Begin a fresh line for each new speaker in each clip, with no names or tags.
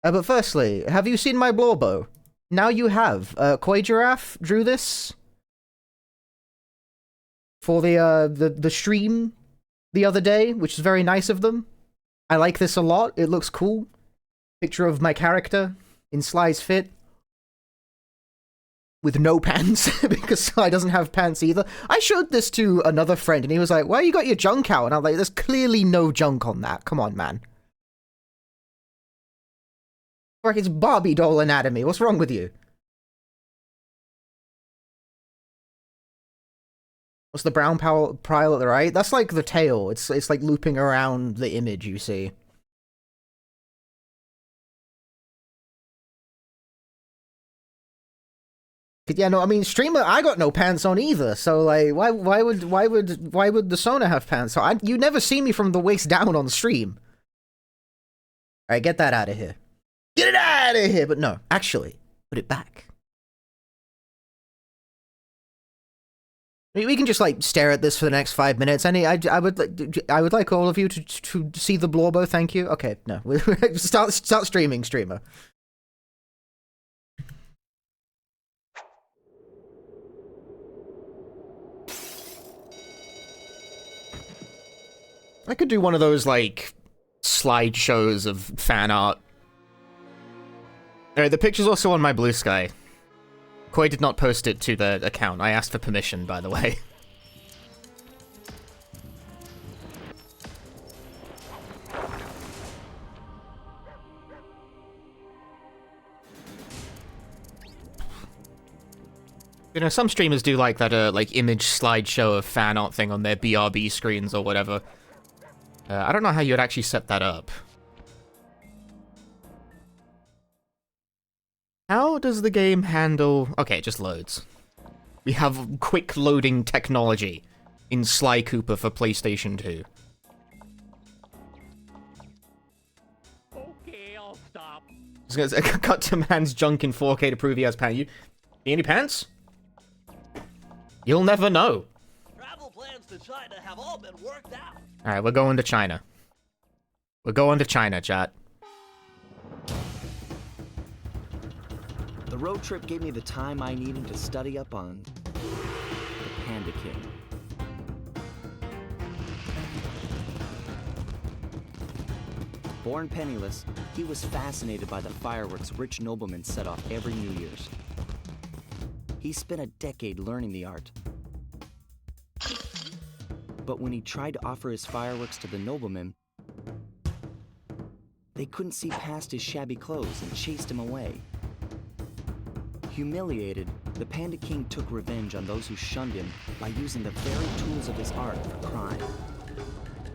But firstly, have you seen my Blorbo? Now you have. Koi Giraffe drew this for the stream the other day, which is very nice of them. I like this a lot. It looks cool. Picture of my character in Sly's fit. With no pants, because Sly doesn't have pants either. I showed this to another friend, and he was like, why you got your junk out? And I'm like, there's clearly no junk on that. Come on, man. Like, it's Barbie doll anatomy. What's wrong with you? What's the brown pile at the right? That's like the tail. It's like looping around the image you see. Yeah, no, I mean, streamer, I got no pants on either. So like, why would the Sona have pants? So you never see me from the waist down on stream. All right, get that out of here. Get it out of here. But no, actually, put it back. We can just like stare at this for the next 5 minutes. I would like all of you to see the Blorbo. Thank you. Okay, no, start streaming, streamer. I could do one of those, like, slideshows of fan art. Alright, the picture's also on my Blue Sky. Koi did not post it to the account. I asked for permission, by the way. You know, some streamers do like that, like, image slideshow of fan art thing on their BRB screens or whatever. I don't know how you'd actually set that up. How does the game handle... Okay, it just loads. We have quick loading technology in Sly Cooper for PlayStation 2.
Okay, I'll stop.
Just gonna cut to man's junk in 4K to prove he has pants. You need any pants? You'll never know.
Travel plans to China have all been worked out.
Alright, we're going to China. We're going to China, chat.
The road trip gave me the time I needed to study up on the Panda King. Born penniless, he was fascinated by the fireworks rich noblemen set off every New Year's. He spent a decade learning the art. But when he tried to offer his fireworks to the noblemen, they couldn't see past his shabby clothes and chased him away. Humiliated, the Panda King took revenge on those who shunned him by using the very tools of his art for crime.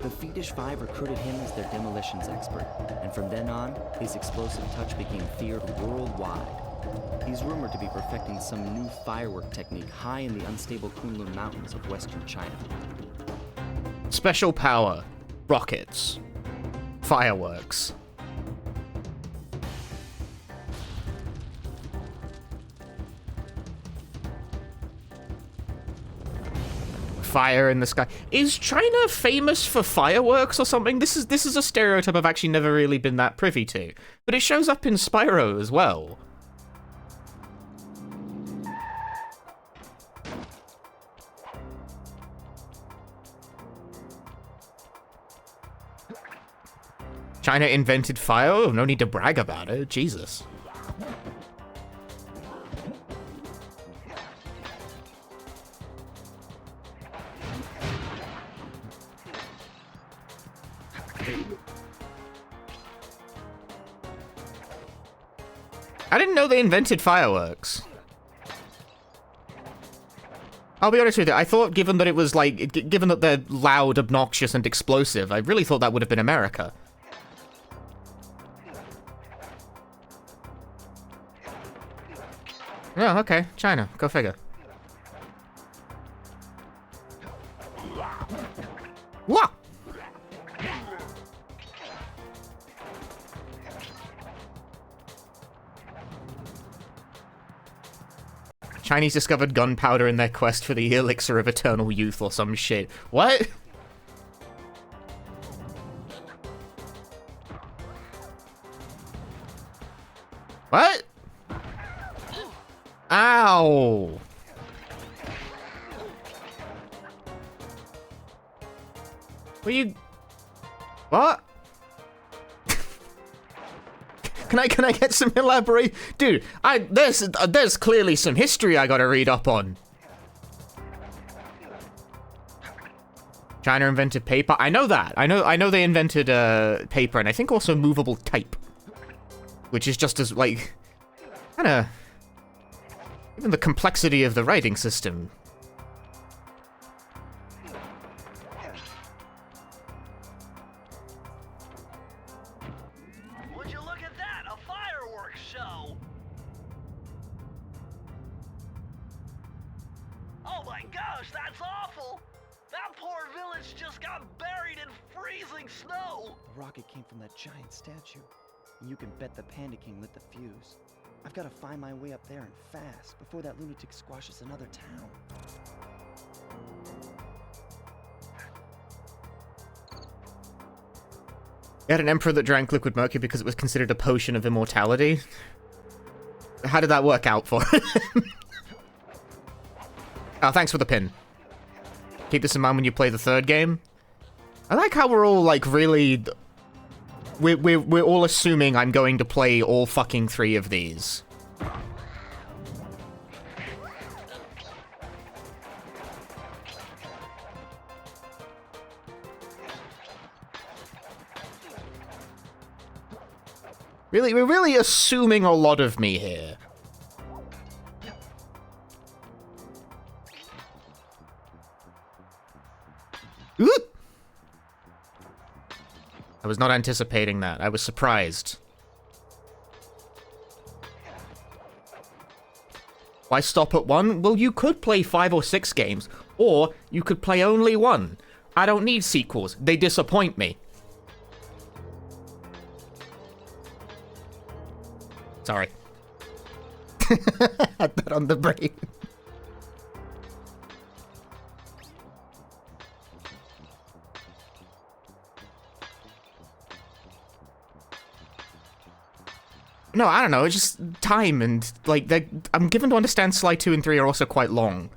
The Fiendish Five recruited him as their demolitions expert, and from then on, his explosive touch became feared worldwide. He's rumored to be perfecting some new firework technique high in the unstable Kunlun Mountains of western China.
Special power. Rockets. Fireworks. Fire in the sky. Is China famous for fireworks or something? This is a stereotype I've actually never really been that privy to. But it shows up in Spyro as well. China invented fire? Oh, no need to brag about it. Jesus. I didn't know they invented fireworks. I'll be honest with you, I thought given that it was like, given that they're loud, obnoxious, and explosive, I really thought that would have been America. Yeah, okay, China, go figure. Wah! Chinese discovered gunpowder in their quest for the elixir of eternal youth or some shit. What? What? Ow! You... What? Can I get some elaborate? Dude, there's clearly some history I gotta read up on. China invented paper. I know that. I know they invented paper, and I think also movable type, which is just as like kind of even the complexity of the writing system.
Would you look at that? A fireworks show! Oh my gosh, that's awful! That poor village just got buried in freezing snow!
The rocket came from that giant statue. And you can bet the Panda King lit the fuse. I've got to find my way up there and fast before that lunatic squashes another town.
We had an emperor that drank liquid mercury because it was considered a potion of immortality. How did that work out for him? Oh, thanks for the pin. Keep this in mind when you play the third game. I like how we're all like really... We're all assuming I'm going to play all fucking 3 of these. Really, we're really assuming a lot of me here. Ooh! I was not anticipating that. I was surprised. Why stop at 1? Well, you could play 5 or 6 games, or you could play only 1. I don't need sequels. They disappoint me. Sorry. Had that on the brain. No, I don't know. It's just time and like I'm given to understand Sly 2 and 3 are also quite long.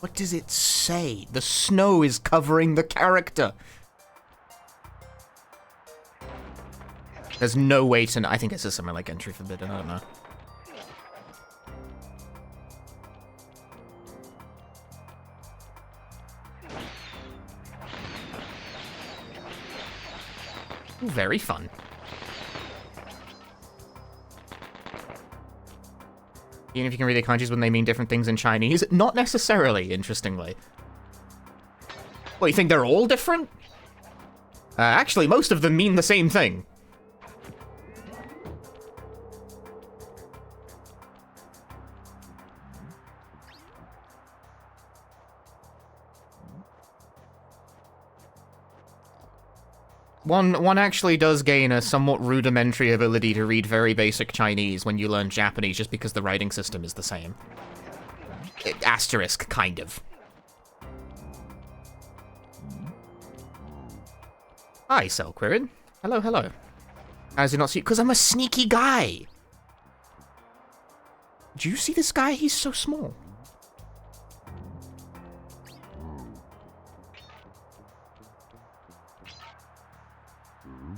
What does it say? The snow is covering the character. There's no way to know. I think it says something like entry forbidden. I don't know. Ooh, very fun. Even if you can read the kanjis when they mean different things in Chinese? Not necessarily, interestingly. What, you think they're all different? Actually, most of them mean the same thing. One actually does gain a somewhat rudimentary ability to read very basic Chinese when you learn Japanese, just because the writing system is the same. Asterisk, kind of. Hi, Selquirid. Hello, hello. How does he not see you? Because I'm a sneaky guy. Do you see this guy? He's so small.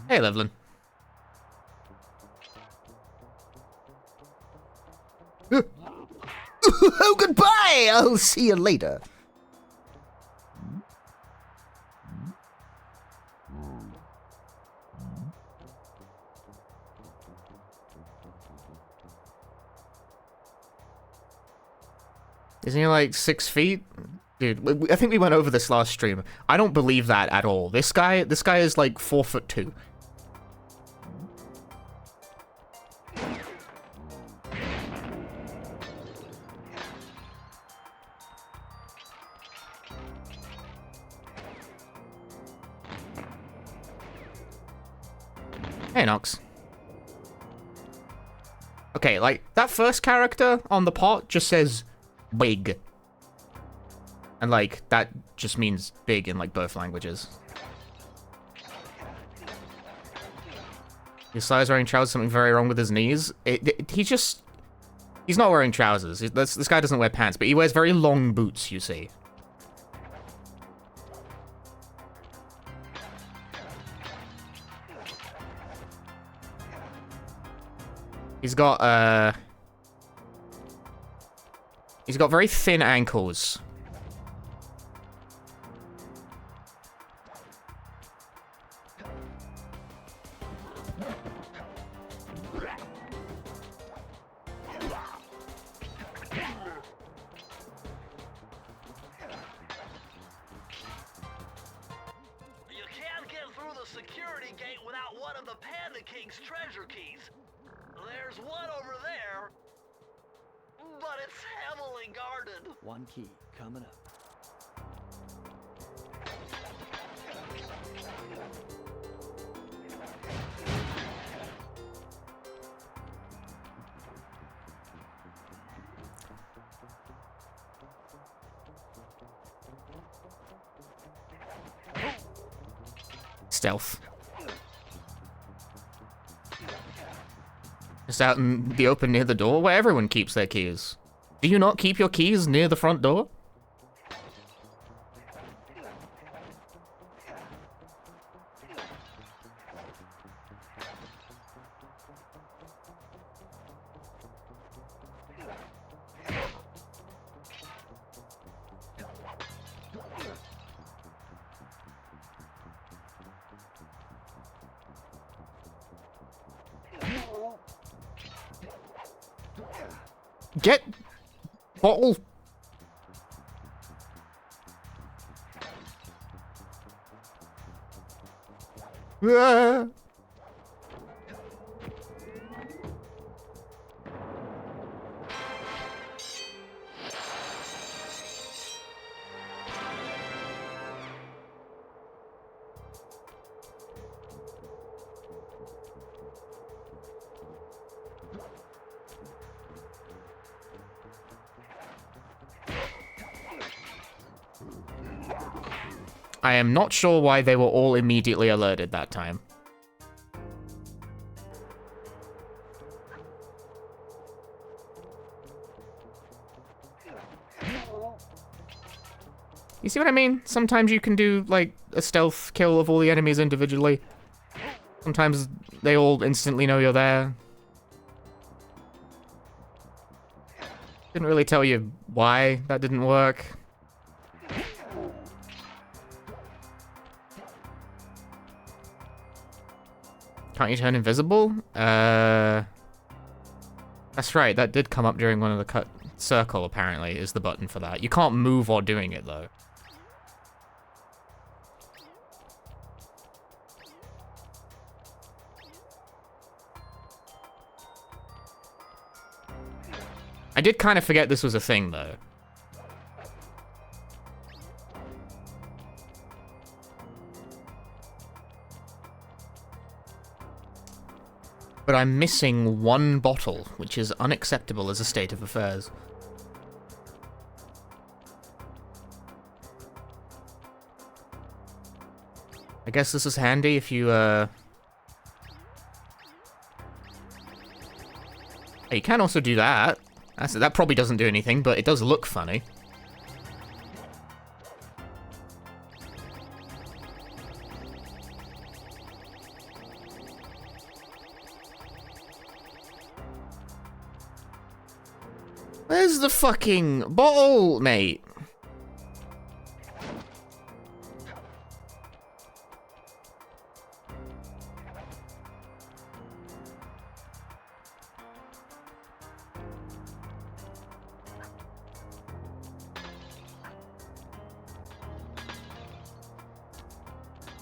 Hey, Levlin. Oh, goodbye! I'll see you later. Isn't he like 6 feet? Dude, I think we went over this last stream. I don't believe that at all. This guy is like 4'2".
Hey, Nox. Okay, like, that first character on the pot just says big. And, like, that just means big in, like, both languages. His size wearing trousers, something very wrong with his knees. He's not wearing trousers. This guy doesn't wear pants, but he wears very long boots, you see. He's got very thin ankles.
You can't get through the security gate without one of the Panda King's treasure keys. There's one over there, but it's heavily guarded.
One key coming up.
Stealth. Just out in the open near the door where everyone keeps their keys. Do you not keep your keys near the front door? Get bottle. Ah. I am not sure why they were all immediately alerted that time. You see what I mean? Sometimes you can do, like, a stealth kill of all the enemies individually. Sometimes they all instantly know you're there. Didn't really tell you why that didn't work. Can't you turn invisible? That's right, that did come up during one of the cut. Circle, apparently, is the button for that. You can't move while doing it, though. I did kind of forget this was a thing, though. But I'm missing one bottle, which is unacceptable as a state of affairs. I guess this is handy if you, You can also do that. That probably doesn't do anything, but it does look funny. Where's the fucking bottle, mate?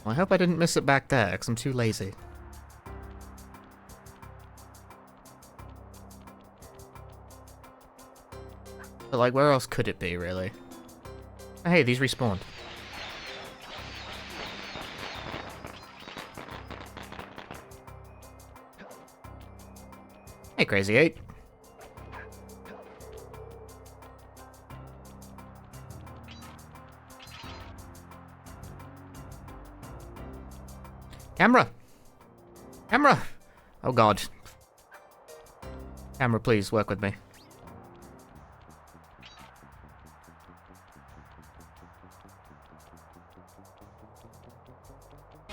Well, I hope I didn't miss it back there, because I'm too lazy. But, like, where else could it be, really? Oh, hey, these respawned. Crazy 8. Camera! Camera! Oh god. Camera, please, work with me.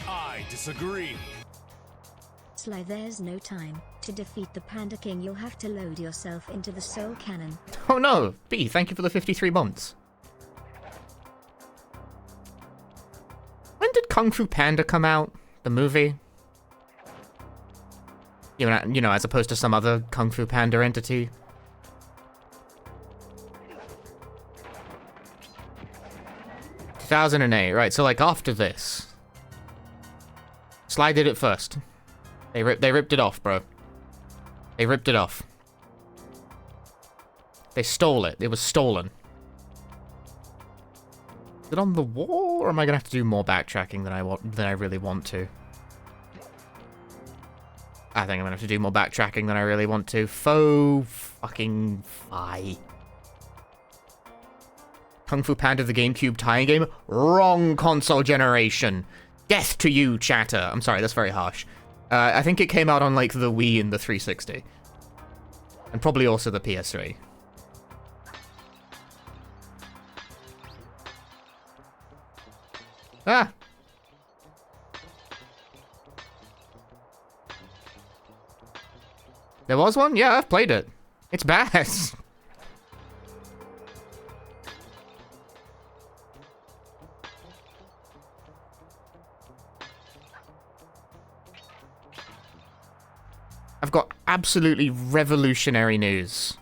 I disagree.
Sly, there's no time. To defeat the Panda King, you'll have to load yourself into the Soul Cannon.
Oh no! B, thank you for the 53 months. When did Kung Fu Panda come out? The movie? You know, as opposed to some other Kung Fu Panda entity. ...2008, right, so like after this. Sly did it first. They ripped it off, bro. They ripped it off. They stole it. It was stolen. Is it on the wall, or am I gonna have to do more backtracking than I really want to? I think I'm gonna have to do more backtracking than I really want to. Faux fucking fi. Kung Fu Panda the GameCube tie-in game? Wrong console generation. Death to you, chatter. I'm sorry, that's very harsh. I think it came out on, like, the Wii and the 360. And probably also the PS3. Ah! There was one? Yeah, I've played it. It's bad. I've got absolutely revolutionary news.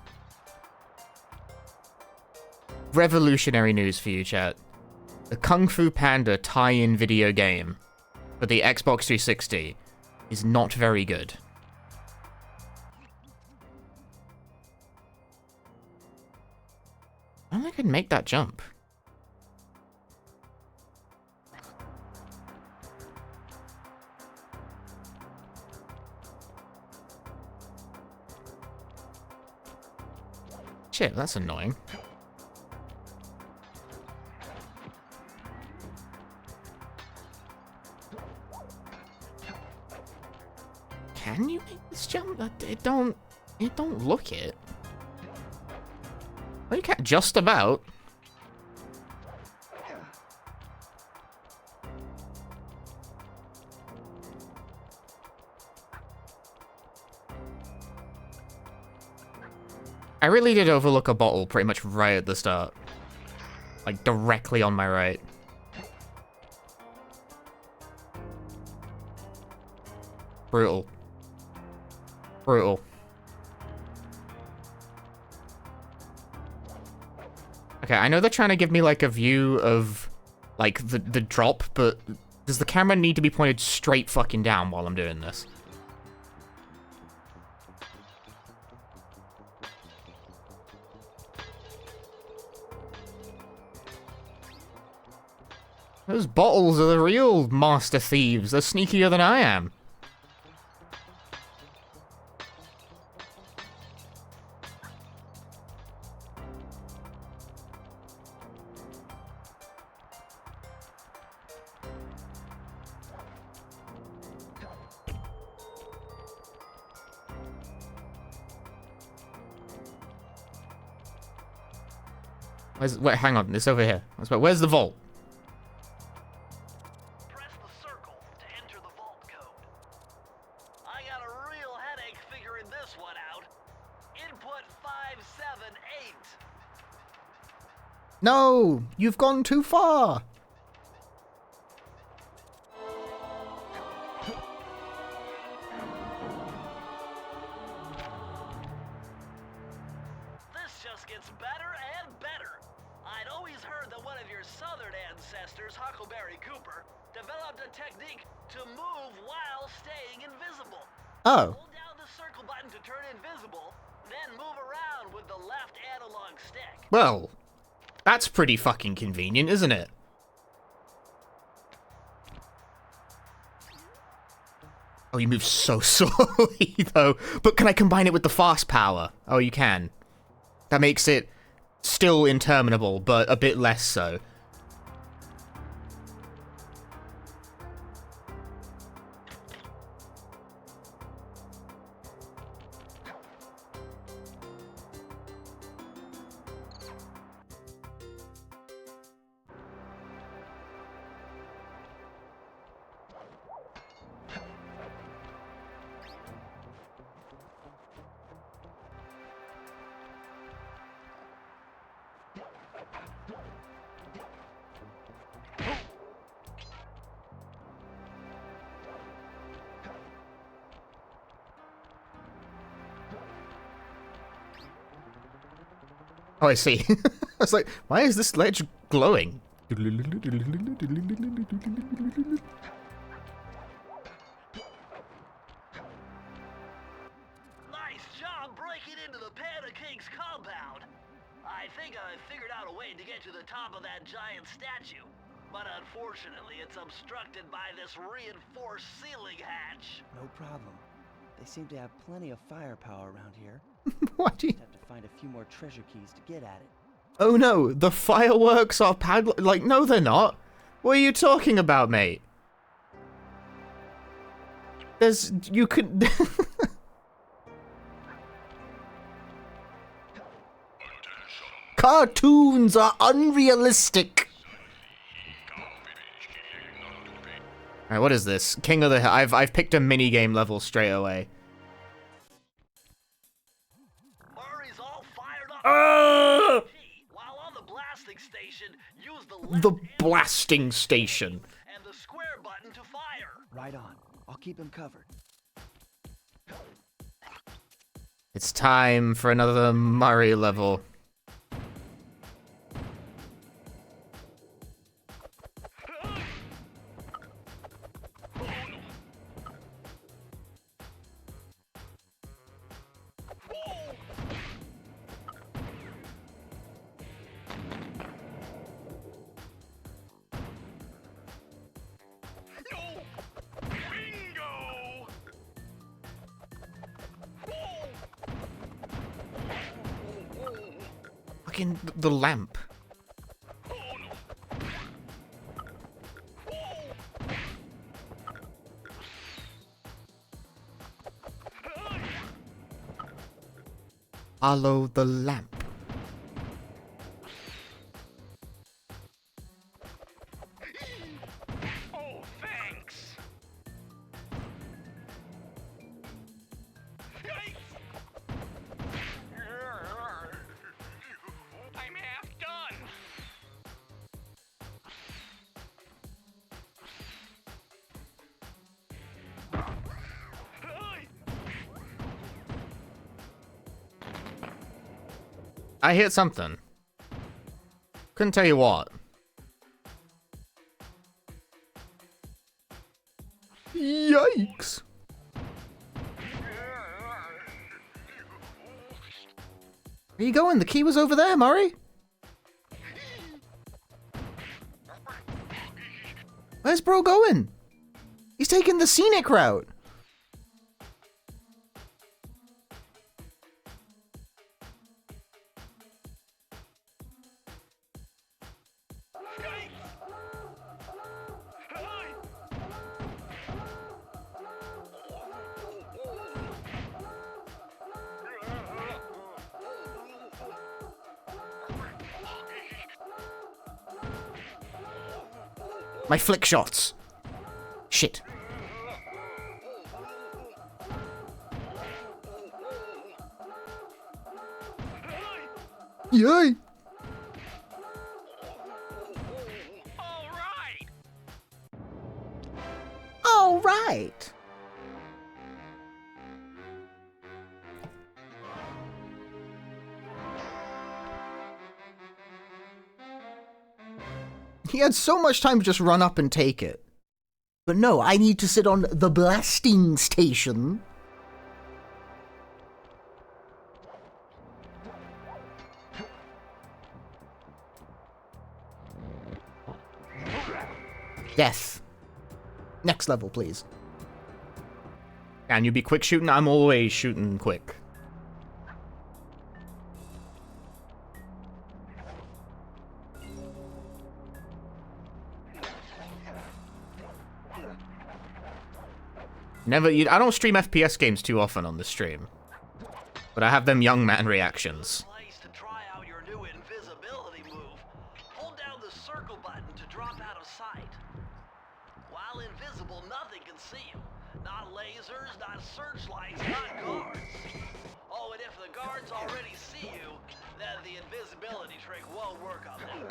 Revolutionary news for you, chat. The Kung Fu Panda tie-in video game for the Xbox 360 is not very good. I don't think I can make that jump. Shit, that's annoying. Can you make this jump? It don't look it. Well, you can't just about. I really did overlook a bottle pretty much right at the start. Like, directly on my right. Brutal. Brutal. Okay, I know they're trying to give me, like, a view of, like, the drop, but does the camera need to be pointed straight fucking down while I'm doing this? Those bottles are the real master thieves. They're sneakier than I am. Wait, hang on. It's over here. Where's the vault?
Press the circle to enter the vault code. I got a real headache figuring this one out. Input 578.
No! You've gone too far!
This just gets better and better. I'd always heard that one of your southern ancestors, Huckleberry Cooper, developed a technique to move while staying invisible.
Oh.
Hold down the circle button to turn invisible, then move around with the left analog stick.
Well, that's pretty fucking convenient, isn't it? Oh, you move so slowly, though. But can I combine it with the fast power? Oh, you can. That makes it still interminable, but a bit less so. Oh, I see. I was like, why is this ledge glowing?
Nice job breaking into the Panda King's compound. I think I figured out a way to get to the top of that giant statue. But unfortunately, it's obstructed by this reinforced ceiling hatch.
No problem. They seem to have plenty of firepower around here.
What do you...
Just have to find a few more treasure keys to get at it.
Oh no, the fireworks are padlock. Like, no, they're not. What are you talking about, mate? There's... You could... Cartoons are unrealistic. Alright, what is this? King of the Hill. I've picked a mini-game level straight away.
Murray's all fired up. While on the blasting station, use the left
The
and
blasting station.
and the square button to fire.
Right on. I'll keep him covered.
It's time for another Murray level.
Bingo!
Fucking the lamp. Follow the lamp.
Oh, thanks! Yikes! I'm half done!
I hit something. Couldn't tell you what. Yikes. Where you going? The key was over there, Murray. Where's bro going? He's taking the scenic route. My flick shots. Shit. Yay!
All right!
All right. He had so much time to just run up and take it. But no, I need to sit on the blasting station. Death. Next level, please.
Can you be quick shooting? I'm always shooting quick. I don't stream FPS games too often on the stream. But I have them young man reactions.
Place to try out your new invisibility move. Hold down the circle button to drop out of sight. While invisible, nothing can see you. Not lasers, not searchlights, not guards. Oh, and if the guards already see you, then the invisibility trick won't work on them.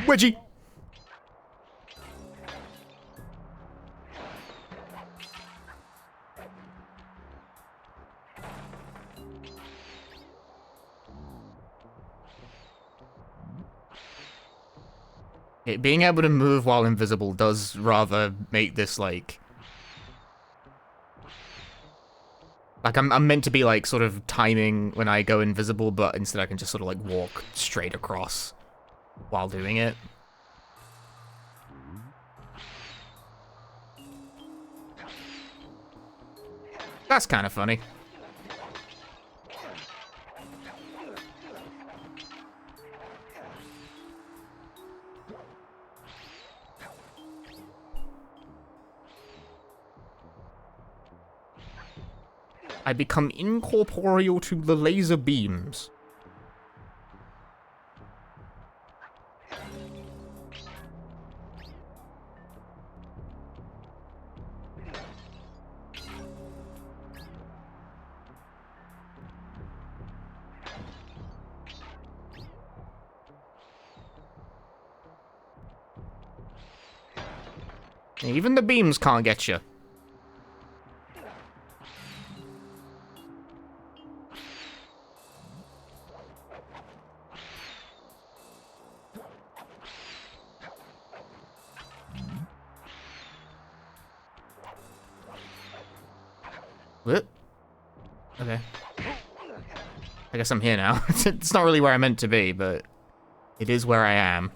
Wedgie! Being able to move while invisible does rather make this like I'm meant to be like sort of timing when I go invisible, but instead I can just sort of like walk straight across while doing it. That's kind of funny. I become incorporeal to the laser beams. Even the beams can't get you. What? Okay. I guess I'm here now. It's not really where I meant to be, but it is where I am.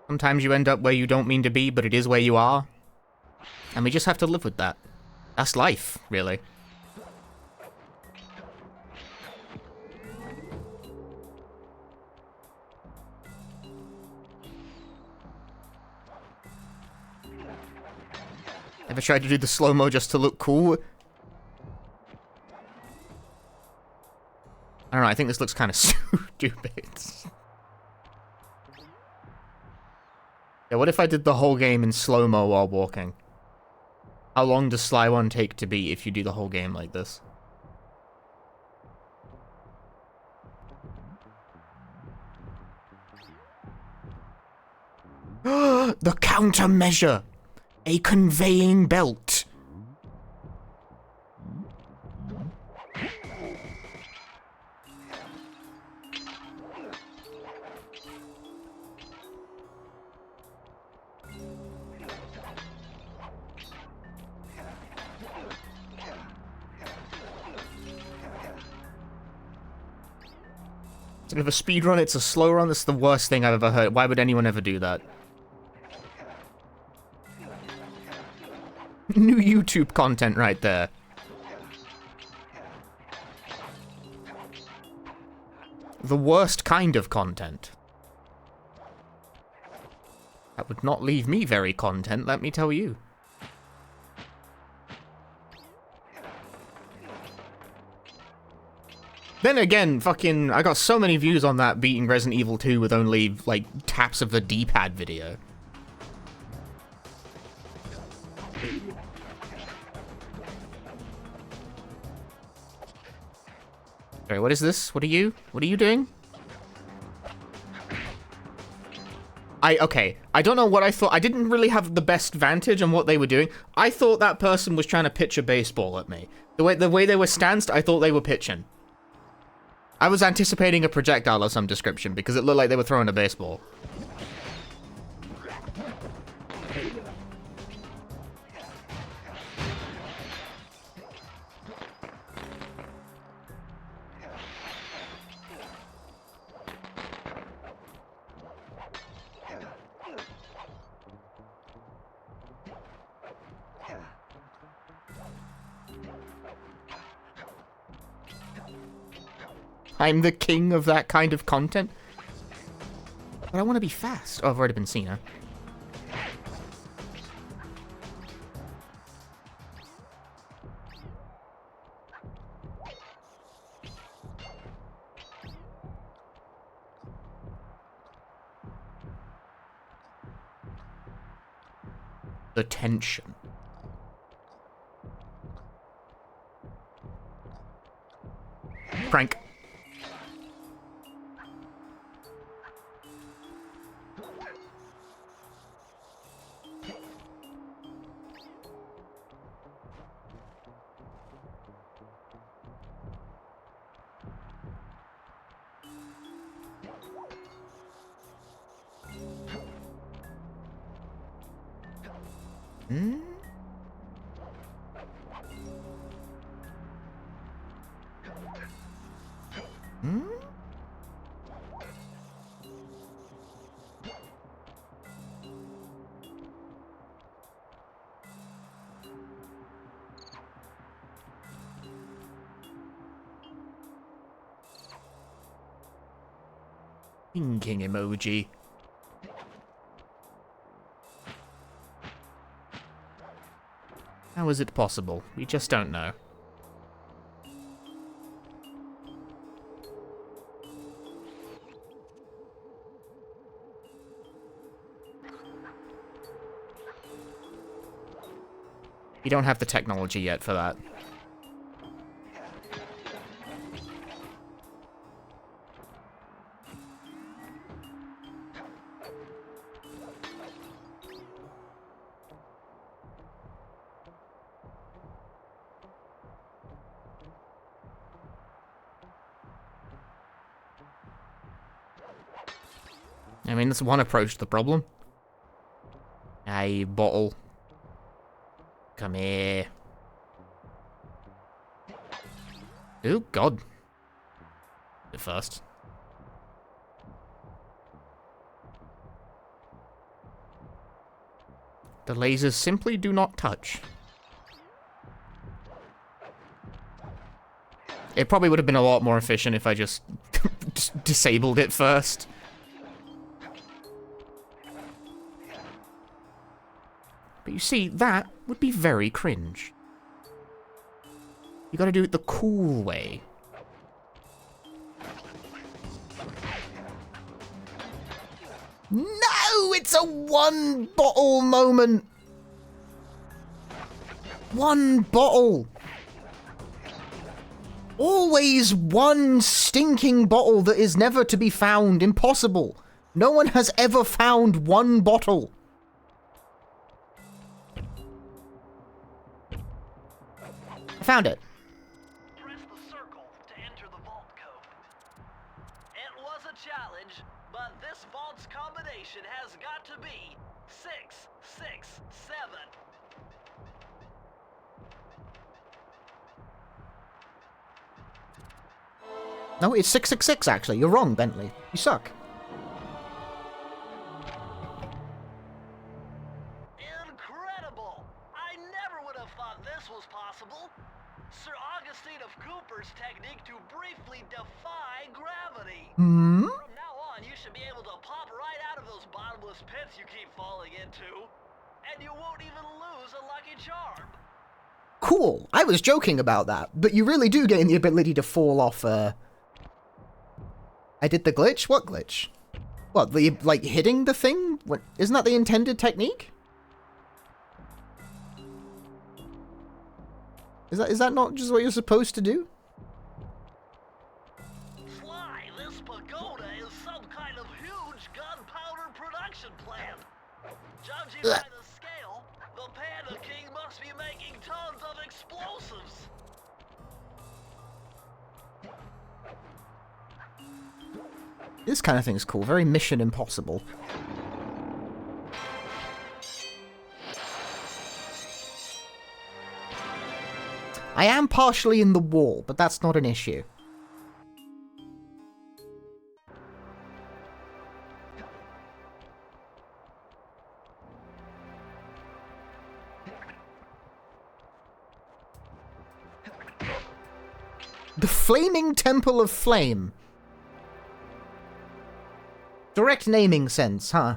Sometimes you end up where you don't mean to be, but it is where you are. And we just have to live with that. That's life, really. Ever tried to do the slow-mo just to look cool? I don't know, I think this looks kind of stupid. Yeah, what if I did the whole game in slow-mo while walking? How long does Sly 1 take to beat if you do the whole game like this? The countermeasure! A conveying belt! Instead of a speed run, it's a slow run. That's the worst thing I've ever heard. Why would anyone ever do that? New YouTube content right there. The worst kind of content. That would not leave me very content, let me tell you. Then again, fucking, I got so many views on that beating Resident Evil 2 with only, like, taps of the D-pad video. Sorry, what is this? What are you? What are you doing? Okay, I don't know what I thought. I didn't really have the best vantage on what they were doing. I thought that person was trying to pitch a baseball at me. The way they were stanced, I thought they were pitching. I was anticipating a projectile of some description because it looked like they were throwing a baseball. I'm the king of that kind of content. But I want to be fast. Oh, I've already been seen, huh? The tension. Prank. Hmm? Hmm? Thinking emoji. How is it possible? We just don't know. We don't have the technology yet for that. I mean, that's one approach to the problem. Hey, bottle. Come here. Oh, God. At first. The lasers simply do not touch. It probably would have been a lot more efficient if I just disabled it first. But you see, that would be very cringe. You gotta do it the cool way. No! It's a one bottle moment! One bottle! Always one stinking bottle that is never to be found. Impossible. No one has ever found one bottle. I found it.
Press the circle to enter the vault code. It was a challenge, but this vault's combination has got to be 667.
No, it's 666 actually. You're wrong, Bentley. You suck.
Incredible! I never would have thought this was possible. Sir Augustine of Cooper's technique to briefly defy gravity.
Hmm?
From now on, you should be able to pop right out of those bottomless pits you keep falling into. And you won't even lose a lucky charm.
Cool. I was joking about that, but you really do gain the ability to fall off I did the glitch? What glitch? What, the, like, hitting the thing? What, isn't that the intended technique? Is that not just what you're supposed to do?
Sly, this pagoda is some kind of huge gunpowder production plant. Judging by the scale, the Panda King must be making tons of explosives.
This kind of thing's cool. Very Mission Impossible. I am partially in the wall, but that's not an issue. The Flaming Temple of Flame. Direct naming sense, huh?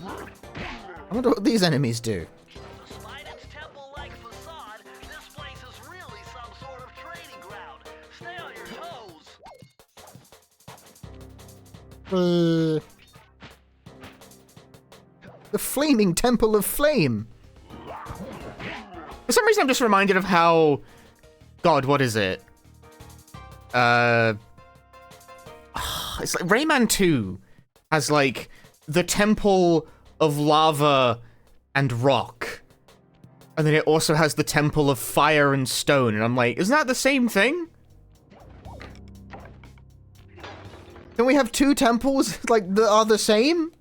I wonder what these enemies do.
Despite its temple-like facade, this place is really some sort of training ground. Stay on your toes.
The Flaming Temple of Flame.
For some reason, I'm just reminded of how... God, what is it? It's like Rayman 2 has, like, the Temple of Lava and Rock. And then it also has the Temple of Fire and Stone. And I'm like, isn't that the same thing?
Can we have two temples, like, that are the same?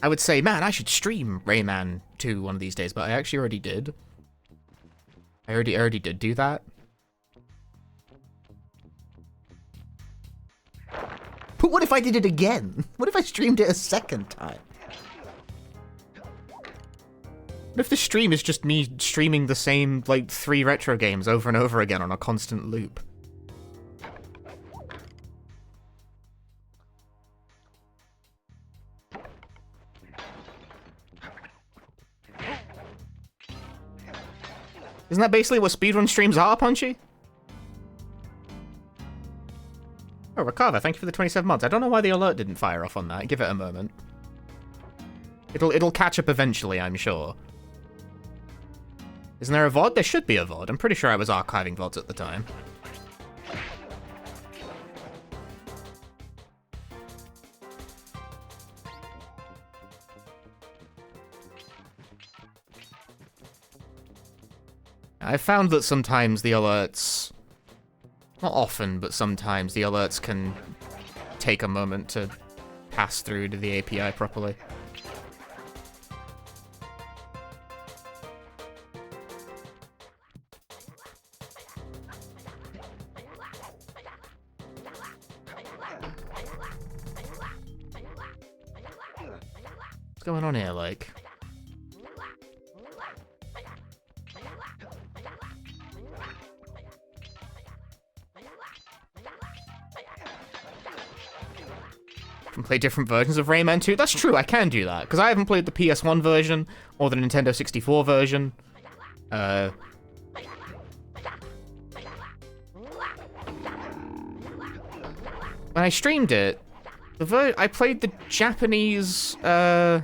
I would say, man, I should stream Rayman 2 one of these days, but I actually already did. I already did do that.
But what if I did it again? What if I streamed it a second time?
What if the stream is just me streaming the same, like, 3 retro games over and over again on a constant loop? Isn't that basically what speedrun streams are, Punchy? Oh, Rakava, thank you for the 27 months. I don't know why the alert didn't fire off on that. Give it a moment. It'll catch up eventually, I'm sure. Isn't there a VOD? There should be a VOD. I'm pretty sure I was archiving VODs at the time. I've found that sometimes the alerts... Not often, but sometimes the alerts can take a moment to pass through to the API properly. What's going on here, like? Can play different versions of Rayman 2? That's true, I can do that, because I haven't played the PS1 version, or the Nintendo 64 version. When I streamed it, I played the Japanese, I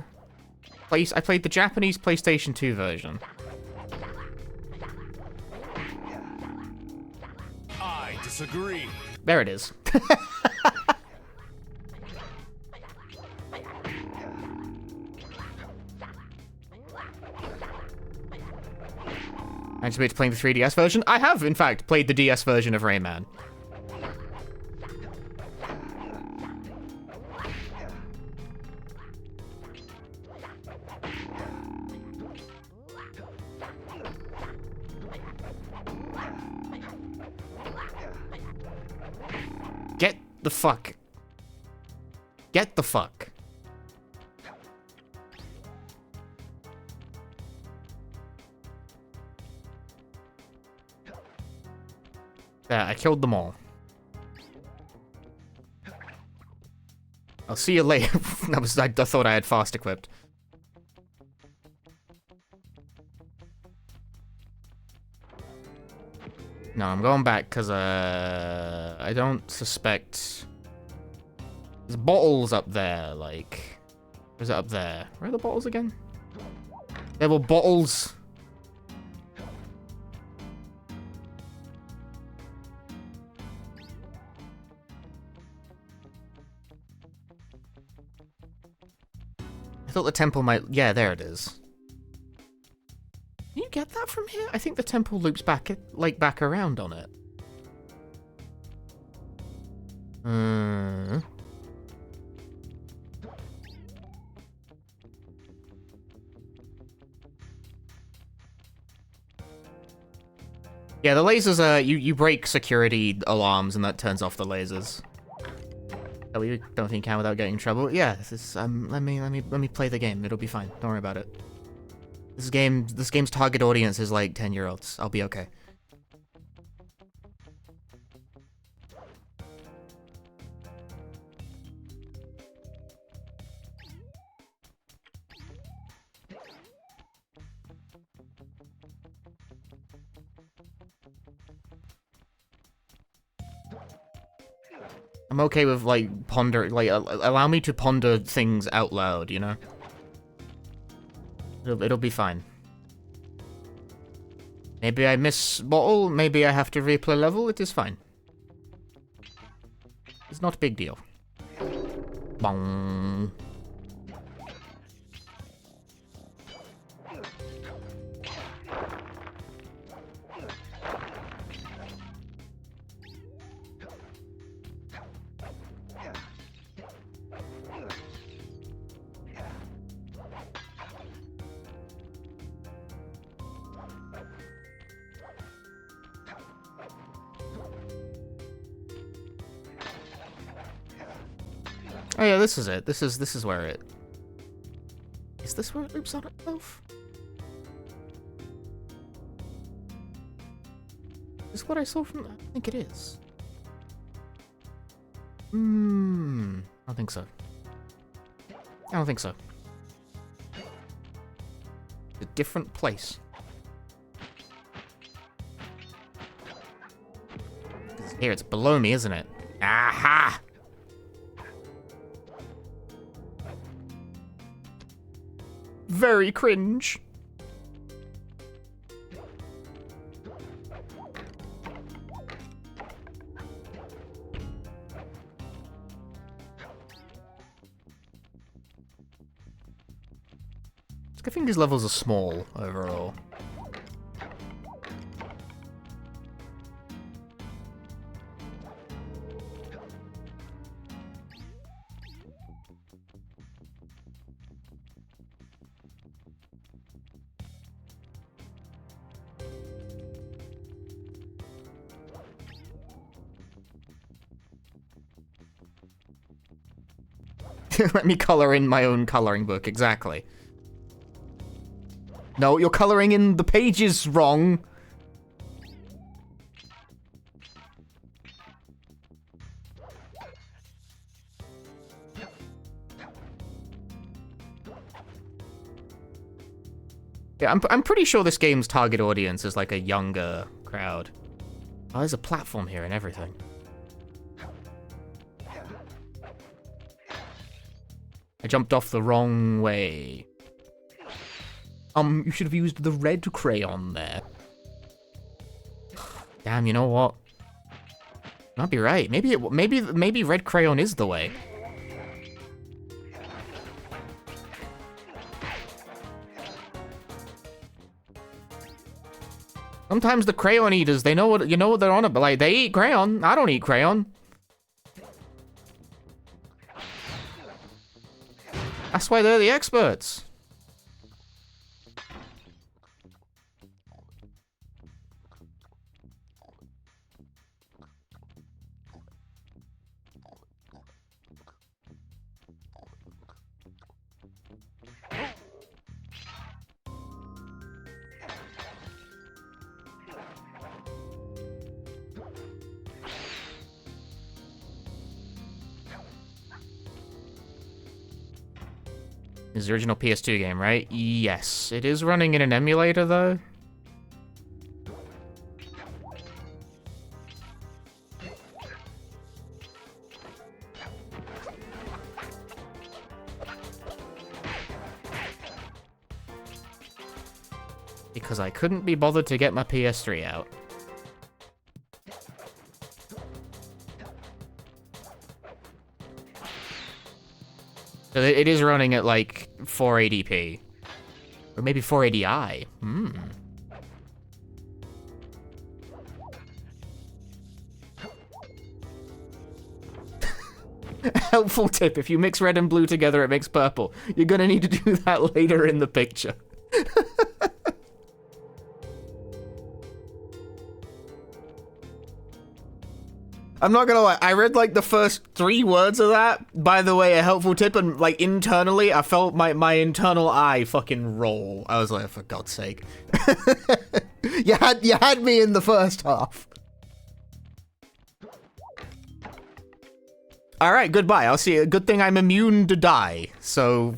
played the Japanese PlayStation 2 version.
I disagree.
There it is. I anticipate playing the 3DS version. I have, in fact, played the DS version of Rayman. the fuck. Get the fuck. There, I killed them all. I'll see you later. I thought I had fast equipped. No, I'm going back because I don't suspect. There's bottles up there, like. Where's it up there? Where are the bottles again? There were bottles. I thought the temple might. Yeah, there it is. Can you get that from here? I think the temple loops back, like, back around on it. Yeah, the lasers are you break security alarms and that turns off the lasers. Oh, we don't think you can without getting in trouble. Yeah, this is let me play the game. It'll be fine. Don't worry about it. This game's target audience is like 10-year-olds. I'll be okay. I'm okay with, like, allow me to ponder things out loud, you know? It'll be fine. Maybe I miss bottle, maybe I have to replay level, it is fine. It's not a big deal. Bong. Oh yeah, this is it. This is where it... Is this where it loops on itself? Is this what I saw from... I think it is. I don't think so. I don't think so. A different place. Here, it's below me, isn't it? Aha! Very cringe. I think these levels are small overall. Let me color in my own coloring book, exactly. No, you're coloring in the pages wrong. Yeah, I'm pretty sure this game's target audience is like a younger crowd. Oh, there's a platform here and everything. I jumped off the wrong way. You should have used the red crayon there. Damn, you know what? Might be right. Maybe red crayon is the way. Sometimes the crayon eaters, they know what they're on about. Like, they eat crayon. I don't eat crayon. That's why they're the experts. This is the original PS2 game, right? Yes. It is running in an emulator, though. Because I couldn't be bothered to get my PS3 out. So it is running at like 480p. Or maybe 480i. Helpful tip, if you mix red and blue together, it makes purple. You're gonna need to do that later in the picture. I'm not gonna lie, I read like the first 3 words of that. By the way, a helpful tip, and like internally, I felt my internal eye fucking roll. I was like, for God's sake.
You had me in the first half.
Alright, goodbye. I'll see you. Good thing I'm immune to die, so...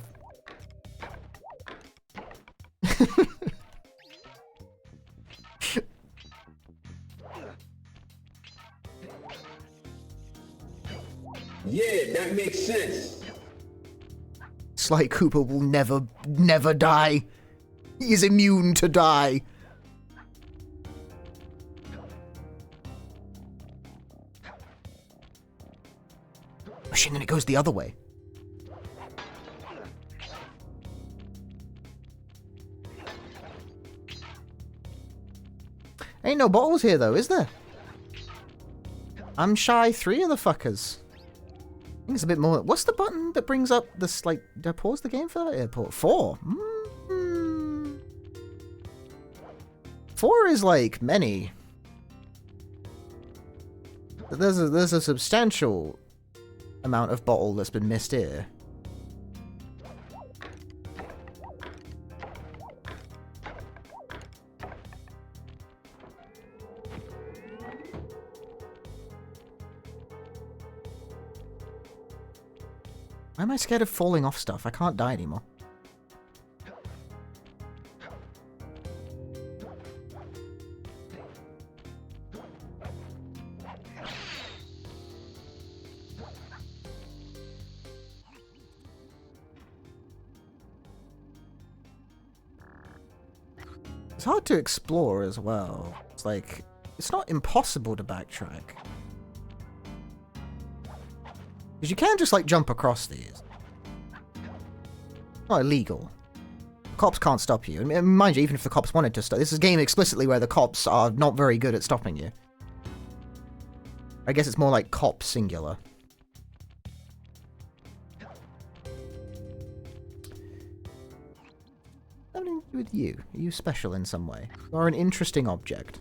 Yeah, that makes sense.
Sly Cooper will never die. He is immune to die. Oh shit, then it goes the other way. Ain't no bottles here though, is there? I'm shy 3 of the fuckers. I think it's a bit more. What's the button that brings up this, like, do I pause the game for that airport? 4. 4 is like many. But there's a substantial amount of bottle that's been missed here. Why am I scared of falling off stuff? I can't die anymore. It's hard to explore as well. It's like, it's not impossible to backtrack. Because you can just, like, jump across these. Not illegal. Cops can't stop you. I mean, mind you, even if the cops wanted to stop... This is a game explicitly where the cops are not very good at stopping you. I guess it's more like cop singular. Something to do with you. Are you special in some way? Or an interesting object?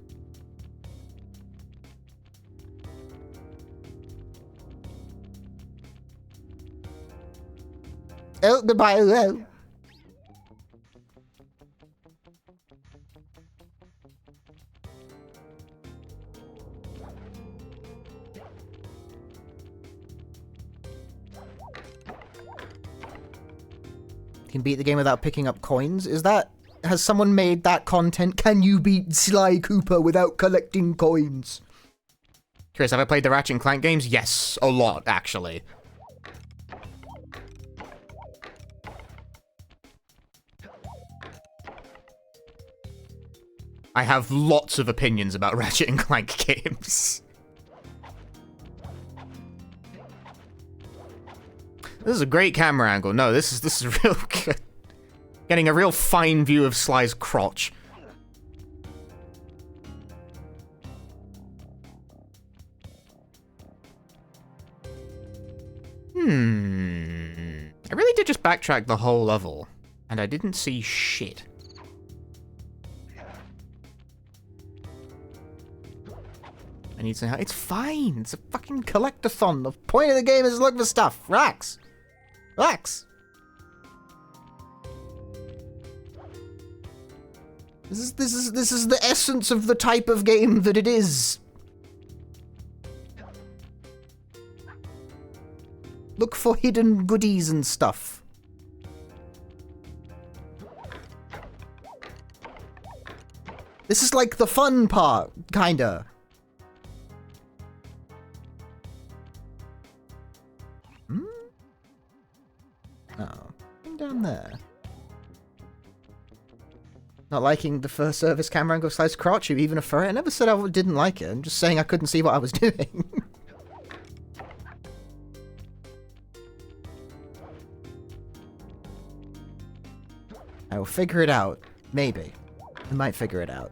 Oh, goodbye. Oh. You can beat the game without picking up coins? Is that... Has someone made that content? Can you beat Sly Cooper without collecting coins?
Chris, have I played the Ratchet and Clank games? Yes, a lot, actually. I have lots of opinions about Ratchet and Clank games. This is a great camera angle. No, this is real good. Getting a real fine view of Sly's crotch. I really did just backtrack the whole level, and I didn't see shit. I need some help. It's fine. It's a fucking collectathon. The point of the game is to look for stuff. Relax. Relax. This is the essence of the type of game that it is. Look for hidden goodies and stuff.
This is like the fun part, kinda. Oh, down there. Not liking the first service camera angle slides crotch, you even a furry. I never said I didn't like it. I'm just saying I couldn't see what I was doing. I will figure it out. Maybe. I might figure it out.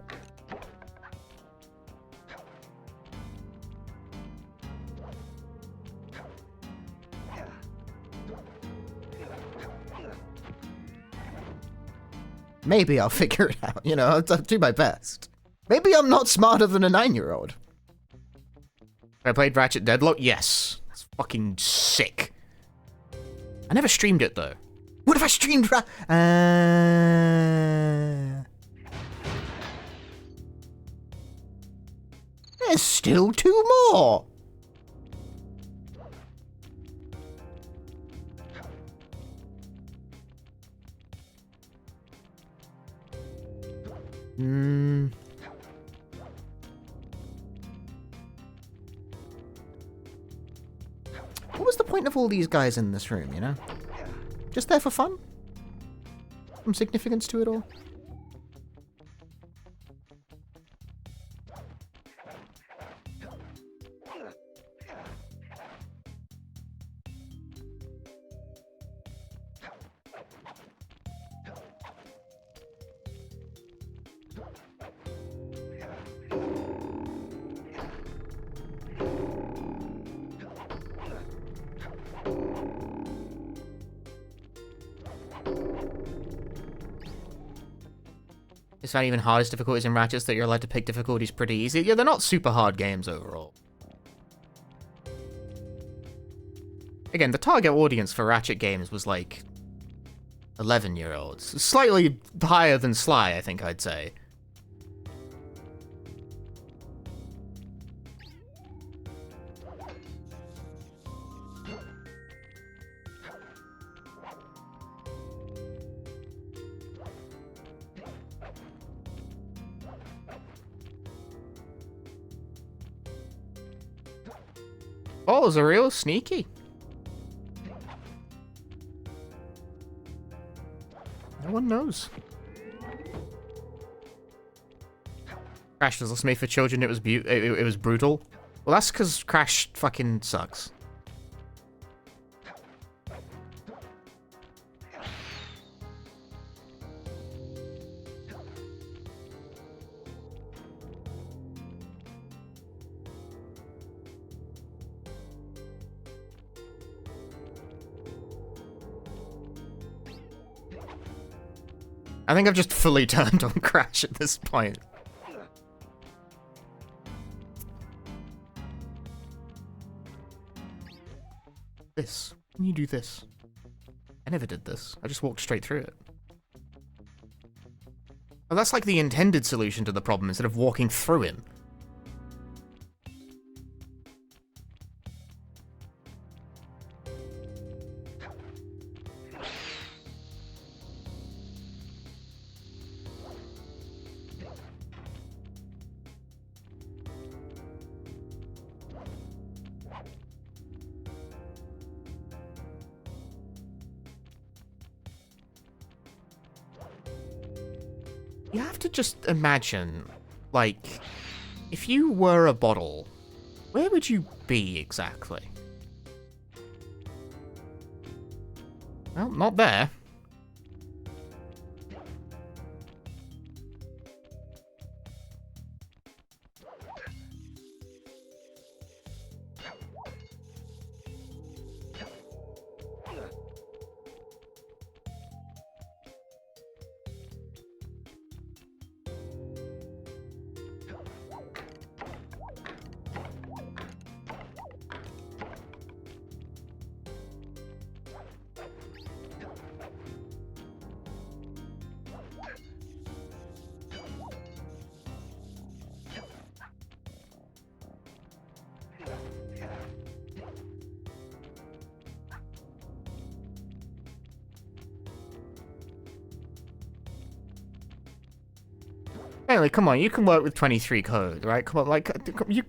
Maybe I'll figure it out, you know, I'll do my best. Maybe I'm not smarter than a 9-year-old.
I played Ratchet Deadlock? Yes. It's fucking sick. I never streamed it, though.
What if I streamed There's still 2 more! What was the point of all these guys in this room, you know? Just there for fun? Some significance to it all?
It's not even hardest difficulties in Ratchets that you're allowed to pick difficulties pretty easy. Yeah, they're not super hard games overall. Again, the target audience for Ratchet games was like 11-year-olds. Slightly higher than Sly, I think I'd say. Oh, is a real sneaky. No one knows. Crash was made for children. It was it was brutal. Well, that's because Crash fucking sucks. I think I've just fully turned on Crash at this point. This. When you do this. I never did this. I just walked straight through it. Oh, that's like the intended solution to the problem instead of walking through him. You have to just imagine, like, if you were a bottle, where would you be exactly? Well, not there. Anyway, come on, you can work with 23 code, right? Come on, like, you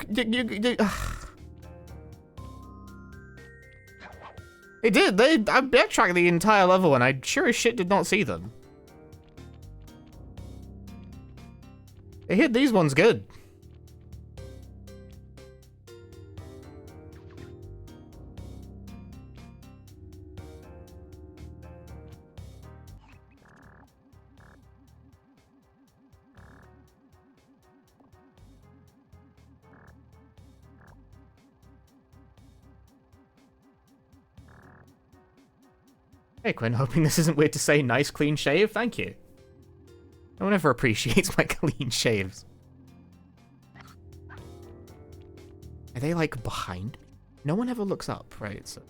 They did, I backtracked the entire level and I sure as shit did not see them. They hit these ones good. Hey Quinn, hoping this isn't weird to say nice clean shave, thank you. No one ever appreciates my clean shaves. Are they like behind? No one ever looks up, right? So.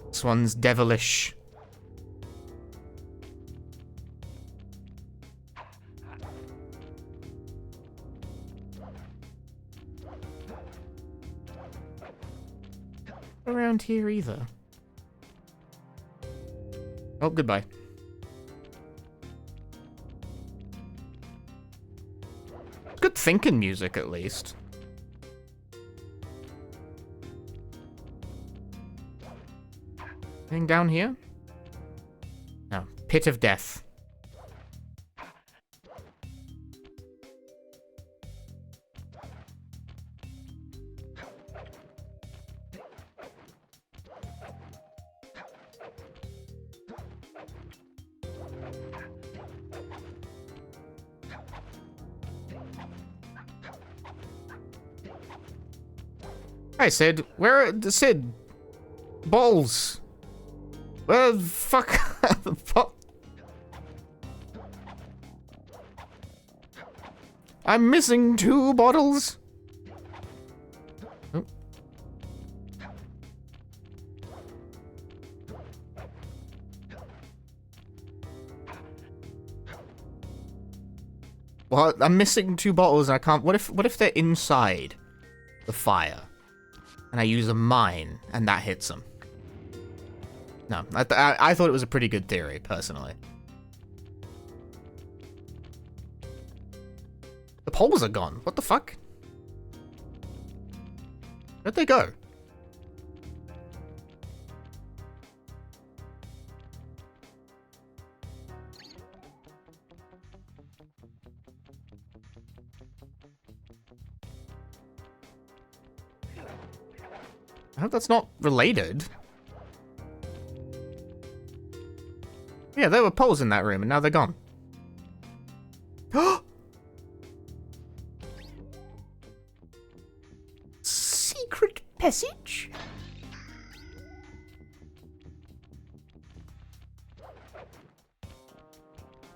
This one's devilish. Around here either. Oh, goodbye. Good thinking music, at least. Anything down here? No. Pit of Death. Hi, Sid. Where are the Sid? Balls. Where the fuck? The fuck? I'm missing 2 bottles. Oh. Well, I'm missing 2 bottles and I can't. What if they're inside the fire? And I use a mine, and that hits them. No, I thought it was a pretty good theory, personally. The poles are gone. What the fuck? Where'd they go? I hope that's not related. Yeah, there were poles in that room, and now they're gone. Secret passage?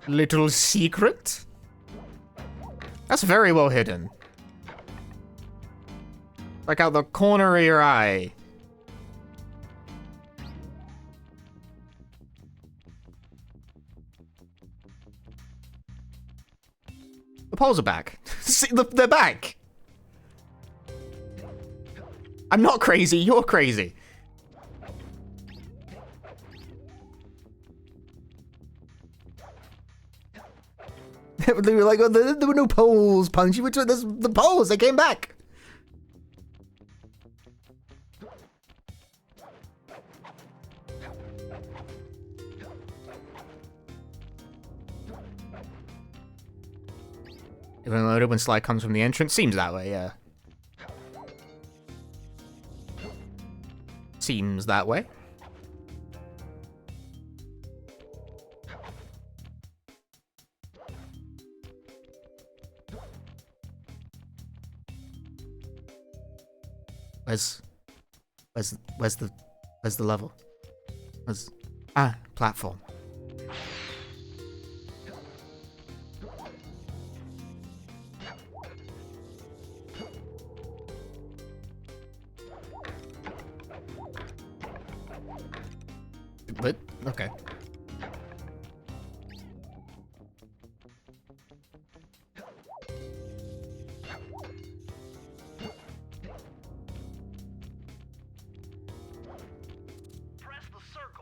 Little secret? That's very well hidden. Like out the corner of your eye. The poles are back. See, they're back. I'm not crazy, you're crazy. They were like, oh, there were no poles, Punchy. Which one? There's the poles, they came back. Even loaded when Sly comes from the entrance. Seems that way, yeah. Seems that way. Where's the level? Platform.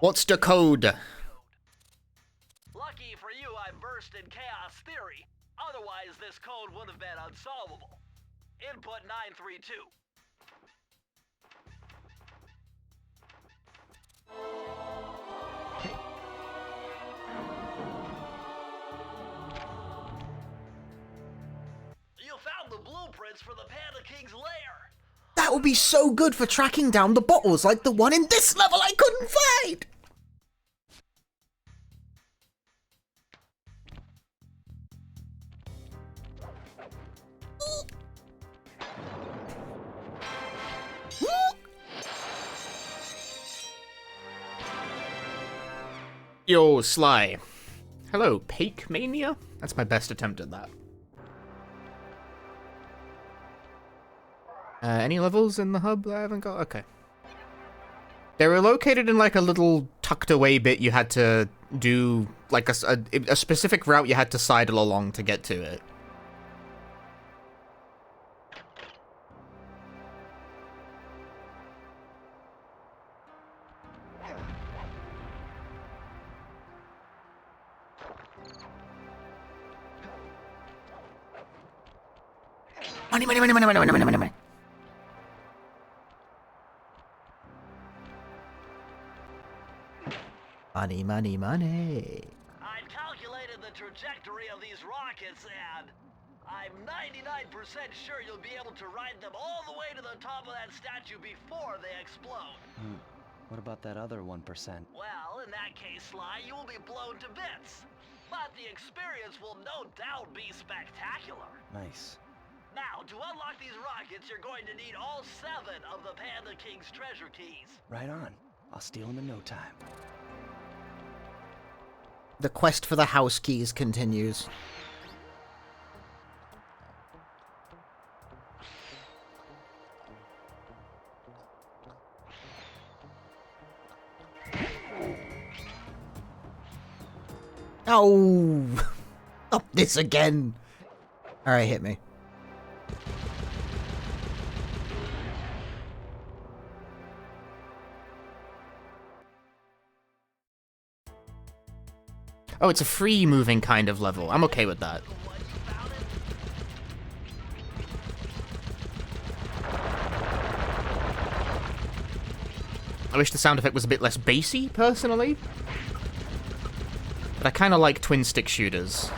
What's the code?
Lucky for you, I burst in chaos theory. Otherwise, this code would have been unsolvable. Input 932. You found the blueprints for the Panda King's lair.
That would be so good for tracking down the bottles like the one in this level I couldn't find!
Yo, Sly. Hello, Pake Mania? That's my best attempt at that. Any levels in the hub that I haven't got? Okay. They were located in like a little tucked away bit you had to do, like a specific route you had to sidle along to get to it.
Money, money, money, money, money, money, money, money, money. Money, money, money.
I'd calculated the trajectory of these rockets, and I'm 99% sure you'll be able to ride them all the way to the top of that statue before they explode.
What about that other 1%?
Well, in that case, Sly, you will be blown to bits. But the experience will no doubt be spectacular.
Nice.
Now, to unlock these rockets, you're going to need all 7 of the Panda King's treasure keys.
Right on. I'll steal them in no time.
The quest for the house keys continues. Oh! Up this again! Alright, hit me.
Oh, it's a free moving kind of level. I'm okay with that. I wish the sound effect was a bit less bassy, personally. But I kind of like twin stick shooters.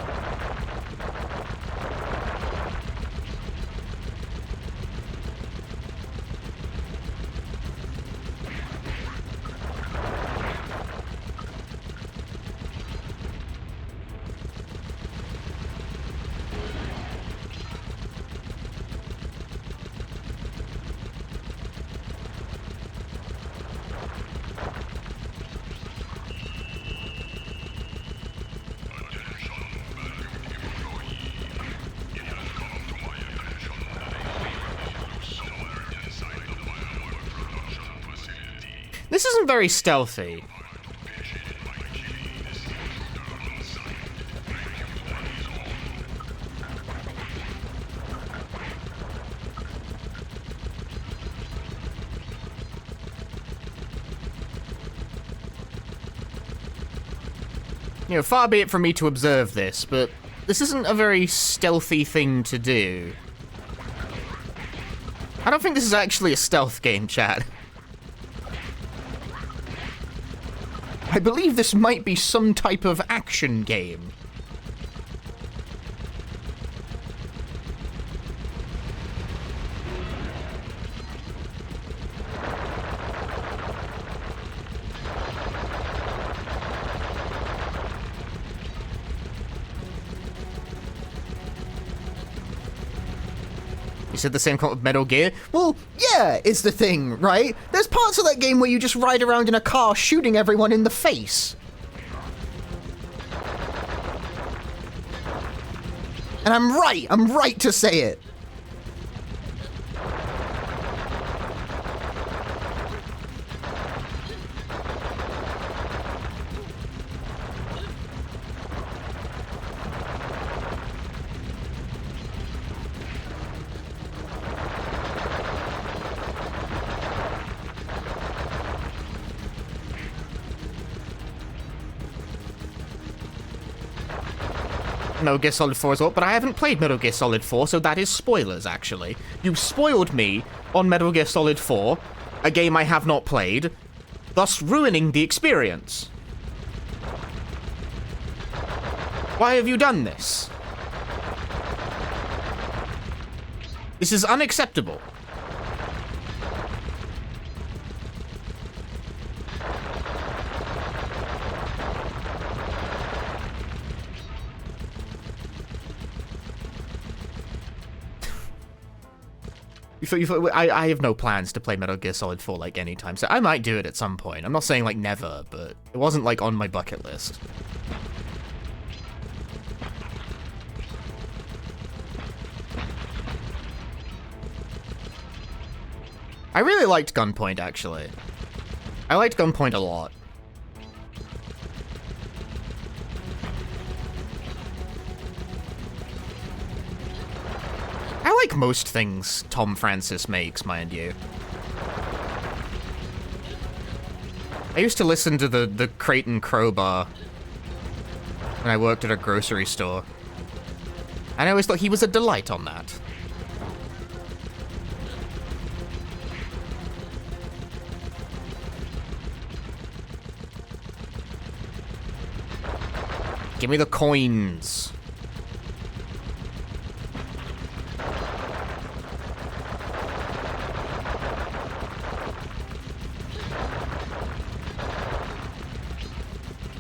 This isn't very stealthy. You know, far be it from me to observe this, but this isn't a very stealthy thing to do. I don't think this is actually a stealth game, chat. I believe this might be some type of action game. You said the same with Metal Gear?
Well, yeah, it's the thing, right? There's parts of that game where you just ride around in a car shooting everyone in the face. And I'm right to say it.
Metal Gear Solid 4 as well, but I haven't played Metal Gear Solid 4, so that is spoilers, actually. You spoiled me on Metal Gear Solid 4, a game I have not played, thus ruining the experience. Why have you done this? This is unacceptable. I have no plans to play Metal Gear Solid 4 like anytime, so I might do it at some point. I'm not saying like never, but it wasn't like on my bucket list. I really liked Gunpoint, actually. I liked Gunpoint a lot. I like most things Tom Francis makes, mind you. I used to listen to the Crate and Crowbar when I worked at a grocery store. And I always thought he was a delight on that. Give me the coins.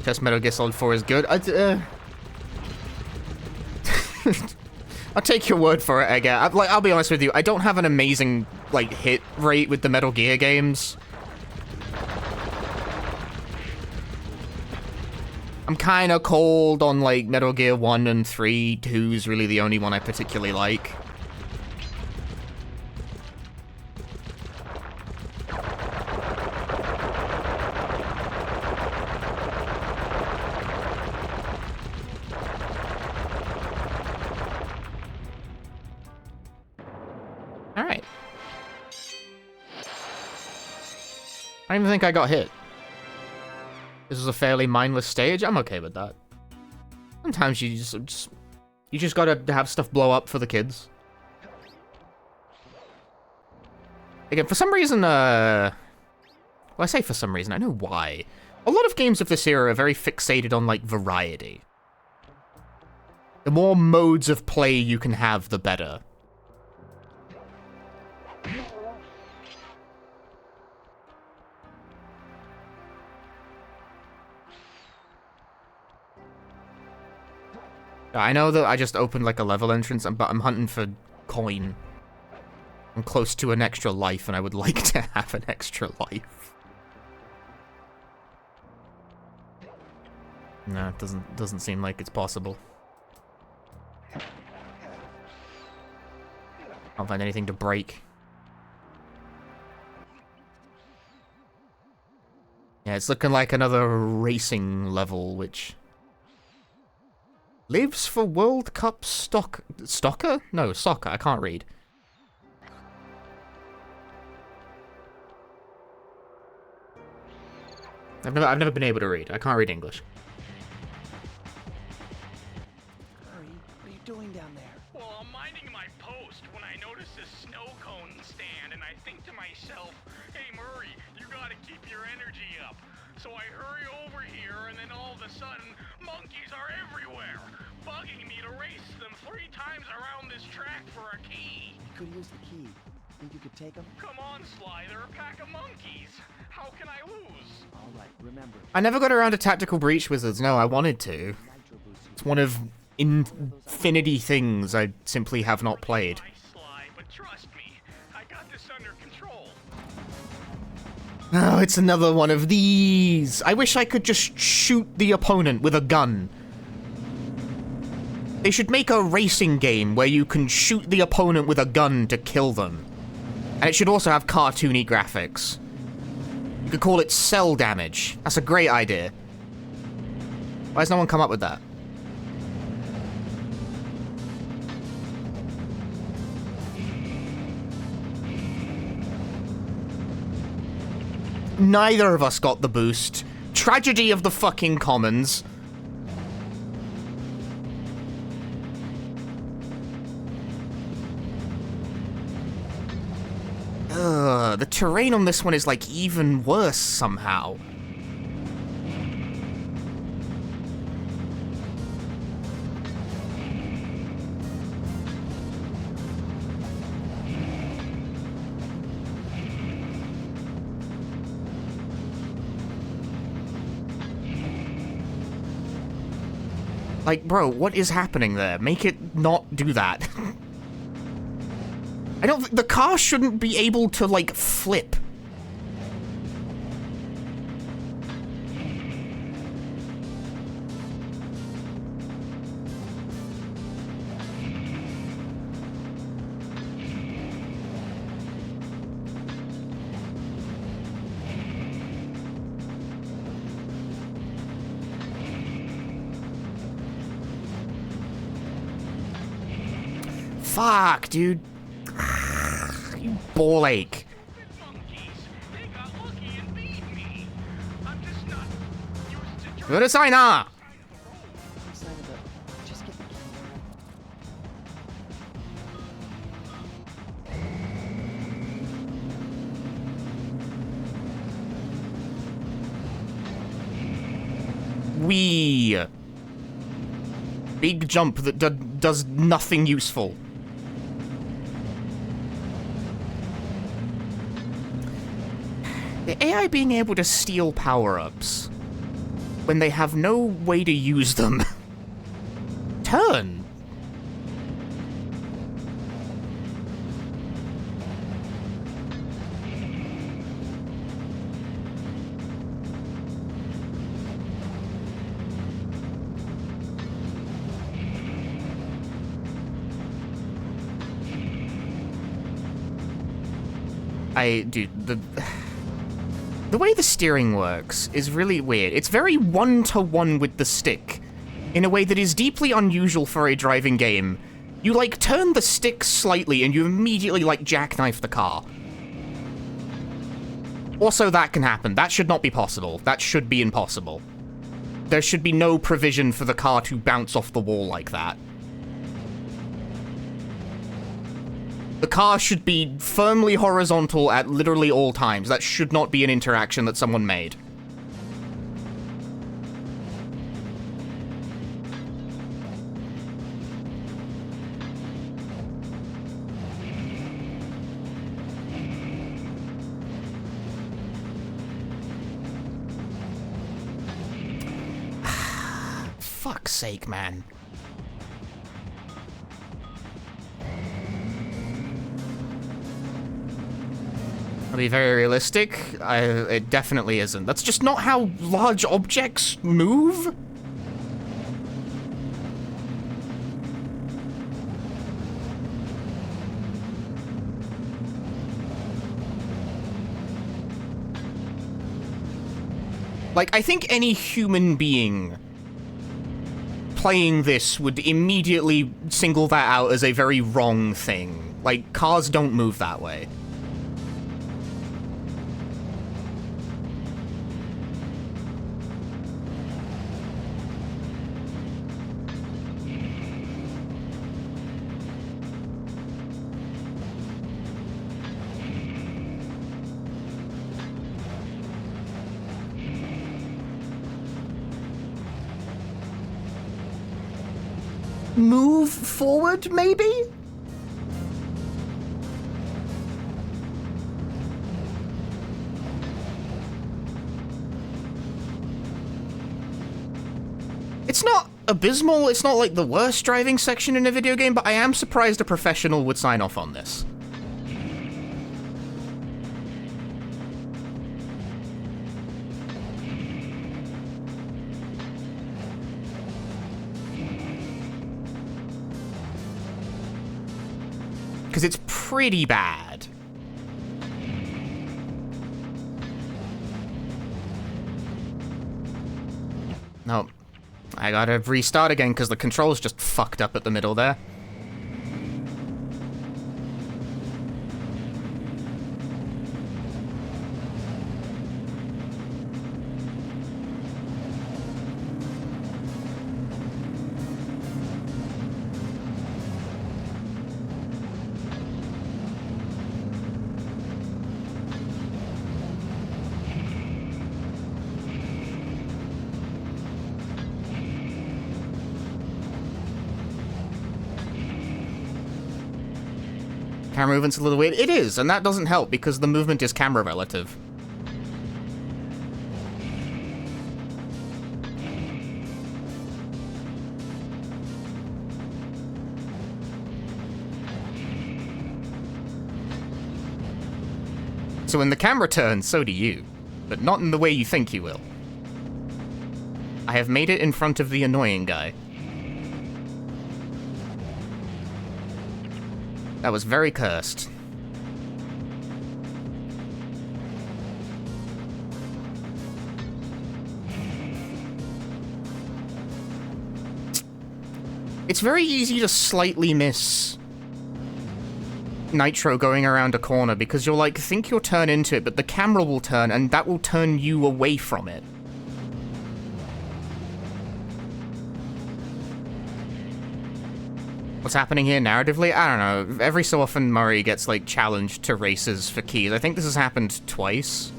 Just Metal Gear Solid 4 is good. I'll take your word for it, Edgar. I'll be honest with you. I don't have an amazing like hit rate with the Metal Gear games. I'm kind of cold on like Metal Gear 1 and 3. 2's really the only one I particularly like. Alright. I don't even think I got hit. This is a fairly mindless stage. I'm okay with that. Sometimes you just gotta have stuff blow up for the kids. Again, for some reason, well, I say for some reason, I know why. A lot of games of this era are very fixated on, like, variety. The more modes of play you can have, the better. I know that I just opened like a level entrance, but I'm hunting for coin. I'm close to an extra life, and I would like to have an extra life. No, it doesn't seem like it's possible. Can't find anything to break. Yeah, it's looking like another racing level, which... Lives for World Cup Soccer? No, soccer. I can't read. I've never been able to read. I can't read English.
Murray, what are you doing down there?
Well, I'm minding my post when I notice this snow cone stand, and I think to myself, hey Murray, you gotta keep your energy up. So I hurry over here, and then all of a sudden, monkeys are everywhere, bugging me to race them 3 times around this track for a key.
You could use the key. Think you could take them?
Come on, Sly, they're a pack of monkeys. How can I lose?
All right, remember.
I never got around to Tactical Breach Wizards. No, I wanted to.
Nitro boost.
It's one of infinity things I simply have not played.
Nice, Sly, but trust me, I got this under control.
Oh, it's another one of these. I wish I could just shoot the opponent with a gun. They should make a racing game where you can shoot the opponent with a gun to kill them. And it should also have cartoony graphics. You could call it Cell Damage. That's a great idea. Why has no one come up with that? Neither of us got the boost. Tragedy of the fucking commons. The terrain on this one is, like, even worse somehow. Like, bro, what is happening there? Make it not do that. I don't... The car shouldn't be able to, like, flip. Fuck, dude. You ball ache.
Monkeys, they got lucky and beat me. I'm just not used to
うるさいな
Just get the camera.
Wee. Big jump that does nothing useful. The AI being able to steal power-ups when they have no way to use them. Turn. Dude, the way the steering works is really weird. It's very one-to-one with the stick, in a way that is deeply unusual for a driving game. You, like, turn the stick slightly and you immediately, like, jackknife the car. Also, that can happen. That should not be possible. That should be impossible. There should be no provision for the car to bounce off the wall like that. The car should be firmly horizontal at literally all times. That should not be an interaction that someone made. Fuck's sake, man. I'll be very realistic. It definitely isn't. That's just not how large objects move. Like, I think any human being playing this would immediately single that out as a very wrong thing. Like, cars don't move that way. Move forward, maybe? It's not abysmal, it's not like the worst driving section in a video game, but I am surprised a professional would sign off on this. Because it's pretty bad. No, I gotta restart again because the controls just fucked up at the middle there. Camera movement's a little weird. It is, and that doesn't help because the movement is camera relative. So when the camera turns, so do you. But not in the way you think you will. I have made it in front of the annoying guy. That was very cursed. It's very easy to slightly miss Nitro going around a corner because you'll like think you'll turn into it, but the camera will turn and that will turn you away from it. What's happening here narratively? I don't know. Every so often Murray gets like challenged to races for keys. I think this has happened twice.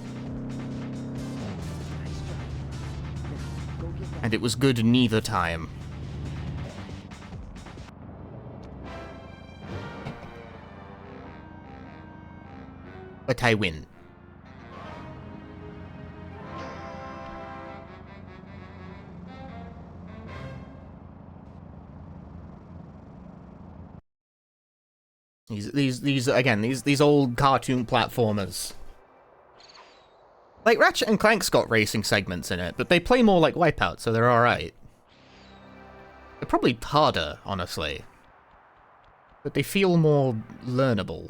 And it was good neither time. But I win. These old cartoon platformers. Like Ratchet and Clank's got racing segments in it, but they play more like Wipeout, so they're alright. They're probably harder, honestly. But they feel more learnable.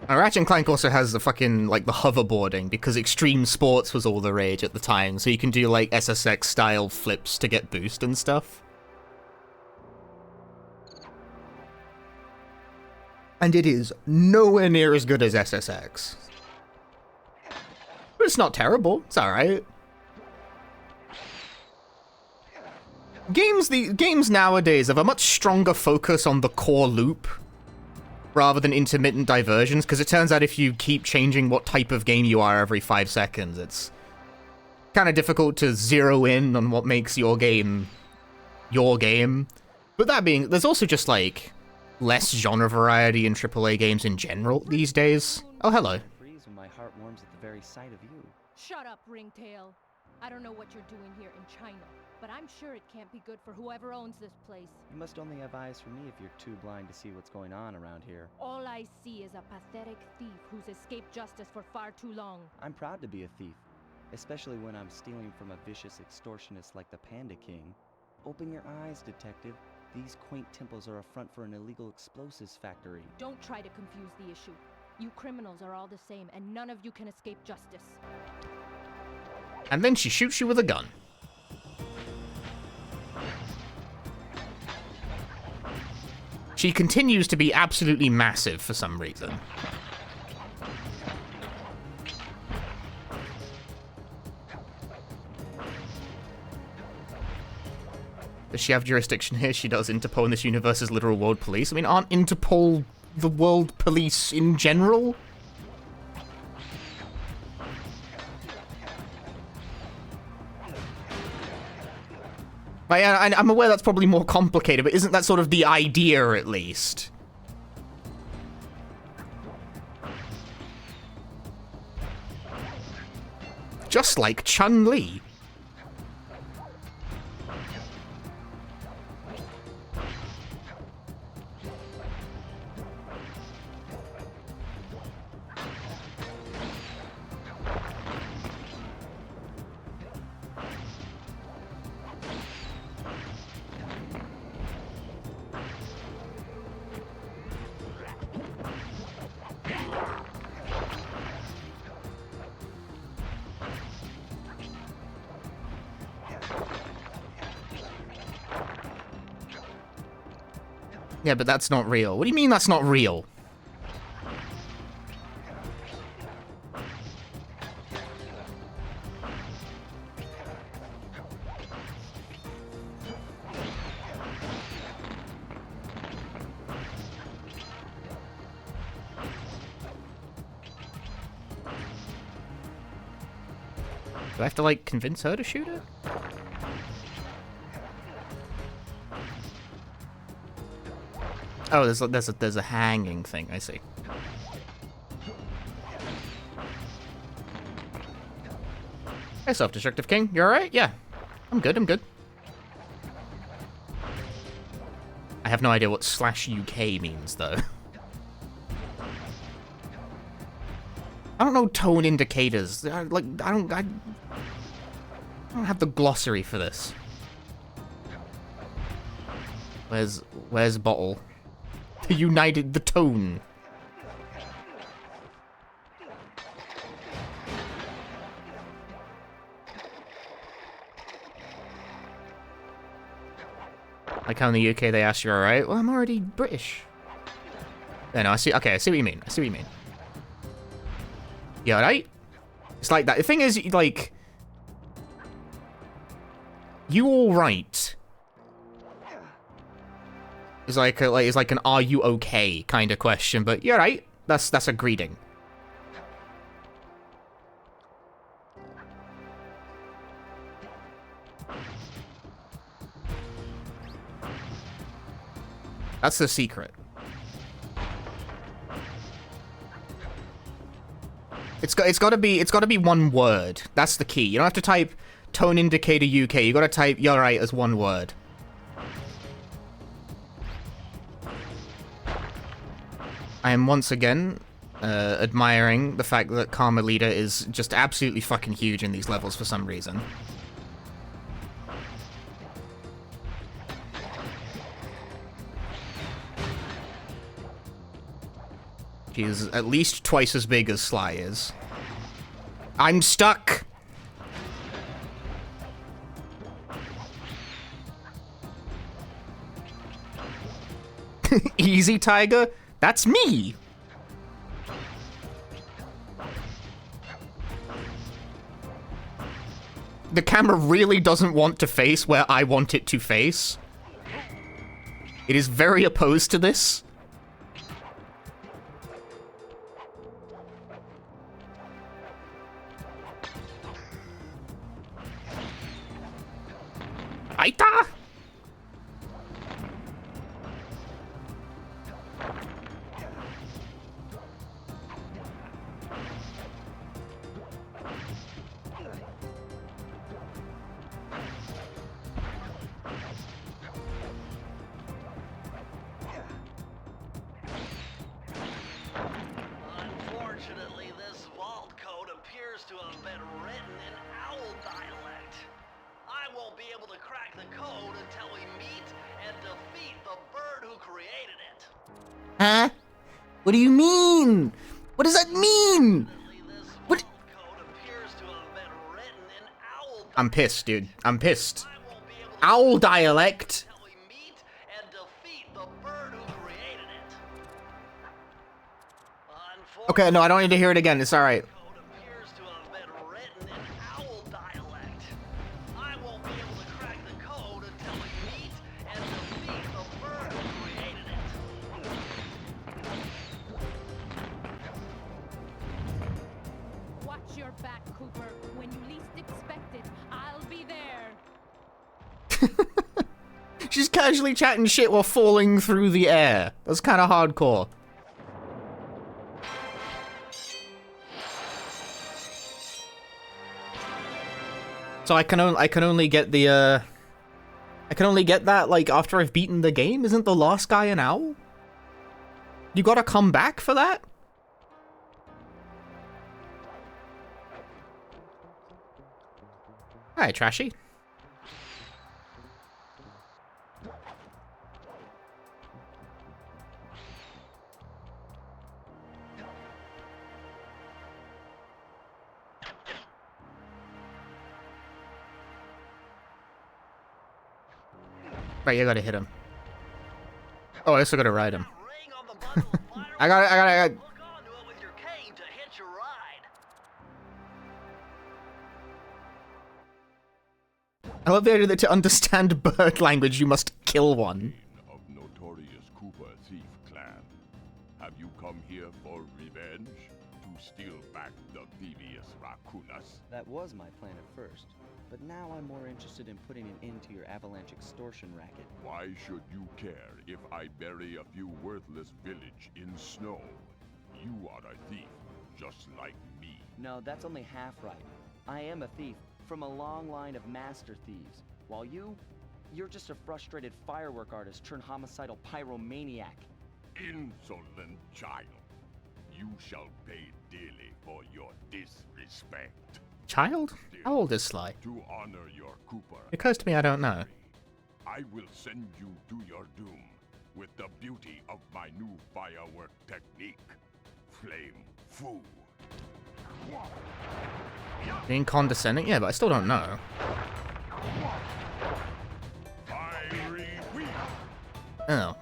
Ratchet and Clank also has the fucking, like, the hoverboarding, because extreme sports was all the rage at the time, so you can do, like, SSX-style flips to get boost and stuff. And it is nowhere near as good as SSX. But it's not terrible, it's alright. Games nowadays have a much stronger focus on the core loop, rather than intermittent diversions, because it turns out if you keep changing what type of game you are every 5 seconds, it's kind of difficult to zero in on what makes your game your game. But that being, there's also just, like, less genre variety in AAA games in general these days. Oh, hello.
My heart warms at the very sight of you.
Shut up, Ringtail. I don't know what you're doing here in China, but I'm sure it can't be good for whoever owns this place.
You must only have eyes for me if you're too blind to see what's going on around here.
All I see is a pathetic thief who's escaped justice for far too long.
I'm proud to be a thief, especially when I'm stealing from a vicious extortionist like the Panda King. Open your eyes, detective. These quaint temples are a front for an illegal explosives factory.
Don't try to confuse the issue. You criminals are all the same, and none of you can escape justice.
And then she shoots you with a gun. She continues to be absolutely massive for some reason. Does she have jurisdiction here? She does. Interpol in this universe is literal world police. I mean, aren't Interpol the world police in general? I'm aware that's probably more complicated, but isn't that sort of the idea, at least? Just like Chun-Li. Yeah, but that's not real. What do you mean that's not real? Do I have to, like, convince her to shoot it? Oh, there's a hanging thing, I see. Hey, Self-Destructive King, you alright? Yeah. I'm good, I'm good. I have no idea what /UK means, though. I don't know tone indicators. I don't have the glossary for this. Where's bottle? The tone. Like how in the UK they ask you, alright? Well, I'm already British. Yeah, no, I see. Okay, I see what you mean. I see what you mean. Yeah, right? It's like that. The thing is, like, you all right? It's like an "Are you okay?" kind of question, but you're right. That's a greeting. That's the secret. It's got to be one word. That's the key. You don't have to type tone indicator UK. You got to type "you're right" as one word. I am once again admiring the fact that Carmelita is just absolutely fucking huge in these levels for some reason. She's at least twice as big as Sly is. I'm stuck! Easy, Tiger? That's me! The camera really doesn't want to face where I want it to face. It is very opposed to this. Aita!
Unfortunately, this vault code appears to have been written in owl dialect. I won't be able to crack the code until we meet and defeat the bird who created it.
Huh? What do you mean? What does that mean?
This
What?
vault code appears to have been written in owl
I'm pissed, dude. I'm pissed.
I won't be able to
Owl dialect?
until we meet and defeat the bird who created it.
Okay, no, I don't need to hear it again. It's alright.
Code appears to have been written in owl dialect. I won't be able to crack the code until we meet and defeat the bird who created it.
Watch your back, Cooper. When you least expect it, I'll be there.
She's casually chatting shit while falling through the air. That's kind of hardcore. So I can only get the I can only get that like after I've beaten the game. Isn't the last guy an owl? You gotta come back for that? Alright, Trashy. Right, you gotta hit him. Oh, I also gotta ride him.
Ring on the bundle of fire.
I got it.
Hook onto it with your cane to hitch a ride.
I love the idea that to understand bird language, you must kill one.
Of notorious Cooper thief clan. Have you come here for revenge? To steal back the devious Raccoon us.
That was my plan at first, but now I'm more interested in putting an end to your avalanche extortion racket.
Why should you care if I bury a few worthless village in snow? You are a thief, just like me.
No, that's only half right. I am a thief from a long line of master thieves, while you're just a frustrated firework artist turned homicidal pyromaniac.
Insolent child. You shall pay dearly for your disrespect.
Child? How old is Sly?
To honor your Cooper,
It occurs to me I don't know.
I will send you to your doom with the beauty of my new firework technique. Flame Fu.
Being condescending? Yeah, but I still don't know.
Fiery wheel.
Oh.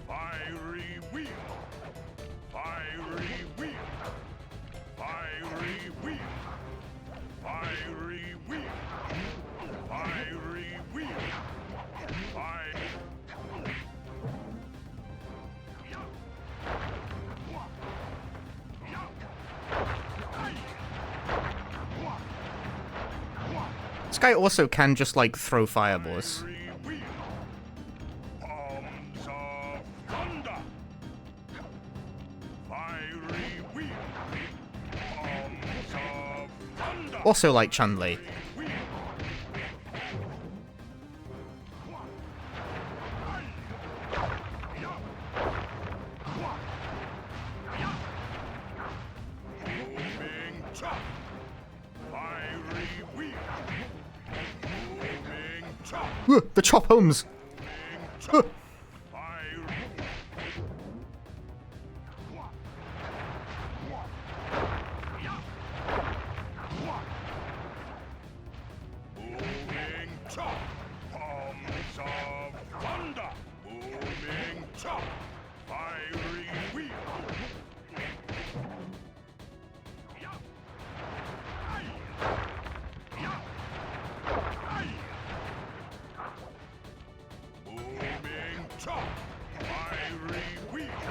Fiery wheel. Fiery wheel. Fiery wheel. Fiery wheel. Fiery wheel. Fire.
This guy also can just, like, throw fireballs.
Fiery wheel. Palms of thunder. Fiery wheel. Palms of thunder.
Also like Chun-Li.
Moving chop. Fiery wheel. Moving chop.
The chop homes!
Fire. Moving chop. Palms of thunder. Moving chop. Fiery wheel. Moving chop. Fiery wheel.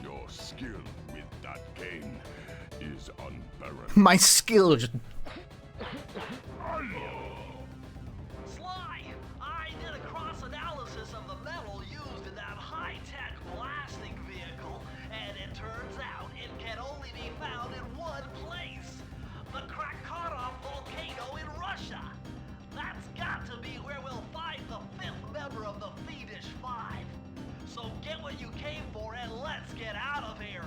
Your skill with that cane is unparalleled.
My skill just...
Sly, I did a cross-analysis of the metal used in that high-tech blasting vehicle, and it turns out it can only be found in one place. The Krakatov volcano in Russia. That's got to be where we'll find the fifth member of the Fiendish Five. So get what you came for and let's get out of here.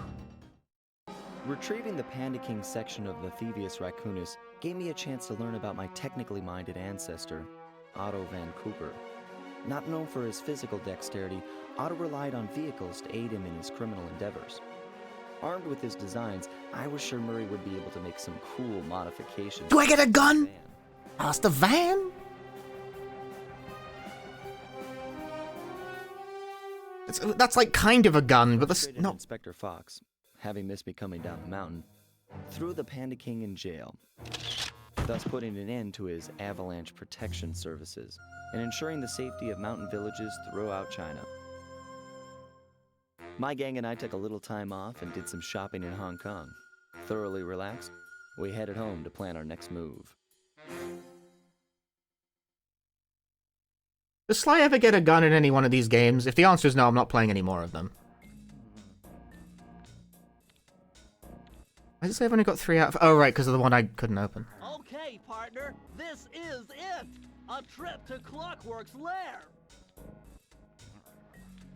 Retrieving the Panda King section of the Thievius Raccoonus gave me a chance to learn about my technically minded ancestor, Otto Van Cooper. Not known for his physical dexterity, Otto relied on vehicles to aid him in his criminal endeavors. Armed with his designs, I was sure Murray would be able to make some cool modifications.
Do I get a gun?
Van.
Ask the van? That's like kind of a gun, but that's
Frustrated
not...
Inspector Fox, having missed me coming down the mountain, threw the Panda King in jail, thus putting an end to his avalanche protection services and ensuring the safety of mountain villages throughout China. My gang and I took a little time off and did some shopping in Hong Kong. Thoroughly relaxed, we headed home to plan our next move.
Does Sly ever get a gun in any one of these games? If the answer is no, I'm not playing any more of them. Why does it say I've only got 3 out of... Oh, right, because of the one I couldn't open.
Okay, partner, this is it. A trip to Clockwork's lair.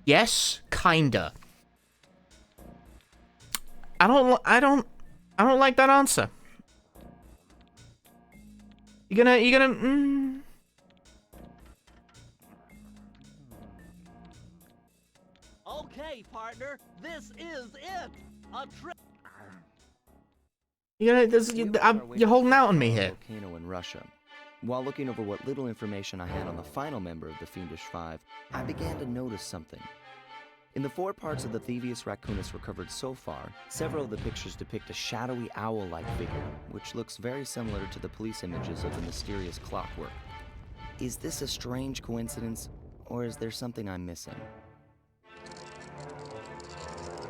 Yes, kinda. I don't like that answer. You gonna...
Okay, partner, this is it. A trip.
You're holding out on me here.
Volcano in Russia. While looking over what little information I had on the final member of the Fiendish Five, I began to notice something. In the 4 parts of the Thievius Raccoonus recovered so far, several of the pictures depict a shadowy owl-like figure, which looks very similar to the police images of the mysterious Clockwork. Is this a strange coincidence, or is there something I'm missing?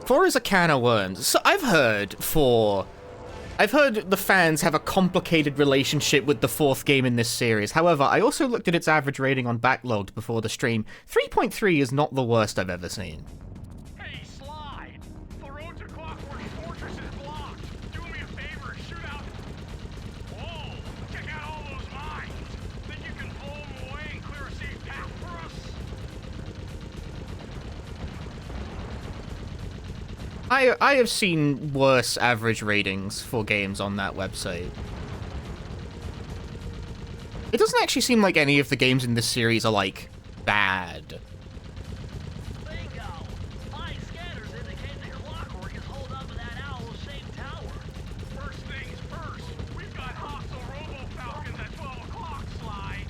4 is a can of worms. So I've heard the fans have a complicated relationship with the 4th game in this series. However, I also looked at its average rating on Backlogged before the stream. 3.3 is not the worst I've ever seen.
Hey, Slide! The road to Clockwork Fortress is blocked. Do me a favor, shoot out. Whoa! Check out all those mines. Think you can blow them away and clear a safe path for us?
I have seen worse average ratings for games on that website. It doesn't actually seem like any of the games in this series are, like, bad.
Bingo! My scanners indicate that Clockwork is holed up in that owl-shaped tower.
First things first, we've got hostile robo-falcons at 12 o'clock, Sly.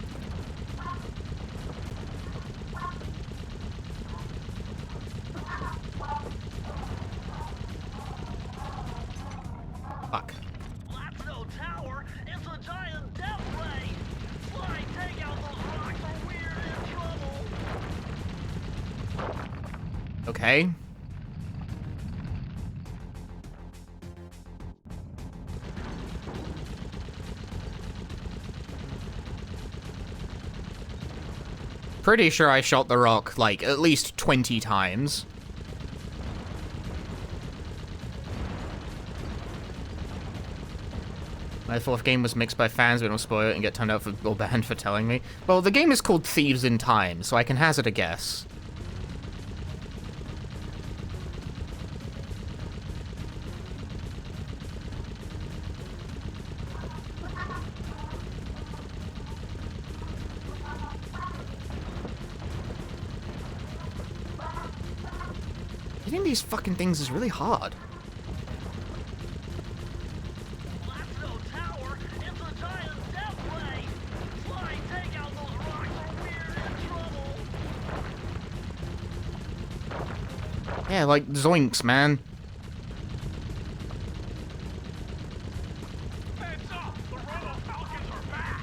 Fuck.
That's no tower, it's a giant death ray! Sly, take out those rocks or we're in trouble!
Okay. Pretty sure I shot the rock, like, at least 20 times. My 4th game was mixed by fans, but don't spoil it and get turned out for or banned for telling me. Well, the game is called Thieves in Time, so I can hazard a guess. Hitting these fucking things is really hard.
That's no tower, it's a giant death ray! Sly, take out those rocks or we're in trouble!
Yeah, like zoinks, man.
Heads up! The robo-falcons are back!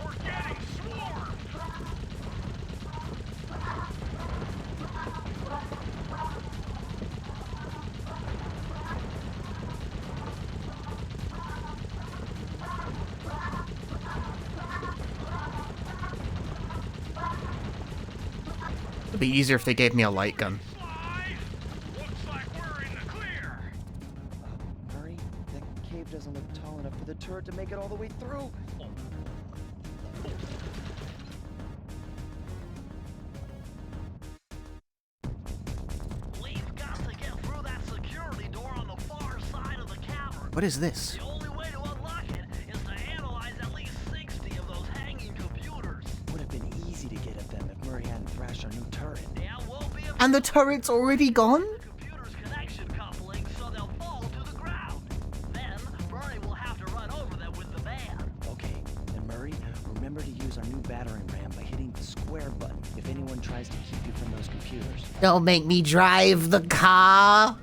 We're getting swarmed!
It'd be easier if they gave me a light gun.
Slide! Looks like we're in the clear!
Murray, that cave doesn't look tall enough for the turret to make it all the way through.
We've got to get through that security door on the far side of the cavern.
What is this?
The only way to unlock it is to analyze at least 60 of those hanging computers.
Would have been easy to get at them if Murray hadn't thrashed our new turret.
Yeah, we'll be able
And the turret's already gone?
the computer's connection coupling so they'll fall to the ground. Then, Murray will have to run over them with the van.
Okay, and Murray, remember to use our new battering ram by hitting the square button if anyone tries to keep you from those computers.
Don't make me drive the car.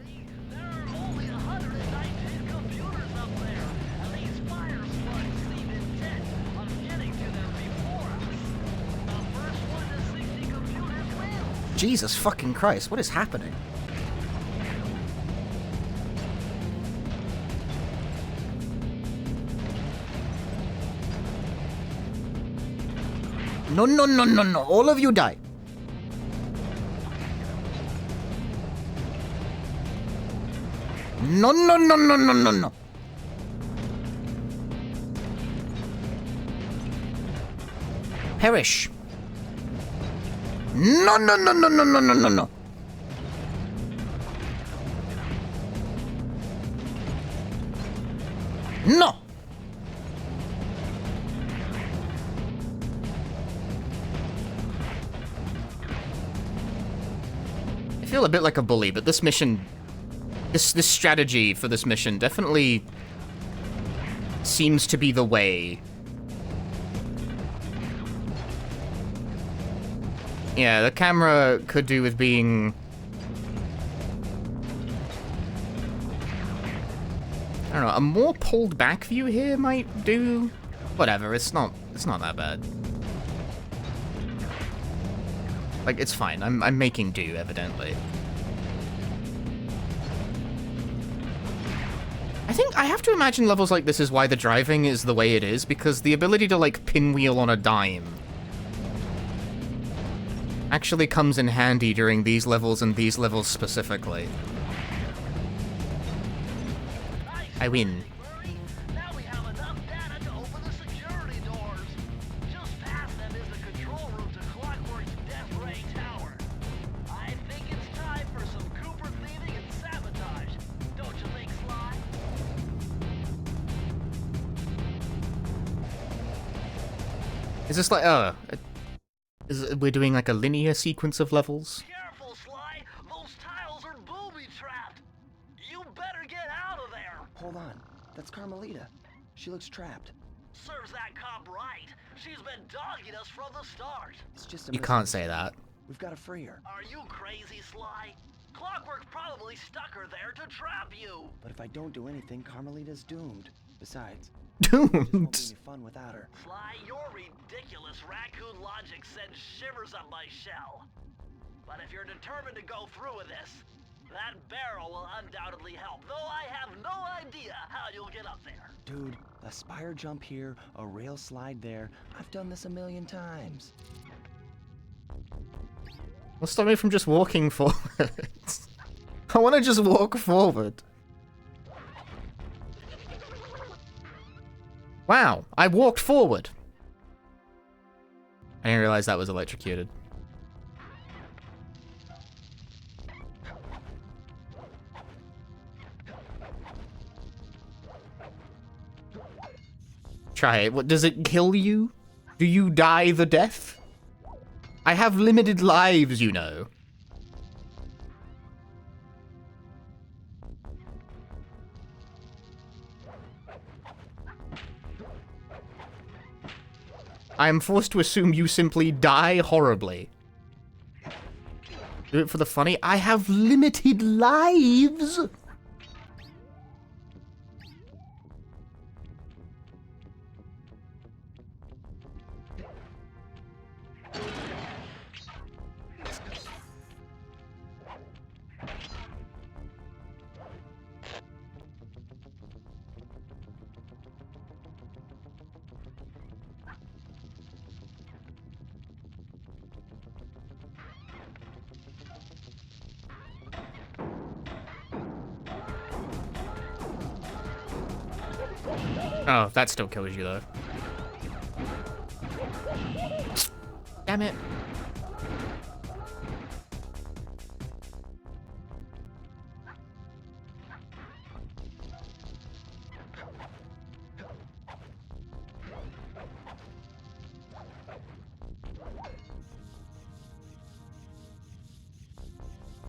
There are only 119 computers up there, and these fire slugs seem intent on getting to them before us. The first one to 60 computers wins.
Jesus fucking Christ, what is happening? No, no, no, no, no. All of you die. No, no, no, no, no, no, no. Perish. No, no, no, no, no, no, no, no, no. No.
feel a bit like a bully, but this mission, this strategy for this mission definitely seems to be the way. Yeah, the camera could do with being... I don't know, a more pulled back view here might do. Whatever, it's not that bad. Like, it's fine. I'm making do, evidently. I think I have to imagine levels like this is why the driving is the way it is, because the ability to, like, pinwheel on a dime actually comes in handy during these levels and these levels specifically. I win.
Now we have enough data to open the security doors. Just past them is the control room to Clockwork's Death Ray Tower. I think it's time for some Cooper thieving and sabotage. Don't you think, Sly?
Is this like, we're doing like a linear sequence of levels?
Careful, Sly. Those tiles are booby-trapped. You better get out of there.
Hold on. That's Carmelita. She looks trapped.
Serves that cop right. She's been dogging us from the start.
It's just a
You can't say that.
We've got to free her.
Are you crazy, Sly? Clockwork probably stuck her there to trap you.
But if I don't do anything, Carmelita's doomed. Besides, it won't be
Doomed.
any fun without her.
Sly, your ridiculous raccoon logic sends shivers up my shell. But if you're determined to go through with this, that barrel will undoubtedly help, though I have no idea how you'll get up there.
Dude, a spire jump here, a rail slide there. I've done this a million times.
What's stopping me from just walking forward? I want to just walk forward. Wow, I walked forward. I didn't realize that was electrocuted. Try it. What, does it kill you? Do you die the death? I have limited lives, you know. I am forced to assume you simply die horribly. Do it for the funny. I have limited lives. Oh, that still kills you, though. Damn it.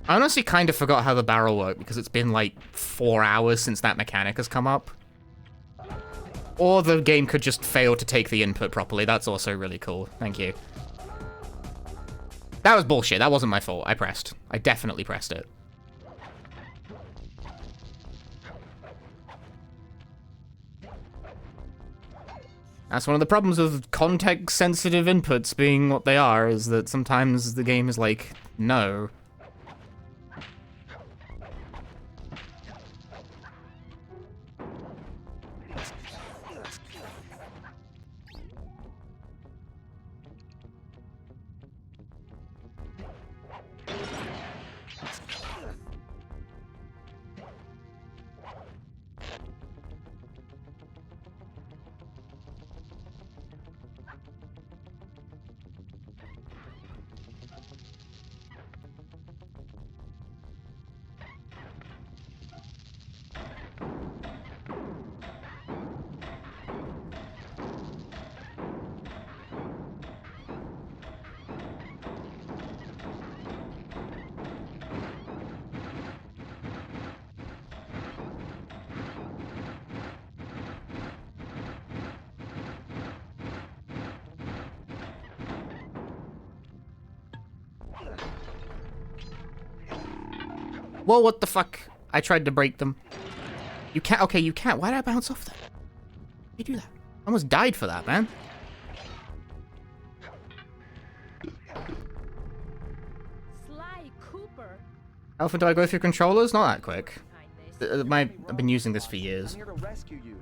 I honestly kind of forgot how the barrel worked because it's been like 4 hours since that mechanic has come up. Or the game could just fail to take the input properly. That's also really cool. Thank you. That was bullshit. That wasn't my fault. I pressed. I definitely pressed it. That's one of the problems with context-sensitive inputs being what they are, is that sometimes the game is like, no. Whoa, what the fuck? I tried to break them. You can't. Okay, you can't. Why did I bounce off that? Why did you do that? I almost died for that, man.
Sly Cooper.
How often do I go through controllers? Not that quick.
Kindness.
I've been using this for years.
I'm here to rescue you.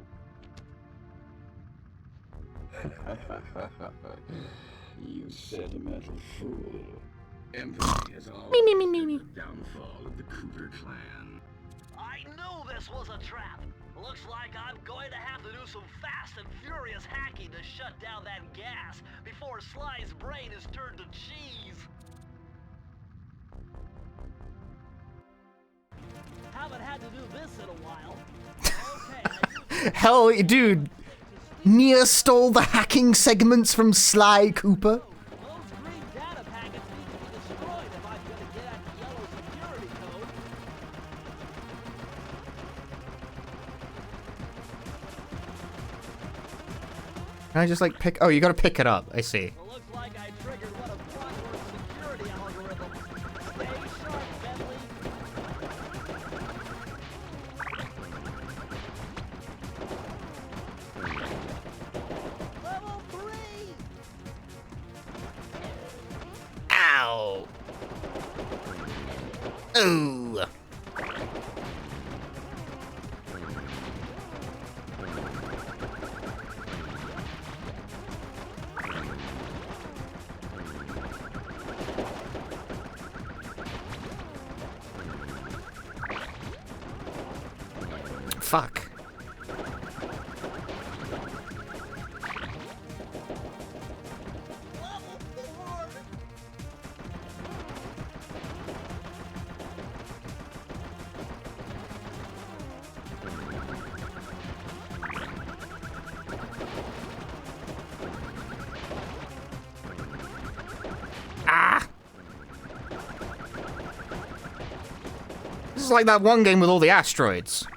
You sentimental fool. Empathy has always been the downfall of the Cooper clan.
I knew this was a trap. Looks like I'm going to have to do some fast and furious hacking to shut down that gas before Sly's brain is turned to cheese. Haven't had to do this in a while. Okay,
Hell, dude. Nia stole the hacking segments from Sly Cooper.
those green data packets need to be destroyed if I'm going to get at the yellow security code.
Can I just like pick? Oh, you gotta pick it up. I see.
Well, looks like I triggered one of Clockwork's security algorithms. Stay sharp, Bentley. Level 3!
Ow. Ooh. Fuck.
Level 4!
Ah. This is like that one game with all the asteroids.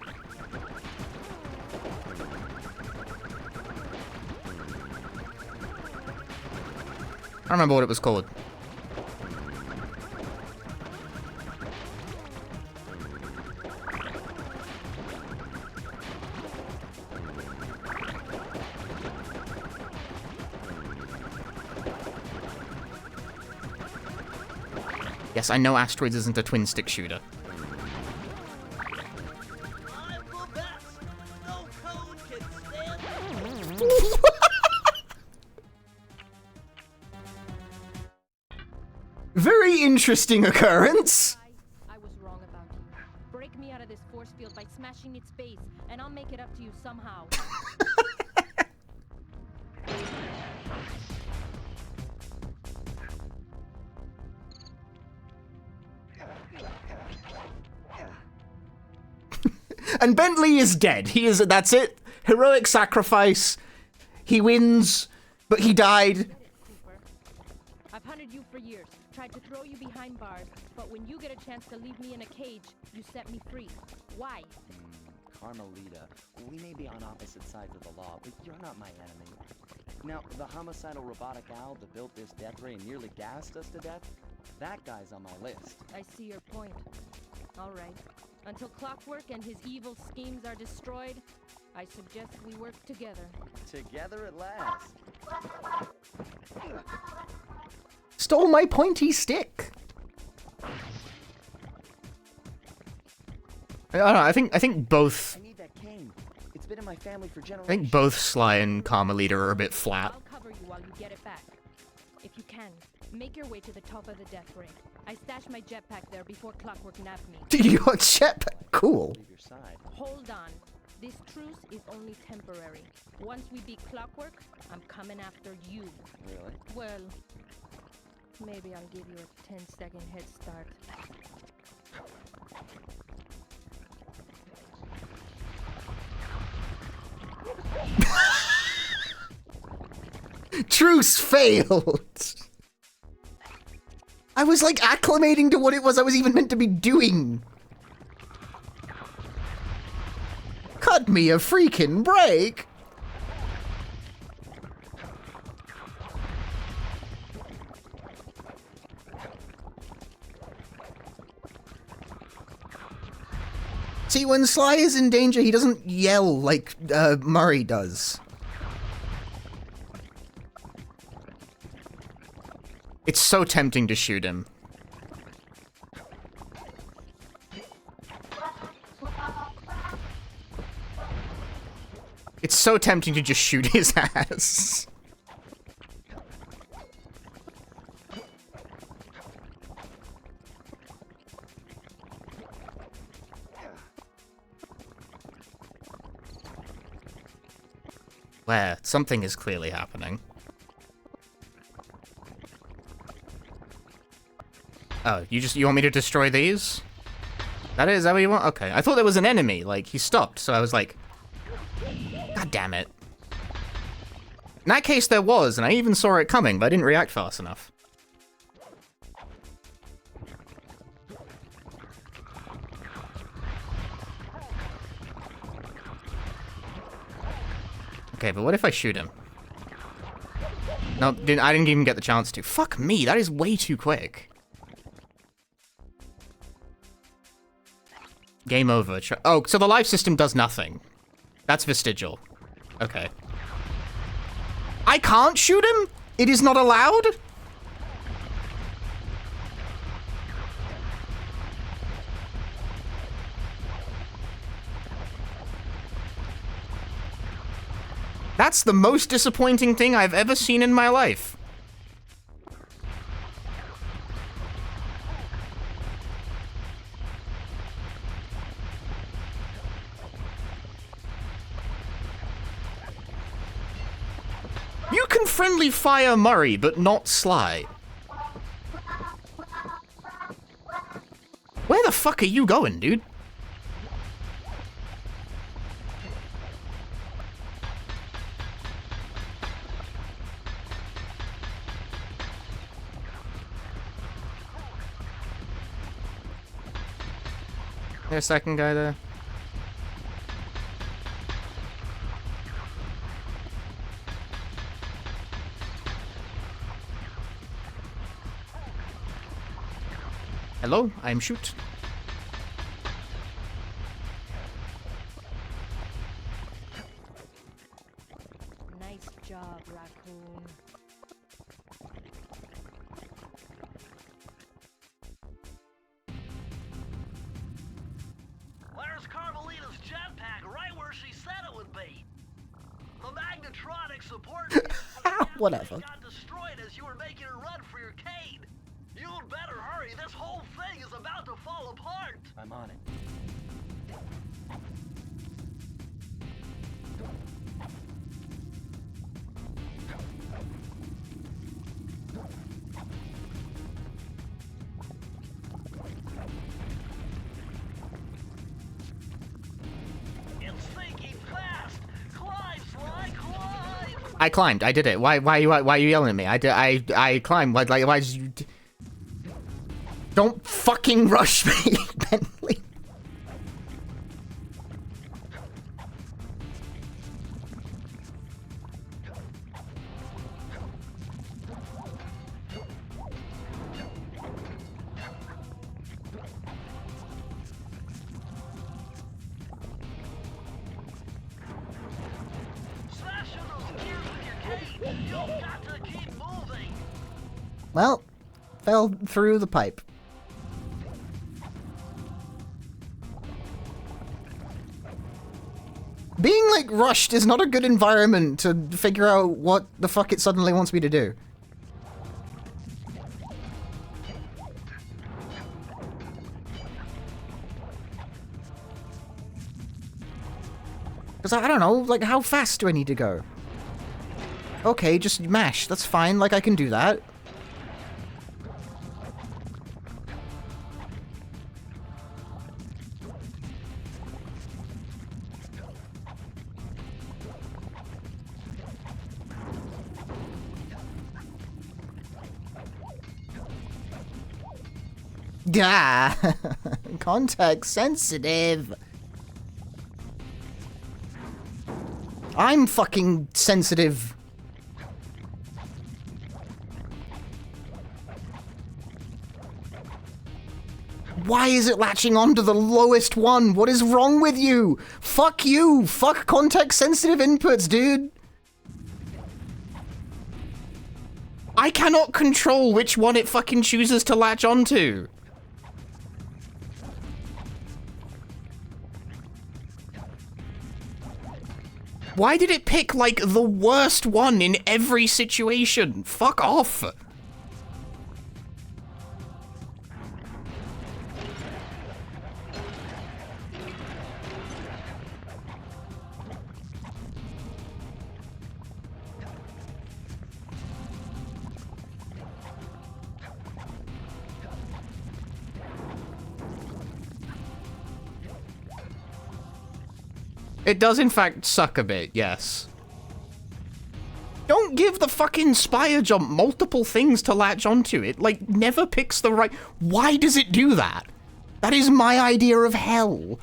I don't remember what it was called. Yes, I know Asteroids isn't a twin stick shooter.
I'm the best! No code can stand me!
Very interesting occurrence.
I was wrong about you. Break me out of this force field by smashing its base, and I'll make it up to you somehow.
And Bentley is dead. He is. That's it. Heroic sacrifice. He wins, but he died.
Get it, Cooper. I've hunted you for years, tried to throw you behind bars, but when you get a chance to leave me in a cage, you set me free. Why?
Carmelita, we may be on opposite sides of the law, but you're not my enemy. Now, the homicidal robotic owl that built this death ray and nearly gassed us to death, that guy's on my list.
I see your point. All right. Until Clockwork and his evil schemes are destroyed, I suggest we work together.
Together at last.
Stole my pointy stick. I don't know. I think both.
I need that cane. It's been in my family for
I
generations.
think both Sly and Carmelita are a bit flat.
I'll cover you while you get it back. If you can, make your way to the top of the death ray. I stashed my jetpack there before Clockwork nabbed me.
Your jetpack, cool.
Leave your side.
Hold on. This truce is only temporary. Once we beat Clockwork, I'm coming after you.
Really?
Well, maybe I'll give you a 10-second head start.
Truce failed. I was like acclimating to what it was I was even meant to be doing. Cut me a freaking break.
See, when Sly is in danger, he doesn't yell like Murray does.
It's so tempting to shoot him. It's so tempting to just shoot his ass. Where? Something is clearly happening. Oh, you want me to destroy these? Is that what you want? Okay. I thought there was an enemy. Like, he stopped, so I was like, God damn it. In that case, there was, and I even saw it coming, but I didn't react fast enough. Okay, but what if I shoot him? No, I didn't even get the chance to. Fuck me, that is way too quick. Game over. Oh, so the life system does nothing. That's vestigial. Okay. I can't shoot him? It is not allowed? That's the most disappointing thing I've ever seen in my life. You can friendly fire Murray, but not Sly. Where the fuck are you going, dude? There's a second guy there. Hello, I'm Shoot.
Nice job, raccoon.
There's Carmelita's jetpack right where she said it would be. The magnetronic support
Whatever.
got destroyed as you were making a run for your cane. You'd better hurry. This whole thing is about to fall apart.
I'm on it.
It's sinking fast. Climb, Sly, climb.
I climbed. I did it. Why are you yelling at me? I climbed. Why did you? Don't fucking rush me, Bentley.
Smash into those gears with your cane. You've got to keep moving.
Well, fell through the pipe. Being, like, rushed is not a good environment to figure out what the fuck it suddenly wants me to do. Because I don't know, like, how fast do I need to go? Okay, just mash, that's fine, like, I can do that. Yeah, context sensitive. I'm fucking sensitive.
Why is it latching onto the lowest one? What is wrong with you? Fuck you. Fuck context-sensitive inputs, dude. I cannot control which one it fucking chooses to latch onto. Why did it pick, like, the worst one in every situation? Fuck off. It does in fact suck a bit, yes. Don't give the fucking Spire Jump multiple things to latch onto. It, like, never picks the right... Why does it do that? That is my idea of hell.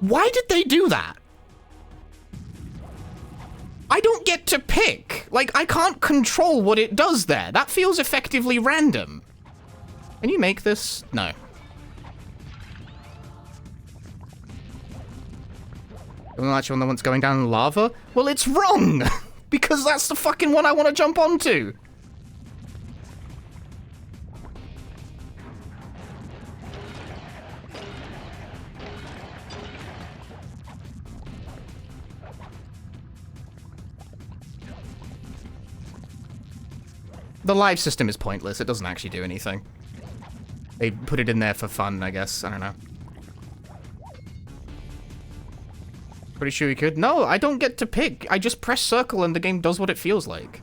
Why did they do that? I don't get to pick. Like, I can't control what it does there. That feels effectively random. Can you make this? No. You want to latch on the one that's going down in lava? Well, it's wrong! Because that's the fucking one I want to jump onto! The live system is pointless. It doesn't actually do anything. They put it in there for fun, I guess. I don't know. Pretty sure you could. No, I don't get to pick. I just press circle and the game does what it feels like.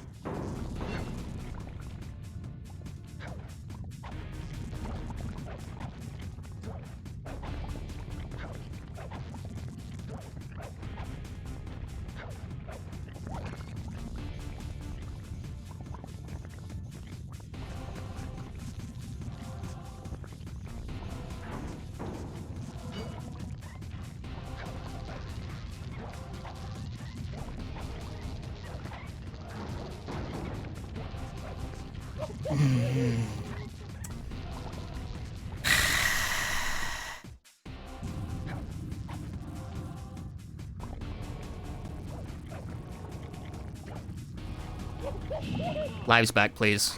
Lives back, please.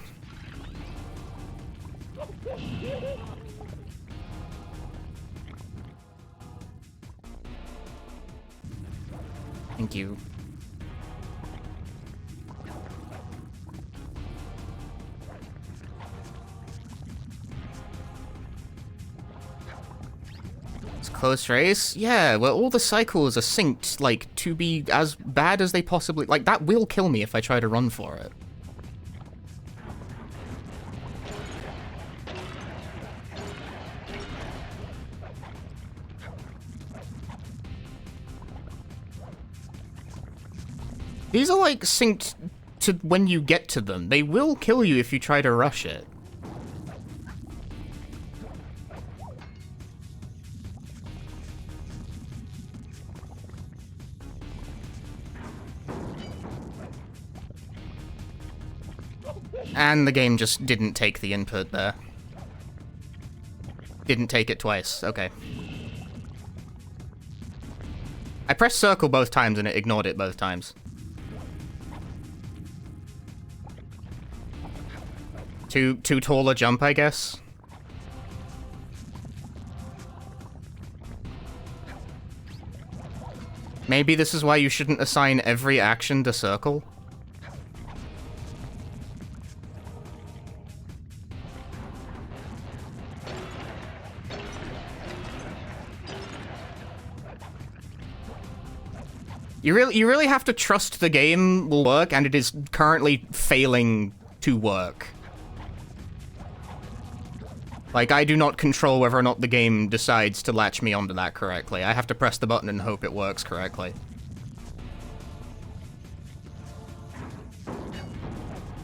Thank you. It's close race? Yeah, well, all the cycles are synced, like, to be as bad as they possibly... Like, that will kill me if I try to run for it. These are, like, synced to when you get to them. They will kill you if you try to rush it. And the game just didn't take the input there. Didn't take it twice. Okay. I pressed circle both times and it ignored it both times. Too tall a jump, I guess. Maybe this is why you shouldn't assign every action to circle. You really have to trust the game will work, and it is currently failing to work. Like, I do not control whether or not the game decides to latch me onto that correctly. I have to press the button and hope it works correctly.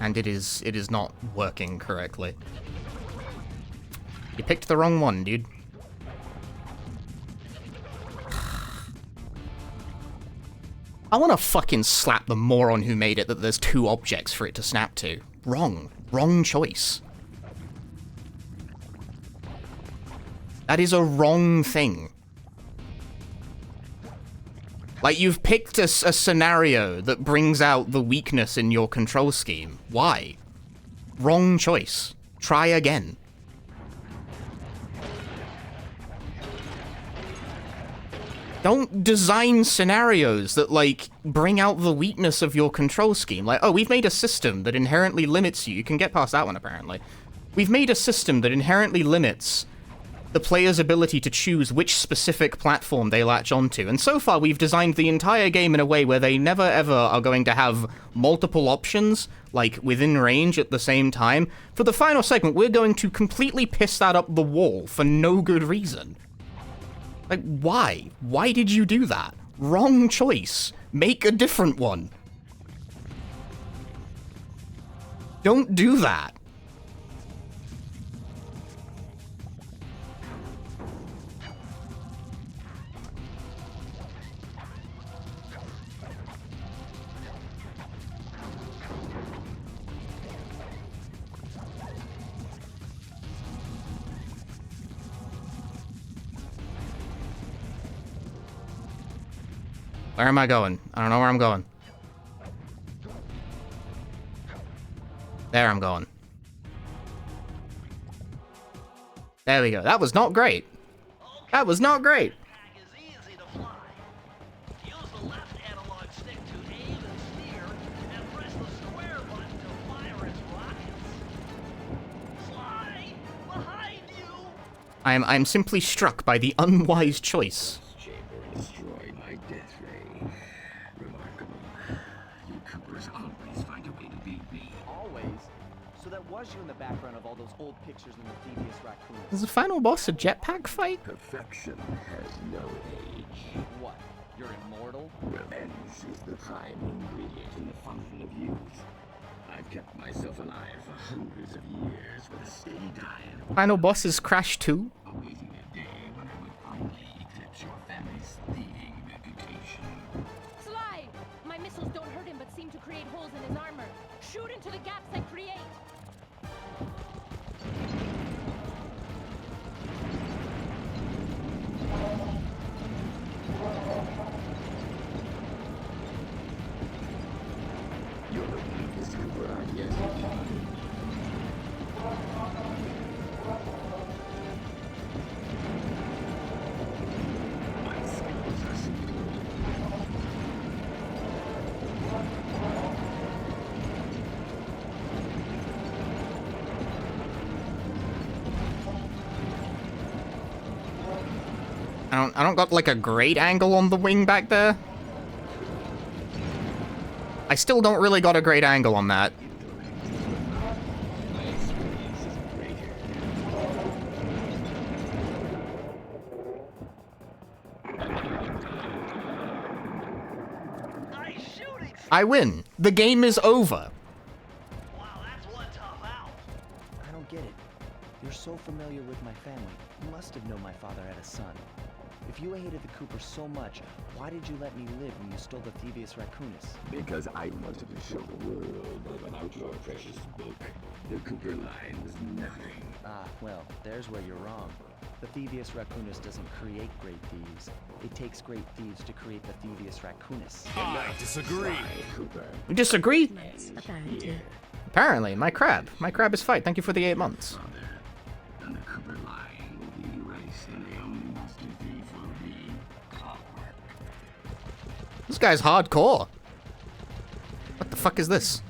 And it is not working correctly. You picked the wrong one, dude. I want to fucking slap the moron who made it that there's two objects for it to snap to. Wrong. Wrong choice. That is a wrong thing. Like, you've picked a scenario that brings out the weakness in your control scheme. Why? Wrong choice. Try again. Don't design scenarios that, like, bring out the weakness of your control scheme. Like, oh, we've made a system that inherently limits you. You can get past that one, apparently. We've made a system that inherently limits the player's ability to choose which specific platform they latch onto. And so far, we've designed the entire game in a way where they never ever are going to have multiple options, like, within range at the same time. For the final segment, we're going to completely piss that up the wall for no good reason. Like, why? Why did you do that? Wrong choice. Make a different one. Don't do that. Where am I going? I don't know where I'm going. There I'm going. There we go. That was not great. That was not great.
Attack is easy to fly. Use the left analog stick to aim and steer, and press the square button to fire its rockets. Sly, behind you!
I'm simply struck by the unwise choice.
Chamber destroyed by death ray. Remarkable. You Coopers always find a way to beat me.
Always. So that was you in the background of all those old pictures in the devious raccoons.
Is the final boss a jetpack fight?
Perfection has no age.
What? You're immortal?
Revenge is the prime ingredient in the fountain of youth. I've kept myself alive for hundreds of years with a steady diet,
Final boss is Crash 2?
awaiting a day when I will finally eclipse your family's thieving reputation.
Sly! My missiles don't hurt him but seem to create holes in his armor. Shoot into the gaps I create!
You're the weakest Cooper I've yet encountered. My skills are superior.
I don't got like a great angle on the wing back there. I still don't really got a great angle on that.
My experience is greater.
Nice shooting!
I win. The game is over.
Wow, that's one tough out.
I don't get it. You're so familiar with my family. You must have known my father had a son. If you hated the Coopers so much, why did you let me live when you stole the Thievius Raccoonus?
Because I wanted to show the world that without your precious book, the Cooper line was nothing.
Ah, well, there's where you're wrong. The Thievius Raccoonus doesn't create great thieves. It takes great thieves to create the Thievius Raccoonus.
I disagree.
Cooper.
We disagree?
Months, apparently.
Apparently, my crab. My crab is fight. Thank you for the 8 months.
Father, and the Cooper line will be erased, and the only master thief will be Clockwork.
This guy's hardcore. What the fuck is this?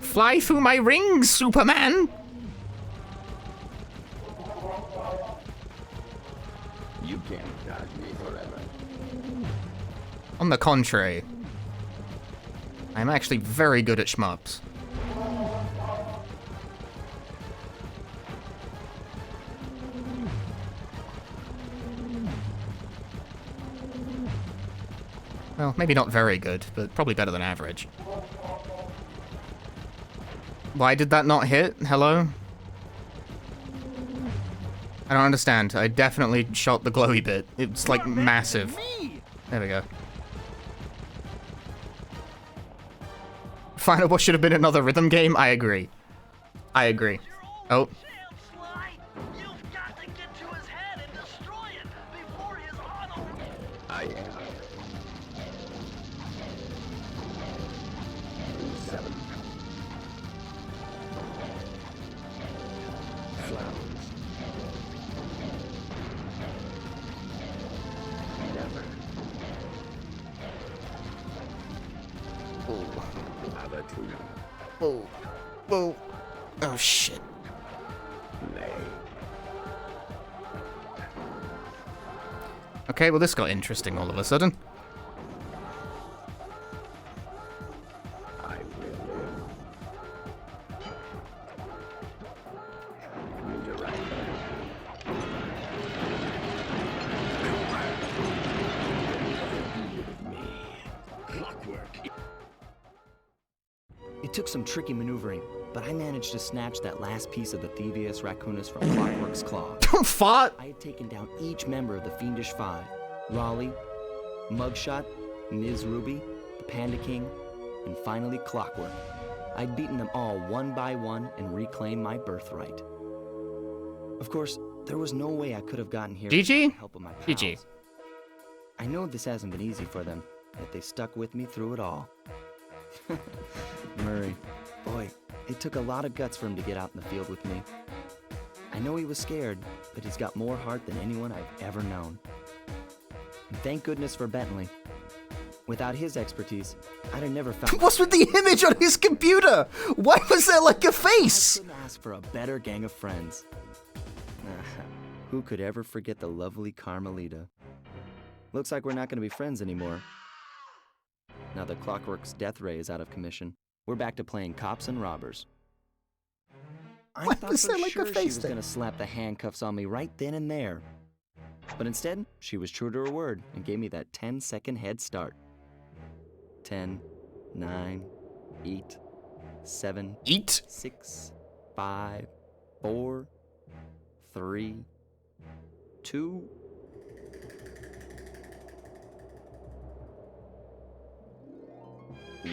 Fly through my rings, Superman!
You can't dodge me forever.
On the contrary, I'm actually very good at shmups. Well, maybe not very good, but probably better than average. Why did that not hit? Hello? I don't understand. I definitely shot the glowy bit. It's like massive. There we go. Final boss should have been another rhythm game. I agree. I agree. Oh.
You've got to get to his head and destroy it before his auto.
I am. 7. Flowers. Never. Avatuna.
Oh. Oh. Oh, shit.
Lay.
Okay, well, this got interesting all of a sudden.
I will live. Redirect. Clockwork.
It took some tricky maneuvering, but I managed to snatch that last piece of the Thievius Raccoonus from Clockwork's claw.
Fought!
I had taken down each member of the Fiendish Five. Raleigh, Mugshot, Ms. Ruby, the Panda King, and finally Clockwork. I'd beaten them all one by one and reclaimed my birthright. Of course, there was no way I could have gotten here
GG?
without the help of my pals.
GG.
I know this hasn't been easy for them, yet they stuck with me through it all. Murray, boy, it took a lot of guts for him to get out in the field with me. I know he was scared, but he's got more heart than anyone I've ever known. And thank goodness for Bentley. Without his expertise, I'd have never found—
What's with the image on his computer? Why was there like a
I
face?
couldn't ask for a better gang of friends. Who could ever forget the lovely Carmelita? Looks like we're not going to be friends anymore. Now that Clockwork's death ray is out of commission, we're back to playing cops and robbers. I
Why
thought
was
for
there like a
sure she
face
was
there?
going to slap the handcuffs on me right then and there. But instead, she was true to her word and gave me that 10-second head start. 10, 9, 8, 7,
Eat.
6, 5, 4, 3, 2.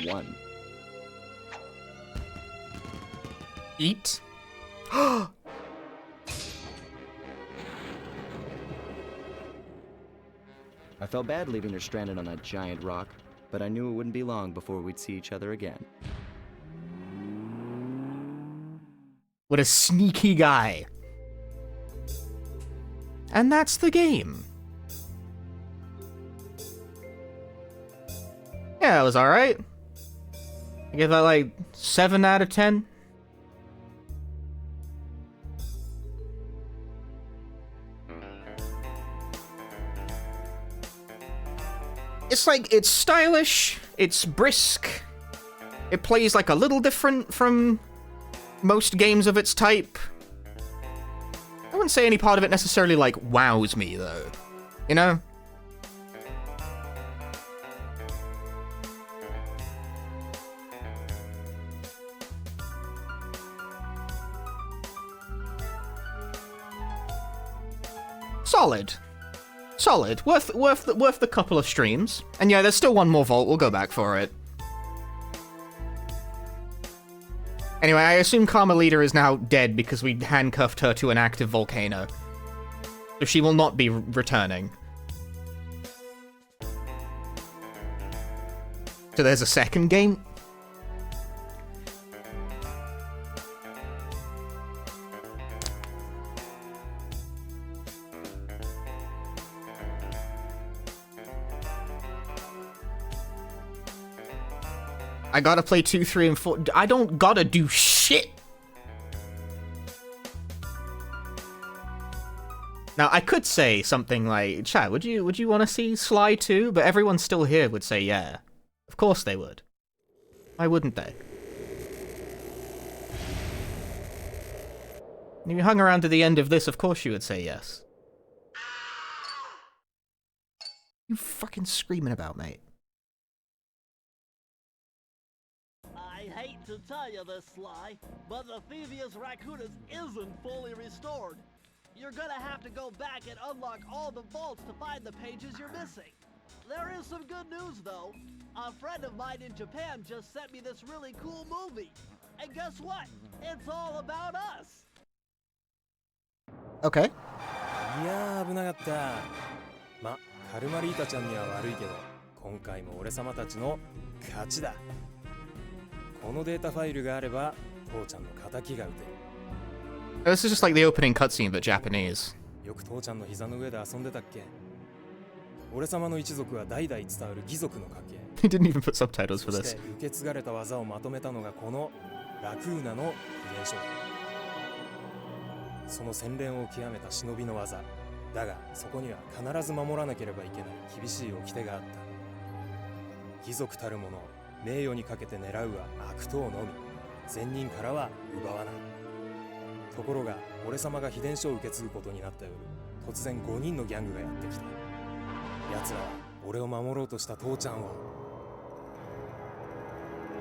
One.
Eat.
I felt bad leaving her stranded on that giant rock, but I knew it wouldn't be long before we'd see each other again.
What a sneaky guy. And that's the game. Yeah, it was alright. I give that like 7 out of 10. It's like, it's stylish, it's brisk, it plays like a little different from most games of its type. I wouldn't say any part of it necessarily like wows me though, you know? Solid. Solid. Worth the couple of streams. And yeah, there's still one more vault. We'll go back for it. Anyway, I assume Carmelita is now dead because we handcuffed her to an active volcano. So she will not be returning. So there's a second game? I gotta play 2, 3, and 4. I don't gotta do shit. Now, I could say something like, chat, would you want to see Sly 2? But everyone still here would say yeah. Of course they would. Why wouldn't they? If you hung around to the end of this, of course you would say yes. You fucking screaming about, mate?
I hate to tell you this, Sly, but the Thievius Raccoonus isn't fully restored. you're gonna have to go back and unlock all the vaults to find the pages you're missing. There is some good news though. A friend of mine in Japan just sent me this really cool movie. And guess what? It's all about us.
Okay.
いやー危なかった。ま、カルマリータちゃんには悪いけど、今回も俺様たちの勝ちだ。このデータファイルがあれば、父ちゃんの敵が撃てる。
This is just like the opening cutscene, but Japanese.
よく父ちゃんの膝の上で遊んでたっけ？俺様の一族は代々伝わる義族の家系。
He didn't even put subtitles for
そし
this.
て受け継がれた技をまとめたのがこのラクーナの秘伝書。その洗練を極めた忍びの技。だがそこには必ず守らなければいけない厳しい掟があった。義族たる者、名誉にかけて狙うは悪党のみ。善人からは奪わない。ところが俺様が秘伝書を受け継ぐことになった夜、突然5人のギャングがやってきた。奴らは俺を守ろうとした父ちゃんを、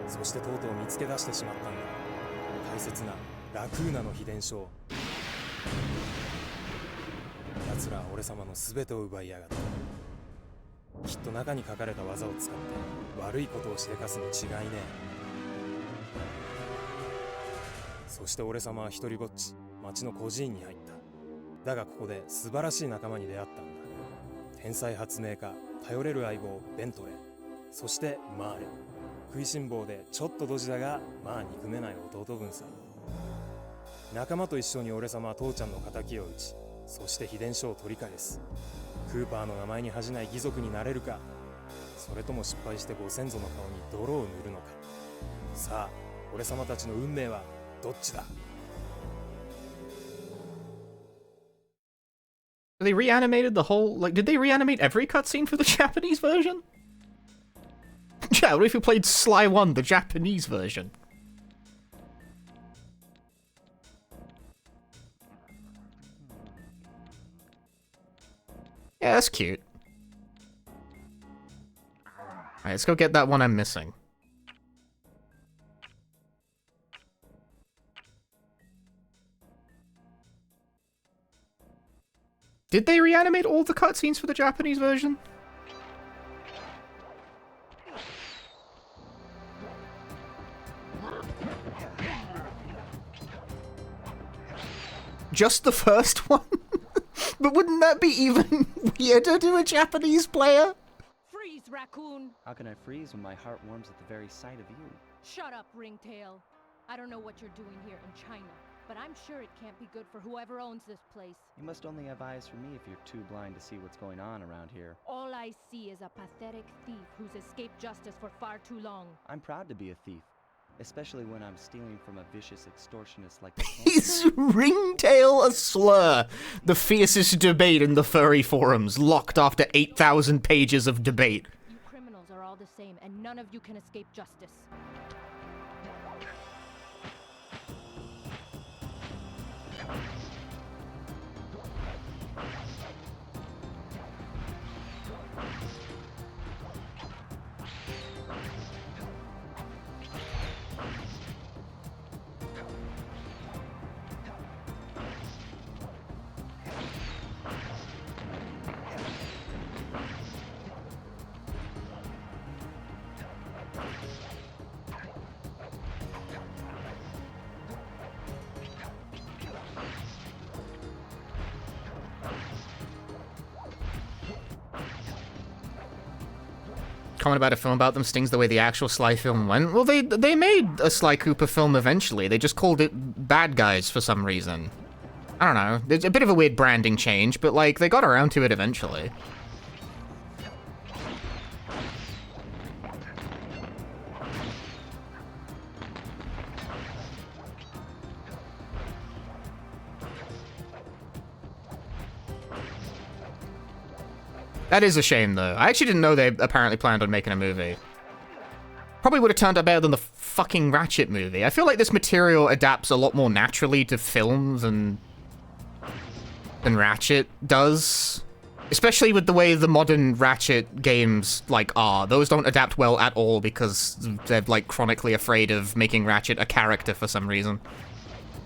そしてとうとう見つけ出してしまったんだ。大切なラクーナの秘伝書を。奴らは俺様の全てを奪いやがった。きっと中に書かれた技を使って悪いことをしでかすに違いねえ。そして俺様は一人ぼっち町の孤児院に入った。だがここで素晴らしい仲間に出会ったんだ。天才発明家、頼れる相棒ベントレー、そしてマーレ。食いしん坊でちょっとドジだがまあ憎めない弟分さ。仲間と一緒に俺様は父ちゃんの敵を討ち、そして秘伝書を取り返す。クーパーの名前に恥じない義族になれるか、それとも失敗してご先祖の顔に泥を塗るのか。さあ俺様たちの運命はどっちだ。
They reanimated the whole, like, did they reanimate every cutscene for the Japanese version? Yeah, what if you played Sly 1, the Japanese version? Yeah, that's cute. Alright, let's go get that one I'm missing. Did they reanimate all the cutscenes for the Japanese version? Just the first one? But wouldn't that be even weirder to a Japanese player?
Freeze, raccoon!
How can I freeze when my heart warms at the very sight of you?
Shut up, Ringtail. I don't know what you're doing here in China, but I'm sure it can't be good for whoever owns this place.
You must only have eyes for me if you're too blind to see what's going on around here.
All I see is a pathetic thief who's escaped justice for far too long.
I'm proud to be a thief, especially when I'm stealing from a vicious extortionist like the
Is Ringtail a slur? The fiercest debate in the furry forums, locked after 8,000 pages of debate.
You criminals are all the same, and none of you can escape justice.
Comment about a film about them stings the way the actual Sly film went. Well, they made a Sly Cooper film eventually. They just called it Bad Guys for some reason. I don't know. It's a bit of a weird branding change, but like they got around to it eventually. That is a shame, though. I actually didn't know they apparently planned on making a movie. Probably would have turned out better than the fucking Ratchet movie. I feel like this material adapts a lot more naturally to film than Ratchet does. Especially with the way the modern Ratchet games, like, are. Those don't adapt well at all because they're, like, chronically afraid of making Ratchet a character for some reason.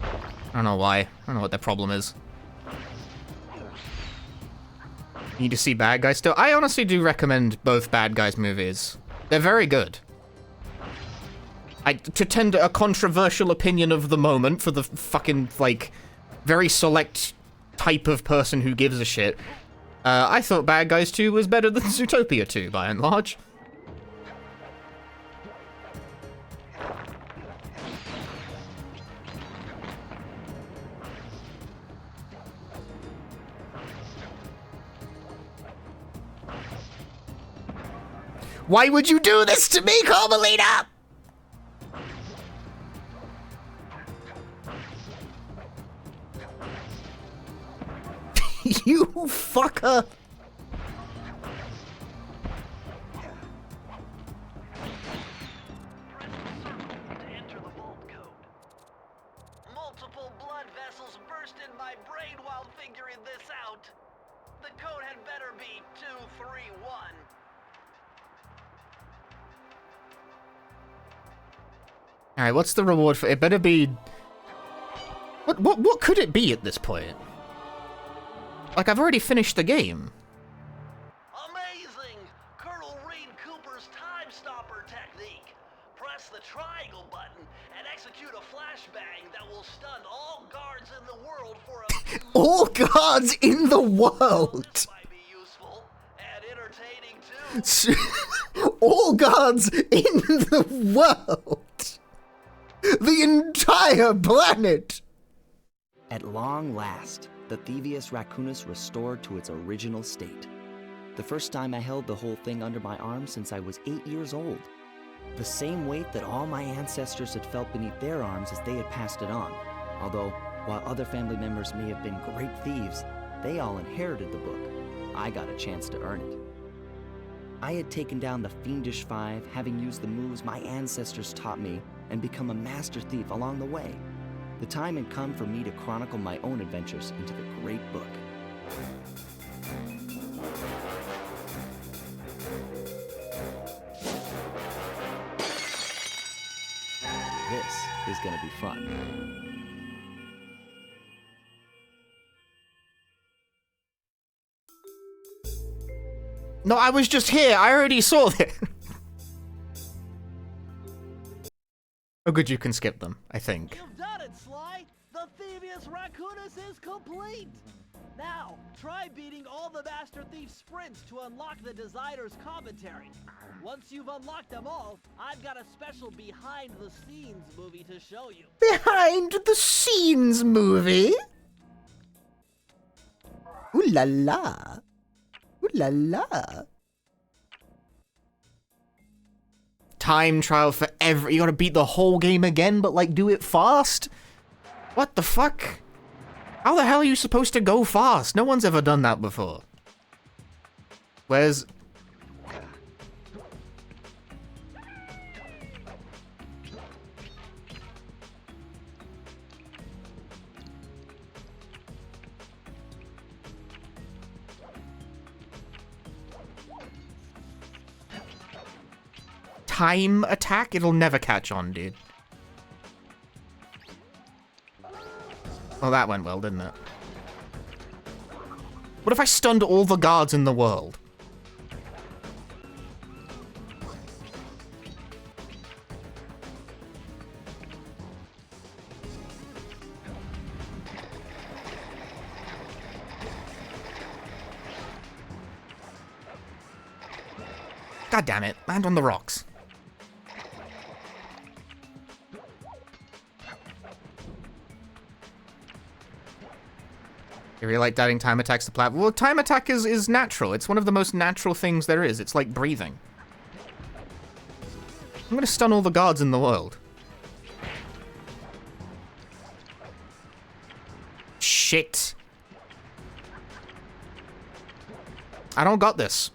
I don't know why. I don't know what their problem is. Need to see Bad Guys still? I honestly do recommend both Bad Guys movies. They're very good. To tender a controversial opinion of the moment for the fucking, like, very select type of person who gives a shit, I thought Bad Guys 2 was better than Zootopia 2, by and large. Why would you do this to me, Carmelita? You fucker!
Multiple blood vessels burst in my brain while figuring this out. The code had better be 231.
Alright, what's the reward for it? Better be... What could it be at this point? Like, I've already finished the game.
Amazing! Colonel Reed Cooper's time stopper technique. Press the triangle button and execute a flashbang that will stun all guards in the world for a few
All guards in the world!
might be useful and entertaining too.
All guards in the world! The entire planet!
At long last, the Thievius Raccoonus restored to its original state. The first time I held the whole thing under my arm since I was 8 years old. The same weight that all my ancestors had felt beneath their arms as they had passed it on. Although, while other family members may have been great thieves, they all inherited the book. I got a chance to earn it. I had taken down the Fiendish Five, having used the moves my ancestors taught me, and become a master thief along the way. The time had come for me to chronicle my own adventures into the great book. This is gonna be fun.
No, I was just here. I already saw it. Oh, good, you can skip them, I think.
You've done it, Sly! The Thievius Raccoonus is complete! Now, try beating all the Master Thief sprints to unlock the designer's commentary. Once you've unlocked them all, I've got a special behind-the-scenes movie to show you.
Behind the scenes movie? Ooh la la. Ooh la la.
Time trial for every... You gotta beat the whole game again, but, like, do it fast? What the fuck? How the hell are you supposed to go fast? No one's ever done that before. Where's... Time attack? It'll never catch on, dude. Oh, that went well, didn't it? What if I stunned all the guards in the world? God damn it, land on the rocks. You really like adding time attacks to platform? Well, time attack is natural. It's one of the most natural things there is. It's like breathing. I'm gonna stun all the guards in the world. Shit. I don't got this.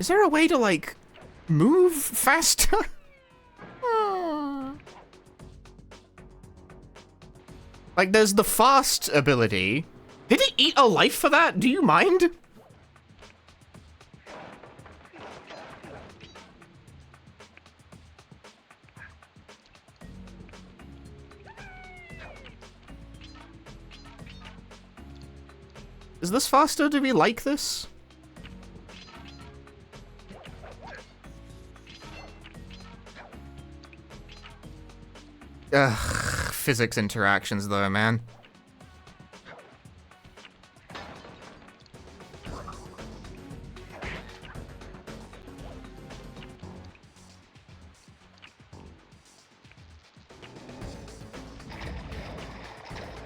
Is there a way to, like, move faster? Like, there's the fast ability. Did he eat a life for that? Do you mind? Is this faster? Do we like this? Ugh, physics interactions though, man.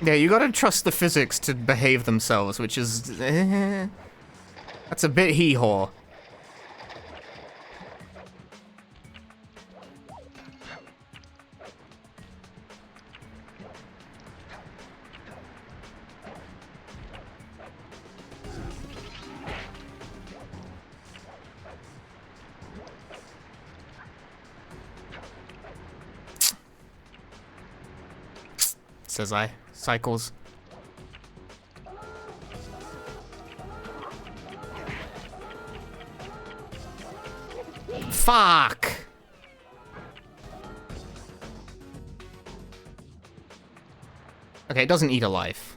Yeah, you gotta trust the physics to behave themselves, which is... that's a bit hee-haw. Says I. Cycles. Fuck! Okay, it doesn't eat a life.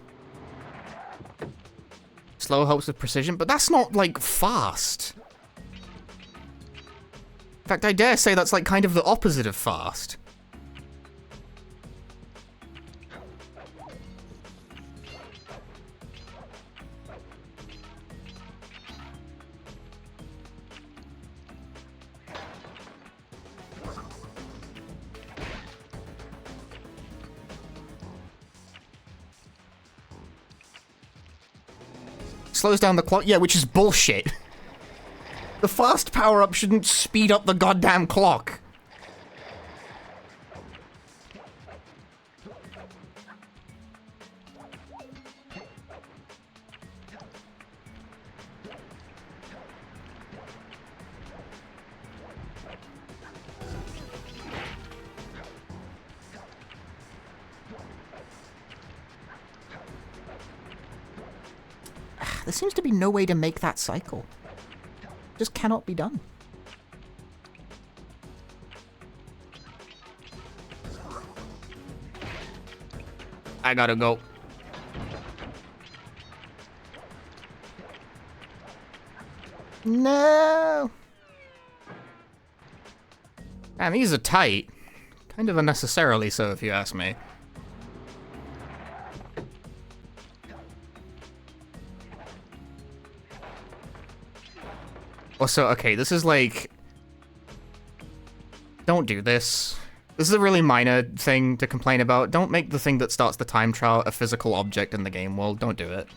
Slow helps with precision, but that's not, like, fast. In fact, I dare say that's, like, kind of the opposite of fast. Slows down the clock? Yeah, which is bullshit. The fast power-up shouldn't speed up the goddamn clock. There seems to be no way to make that cycle. Just cannot be done. I gotta go. No. Man, these are tight. Kind of unnecessarily so, if you ask me. Also, okay, this is like... Don't do this. This is a really minor thing to complain about. Don't make the thing that starts the time trial a physical object in the game world. Don't do it.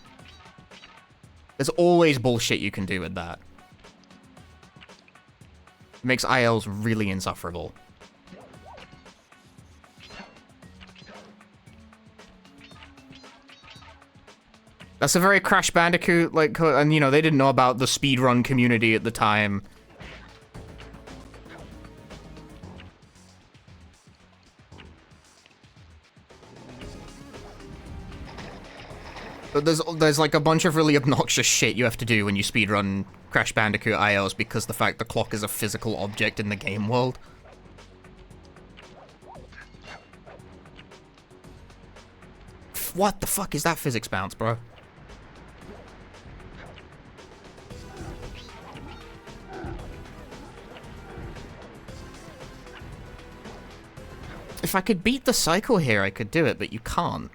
There's always bullshit you can do with that. It makes ILs really insufferable. That's a very Crash Bandicoot, like, and you know, they didn't know about the speedrun community at the time. But there's like a bunch of really obnoxious shit you have to do when you speedrun Crash Bandicoot ILs because the fact the clock is a physical object in the game world. What the fuck is that physics bounce, bro? If I could beat the cycle here, I could do it, but you can't.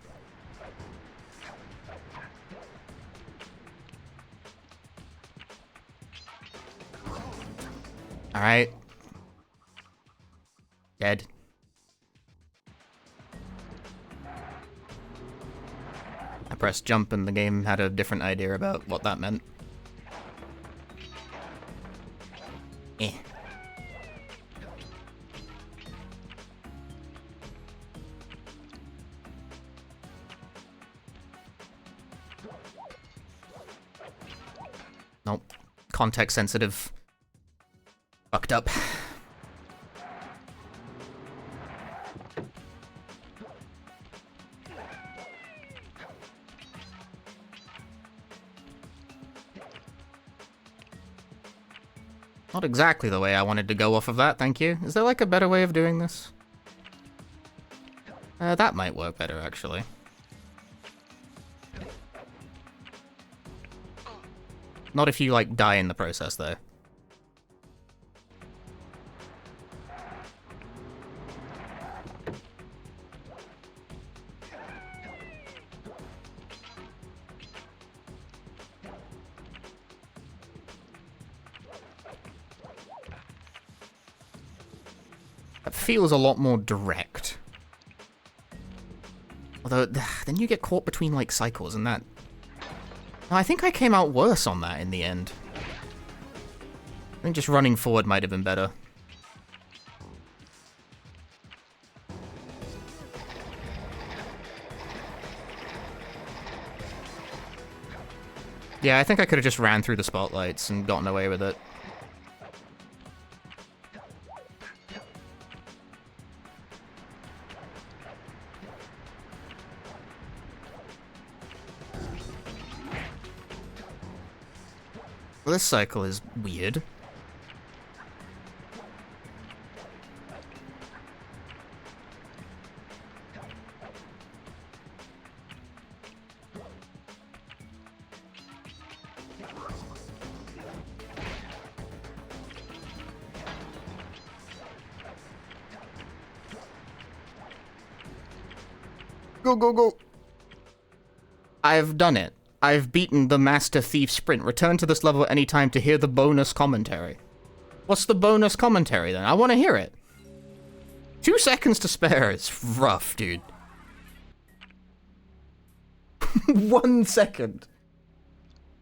Alright. Dead. I pressed jump and the game had a different idea about what that meant. Eh. Nope. Context sensitive. Fucked up. Not exactly the way I wanted to go off of that, thank you. Is there like a better way of doing this? That might work better, actually. Not if you, like, die in the process, though. That feels a lot more direct. Although, then you get caught between, like, cycles, and that... I think I came out worse on that in the end. I think just running forward might have been better. Yeah, I think I could have just ran through the spotlights and gotten away with it. Well, this cycle is weird. Go, go, go. I've done it. I've beaten the Master Thief Sprint. Return to this level at any time to hear the bonus commentary. What's the bonus commentary, then? I want to hear it. 2 seconds to spare. It's rough, dude. 1 second.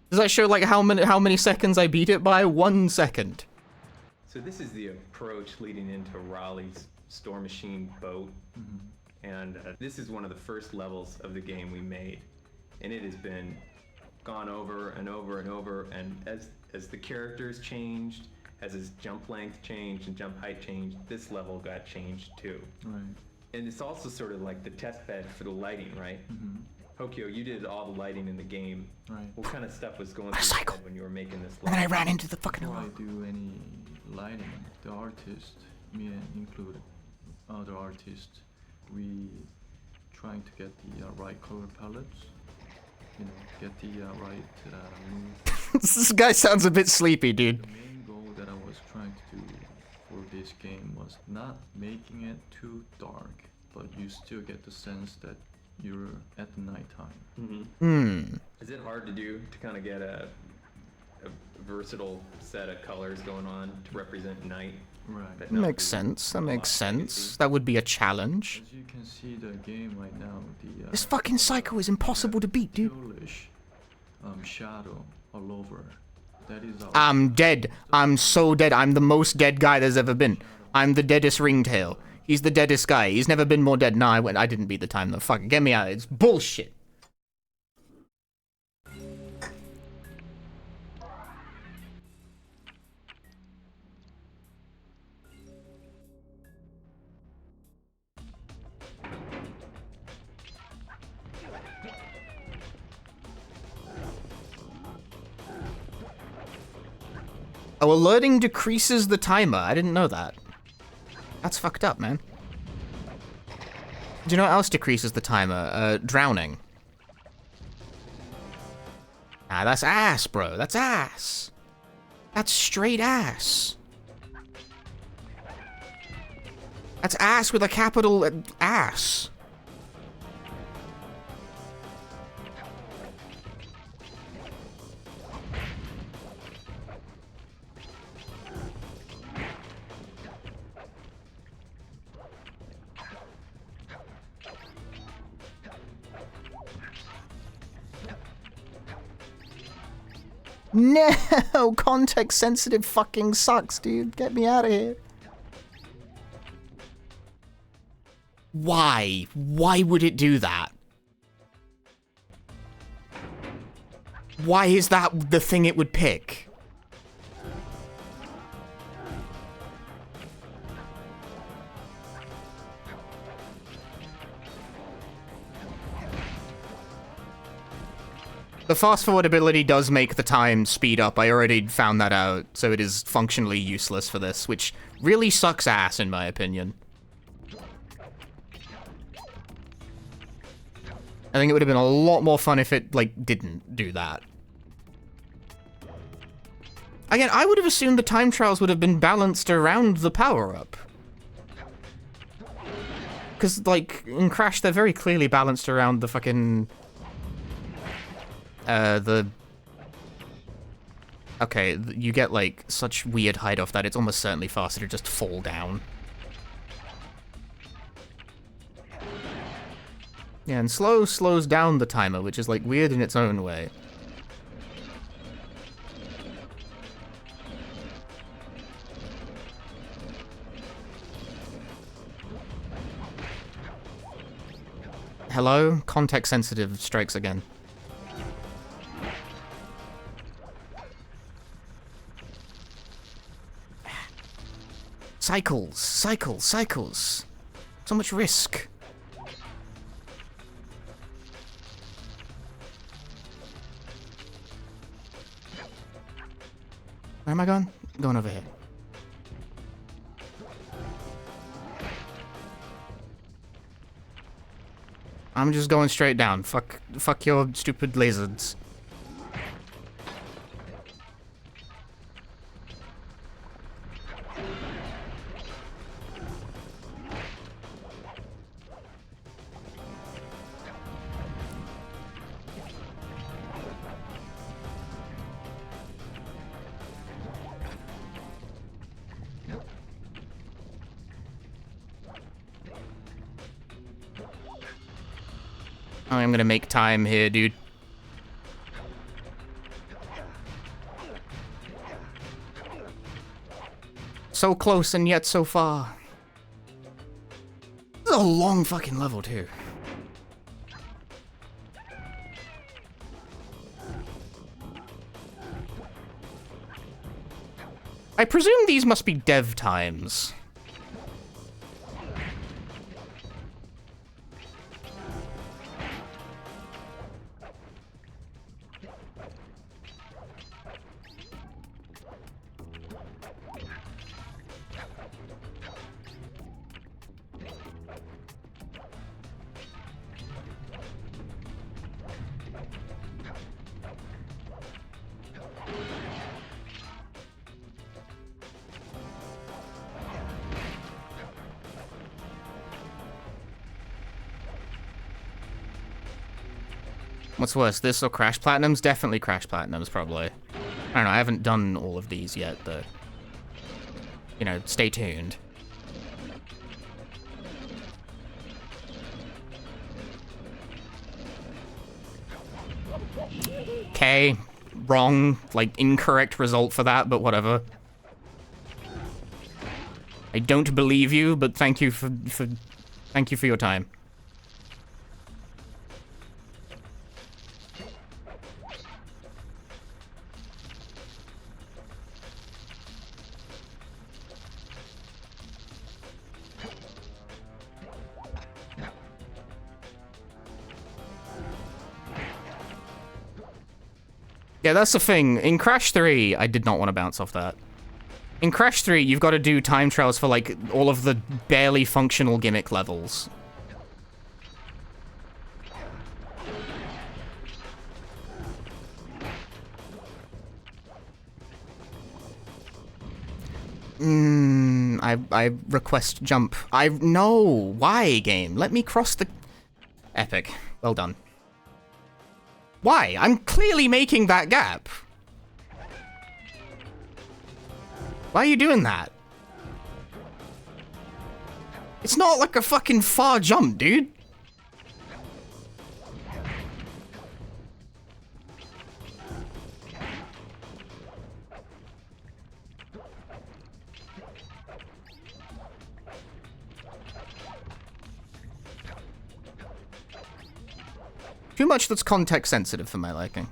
Does that show, like, how many seconds I beat it by? 1 second.
So this is the approach leading into Raleigh's Store Machine boat. And this is one of the first levels of the game we made. And it has been gone over and over and over, and as the characters changed, as his jump length changed and jump height changed, this level got changed too.
Right.
And it's also sort of like the test bed for the lighting, right? Hokyo, you did all the lighting in the game.
Right.
What kind of stuff was going through your head when you were making this level?
And then I ran into the fucking
Before
wall.
I do any lighting, the artist, me included, other artists, we trying to get the right color palettes. You know, get the right mood.
This guy sounds a bit sleepy, dude.
The main goal that I was trying to do for this game was not making it too dark, but you still get the sense that you're at the nighttime.
Is it hard to do to kind of get a versatile set of colors going on to represent night?
Right.
But
That
not
makes
too
sense. That makes
lost
sense.
legacy?
That would be a challenge.
As you can see, the game right now, the
This fucking cycle is impossible to beat, dude.
tealish, shadow all over. That is our
I'm dead. I'm so dead. I'm the most dead guy there's ever been. I'm the deadest ringtail. He's the deadest guy. He's never been more dead. Nah, I didn't beat the time though. Fucking get me out of it. It's bullshit. Oh, alerting decreases the timer. I didn't know that. That's fucked up, man. Do you know what else decreases the timer? Drowning. Ah, that's ass, bro. That's ass. That's straight ass. That's ass with a capital ass. No, context sensitive fucking sucks, dude. Get me out of here. Why? Why would it do that? Why is that the thing it would pick? The fast forward ability does make the time speed up. I already found that out, so it is functionally useless for this, which really sucks ass in my opinion. I think it would have been a lot more fun if it, like, didn't do that. Again, I would have assumed the time trials would have been balanced around the power-up. Because, like, in Crash, they're very clearly balanced around the fucking... Okay, you get, like, such weird hide-off that it's almost certainly faster to just fall down. Yeah, and slow slows down the timer, which is, like, weird in its own way. Hello? Context-sensitive strikes again. Cycles, cycles, cycles. So much risk. Where am I going? I'm going over here. I'm just going straight down. Fuck your stupid lasers. I'm gonna make time here, dude. So close and yet so far. This is a long fucking level, too. I presume these must be dev times. What's worse, this or Crash Platinums? Definitely Crash Platinums, probably. I don't know, I haven't done all of these yet, though. You know, stay tuned. Okay, wrong, like, incorrect result for that, but whatever. I don't believe you, but thank you for your time. Yeah, that's the thing. In Crash 3, I did not want to bounce off that. In Crash 3, you've got to do time trials for, like, all of the barely functional gimmick levels. I request jump. No! Why, game? Let me cross the... Epic. Well done. Why? I'm clearly making that gap. Why are you doing that? It's not like a fucking far jump, dude. Too much that's context sensitive for my liking.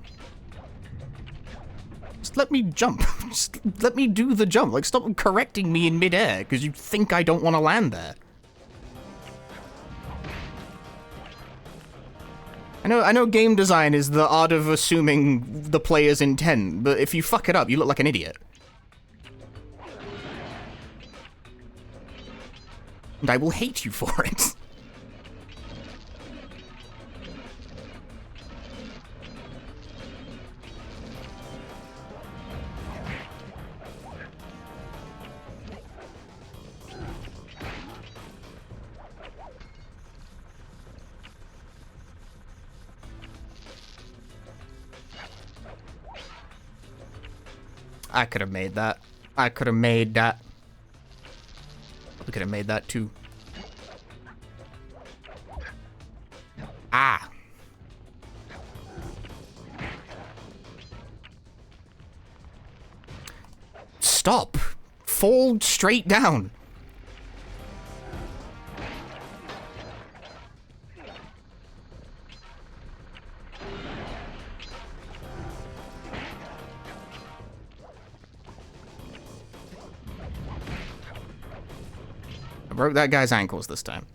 Just let me jump. Just let me do the jump. Like, stop correcting me in midair because you think I don't want to land there. I know game design is the art of assuming the player's intent, but if you fuck it up, you look like an idiot. And I will hate you for it. I could have made that. I could have made that. We could have made that too. Ah. Stop. Fall straight down. I broke that guy's ankles this time.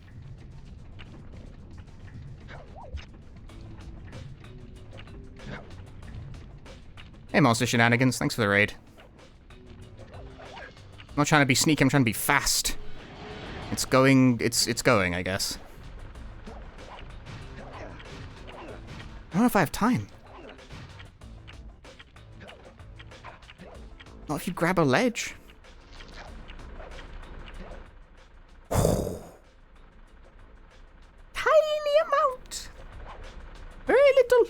Hey, Monster Shenanigans, thanks for the raid. I'm not trying to be sneaky, I'm trying to be fast. It's going, it's going, I guess. I don't know if I have time. Not if you grab a ledge. Tiny amount. Very little.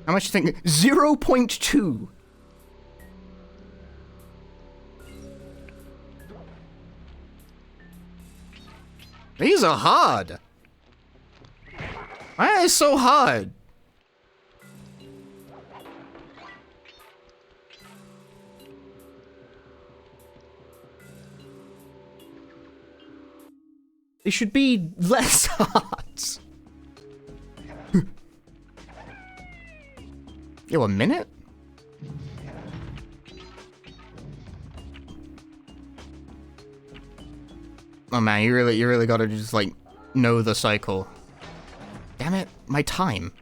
How much do you think? 0.2. These are hard. Why are they so hard? They should be less hard. Yo, a minute? Oh man, you really gotta just like know the cycle. Damn it, my time.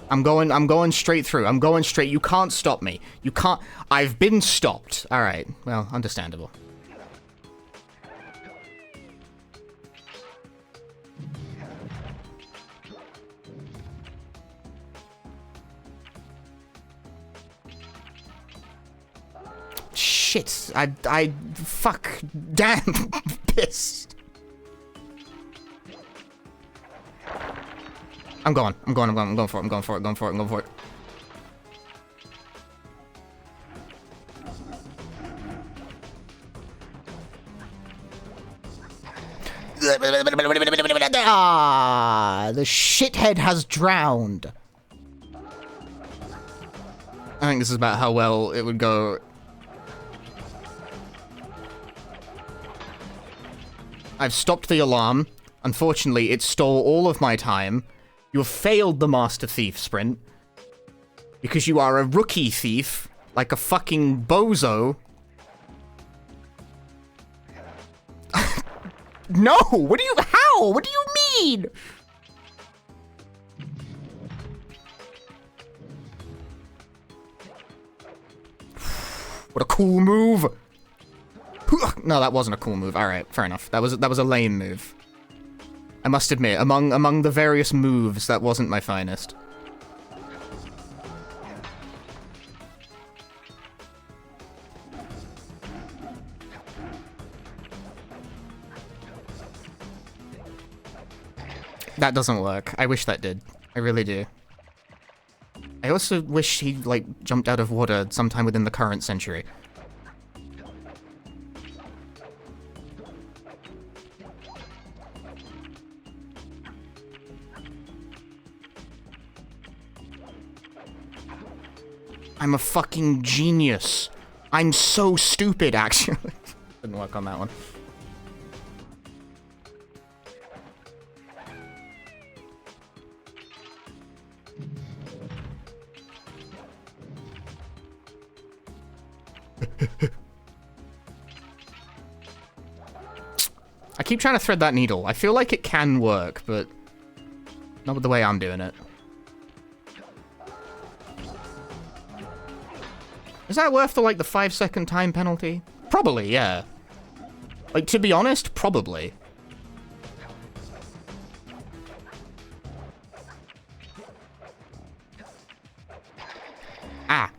I'm going straight through. I'm going straight. You can't stop me. You can't. I've been stopped. All right. Well, understandable. Shit. Fuck. Damn. Pissed. I'm going for it. Ah, the shithead has drowned. I think this is about how well it would go. I've stopped the alarm. Unfortunately, it stole all of my time. You have failed the Master Thief sprint. Because you are a rookie thief. Like a fucking bozo. No! What do you- how? What do you mean? What a cool move! No, that wasn't a cool move. Alright, fair enough. That was a lame move. I must admit, among the various moves, that wasn't my finest. That doesn't work. I wish that did. I really do. I also wish he, like, jumped out of water sometime within the current century. I'm a fucking genius. I'm so stupid, actually. Didn't work on that one. I keep trying to thread that needle. I feel like it can work, but not with the way I'm doing it. Is that worth the, like, the 5-second time penalty? Probably, yeah. Like, to be honest, probably. Ah.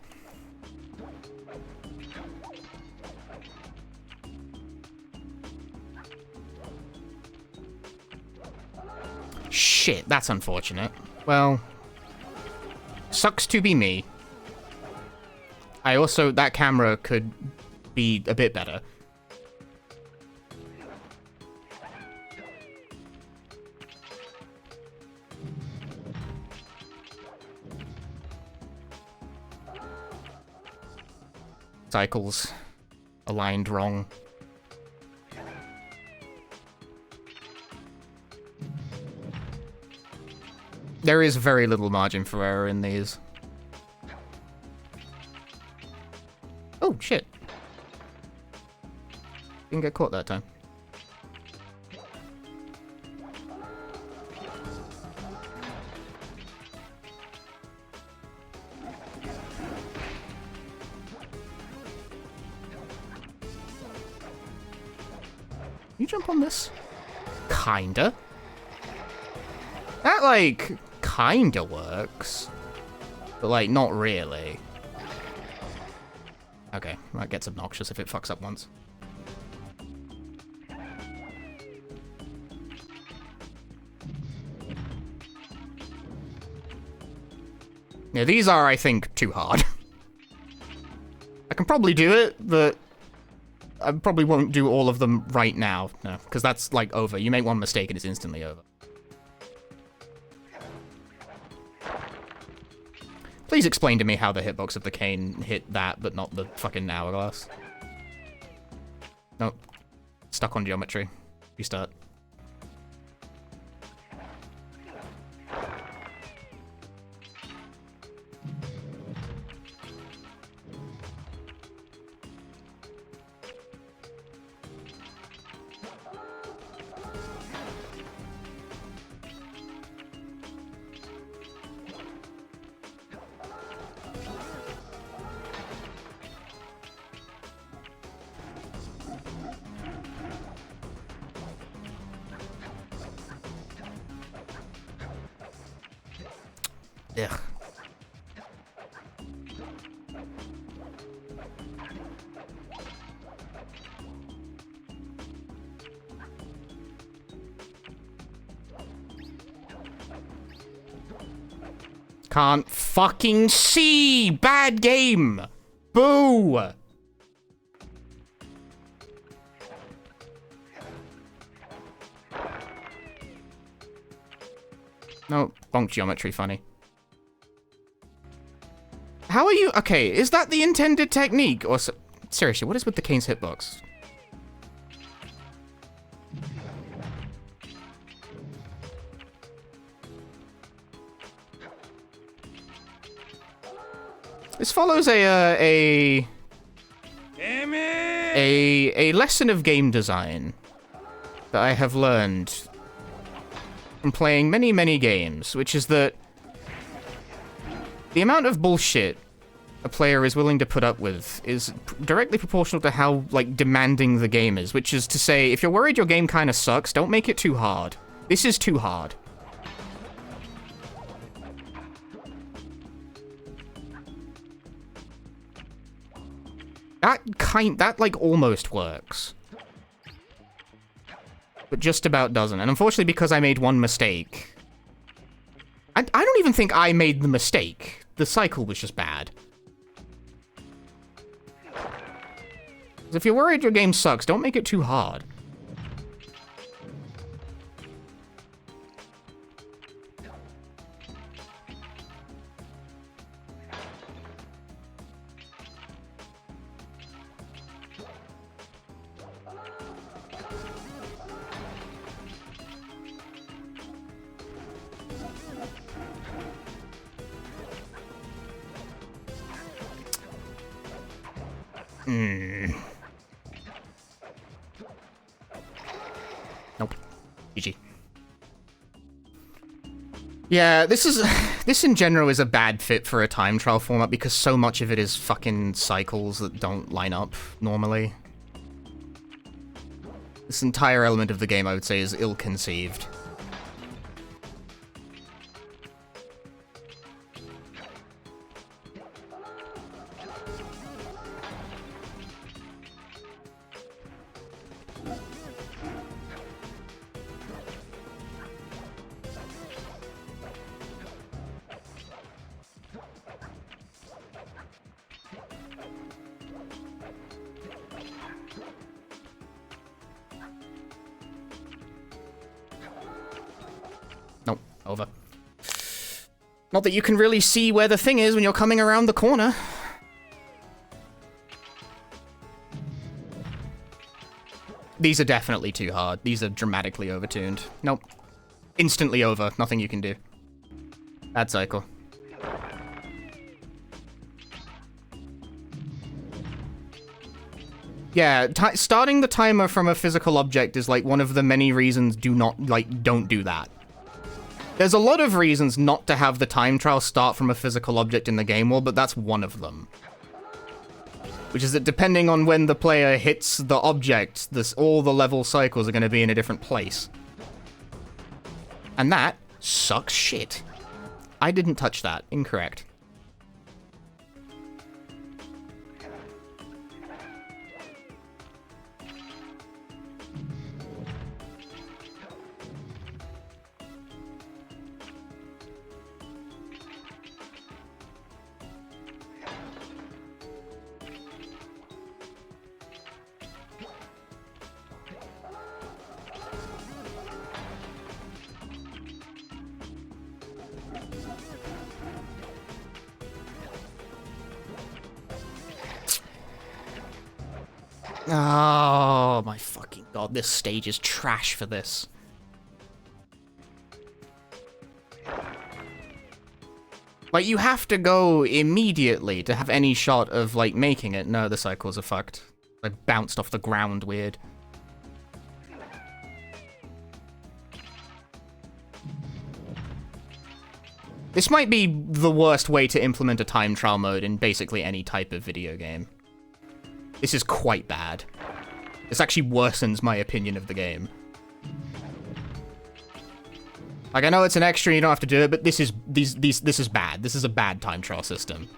Shit, that's unfortunate. Well, sucks to be me. That camera could be a bit better. Cycles aligned wrong. There is very little margin for error in these. Oh, shit. Didn't get caught that time. You jump on this? Kinda. That, like, kinda works. But, like, not really. Okay, that gets obnoxious if it fucks up once. Yeah, these are, I think, too hard. I can probably do it, but I probably won't do all of them right now. No, because that's, like, over. You make one mistake and it's instantly over. Please explain to me how the hitbox of the cane hit that, but not the fucking hourglass. Nope. Stuck on geometry. Restart. Ugh. Can't fucking see! Bad game! Boo! No, bonk geometry funny. How are you? Okay, is that the intended technique? Or seriously, what is with the cane's hitbox? This follows a lesson of game design that I have learned from playing many, many games, which is that the amount of bullshit a player is willing to put up with is directly proportional to how, like, demanding the game is, which is to say, if you're worried your game kind of sucks, don't make it too hard. This is too hard. That, like, almost works. But just about doesn't. And unfortunately, because I made one mistake... I don't even think I made the mistake. The cycle was just bad. If you're worried your game sucks, don't make it too hard. Nope. GG. Yeah, this in general is a bad fit for a time trial format because so much of it is fucking cycles that don't line up normally. This entire element of the game, I would say, is ill-conceived. Over. Not that you can really see where the thing is when you're coming around the corner. These are definitely too hard. These are dramatically overtuned. Nope. Instantly over. Nothing you can do. Bad cycle. Yeah, starting the timer from a physical object is like one of the many reasons don't do that. There's a lot of reasons not to have the time trial start from a physical object in the game world, but that's one of them. Which is that depending on when the player hits the object, all the level cycles are going to be in a different place. And that sucks shit. I didn't touch that. Incorrect. Oh my fucking god, this stage is trash for this. Like, you have to go immediately to have any shot of, like, making it. No, the cycles are fucked. I bounced off the ground weird. This might be the worst way to implement a time trial mode in basically any type of video game. This is quite bad. This actually worsens my opinion of the game. Like, I know it's an extra, you don't have to do it, but this is bad. This is a bad time trial system.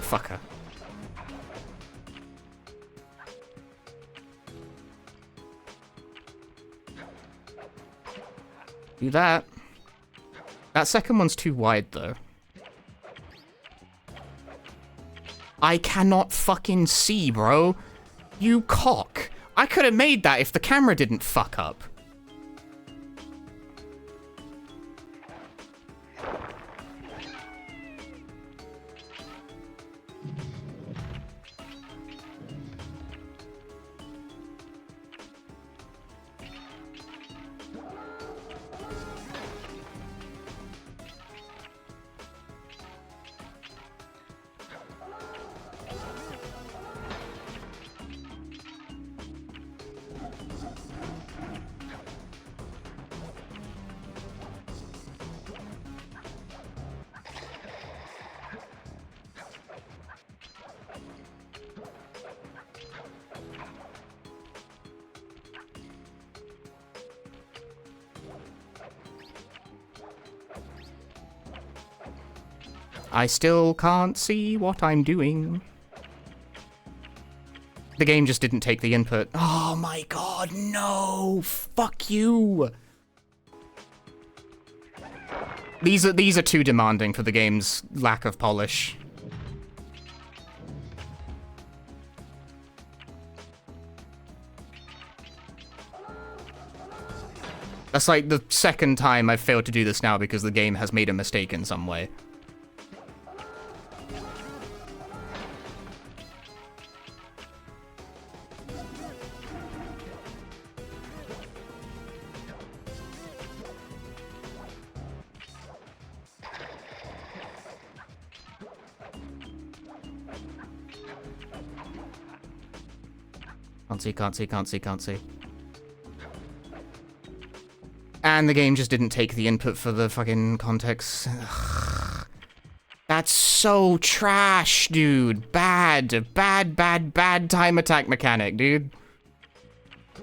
Fucker. Do that. That second one's too wide, though. I cannot fucking see, bro. You cock. I could have made that if the camera didn't fuck up. I still can't see what I'm doing. The game just didn't take the input. Oh my god, no! Fuck you! These are too demanding for the game's lack of polish. That's like the second time I've failed to do this now because the game has made a mistake in some way. Can't see. And the game just didn't take the input for the fucking context. Ugh. That's so trash, dude. Bad time attack mechanic, dude.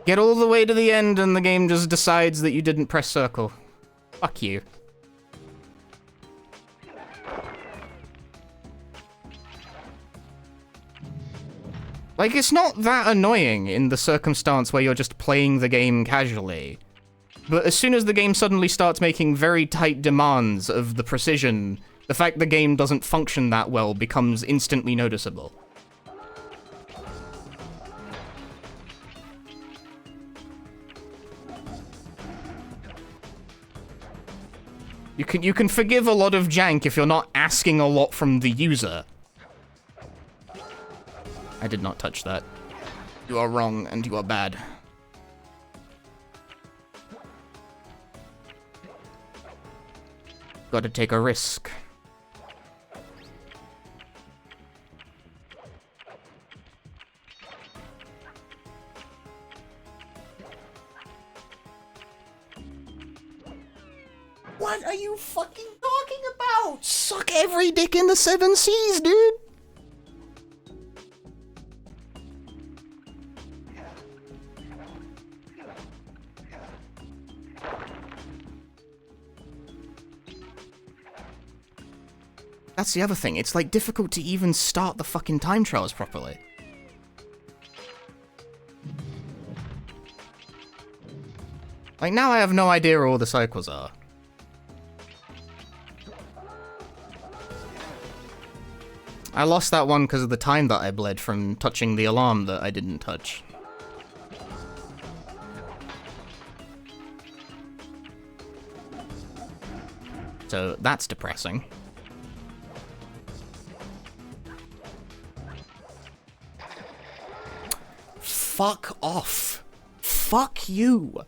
Get all the way to the end and the game just decides that you didn't press circle. Fuck you. Like, it's not that annoying in the circumstance where you're just playing the game casually. But as soon as the game suddenly starts making very tight demands of the precision, the fact the game doesn't function that well becomes instantly noticeable. You can forgive a lot of jank if you're not asking a lot from the user. I did not touch that. You are wrong and you are bad. Gotta take a risk. What are you fucking talking about? Suck every dick in the 7 seas, dude! That's the other thing, it's like difficult to even start the fucking time trials properly. Like, now I have no idea where all the cycles are. I lost that one because of the time that I bled from touching the alarm that I didn't touch. So that's depressing. Fuck off. Fuck you.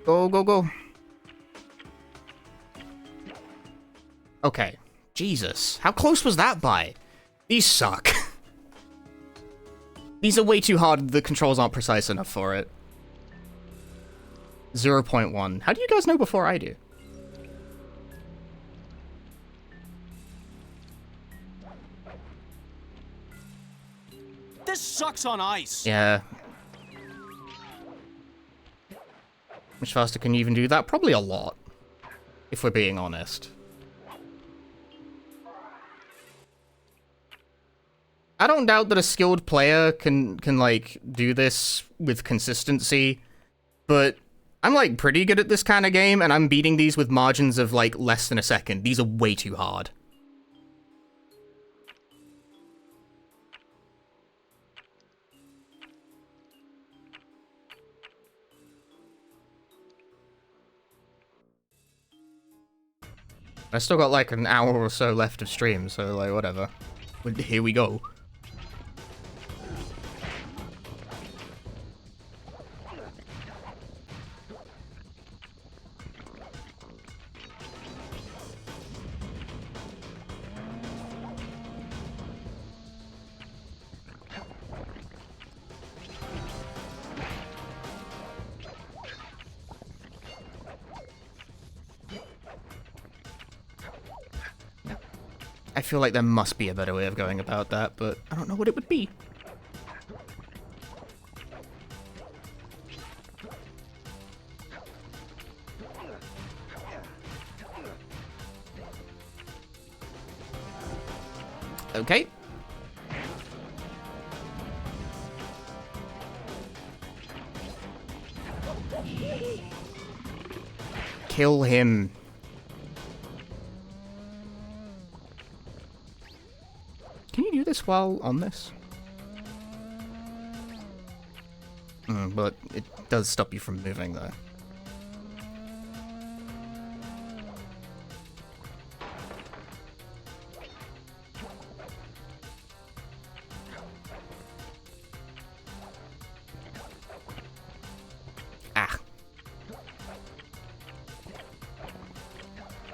Go, go, go. Okay. Jesus. How close was that by? These suck. These are way too hard. The controls aren't precise enough for it. 0.1. How do you guys know before I do?
This sucks on ice.
Yeah. Much faster can you even do that? Probably a lot, if we're being honest. I don't doubt that a skilled player can like do this with consistency, but I'm like pretty good at this kind of game, and I'm beating these with margins of like less than a second. These are way too hard. I still got like an hour or so left of stream, so like whatever. Here we go. I feel like there must be a better way of going about that, but I don't know what it would be. Okay. Kill him. Can you do this while on this? But it does stop you from moving, though. Ah.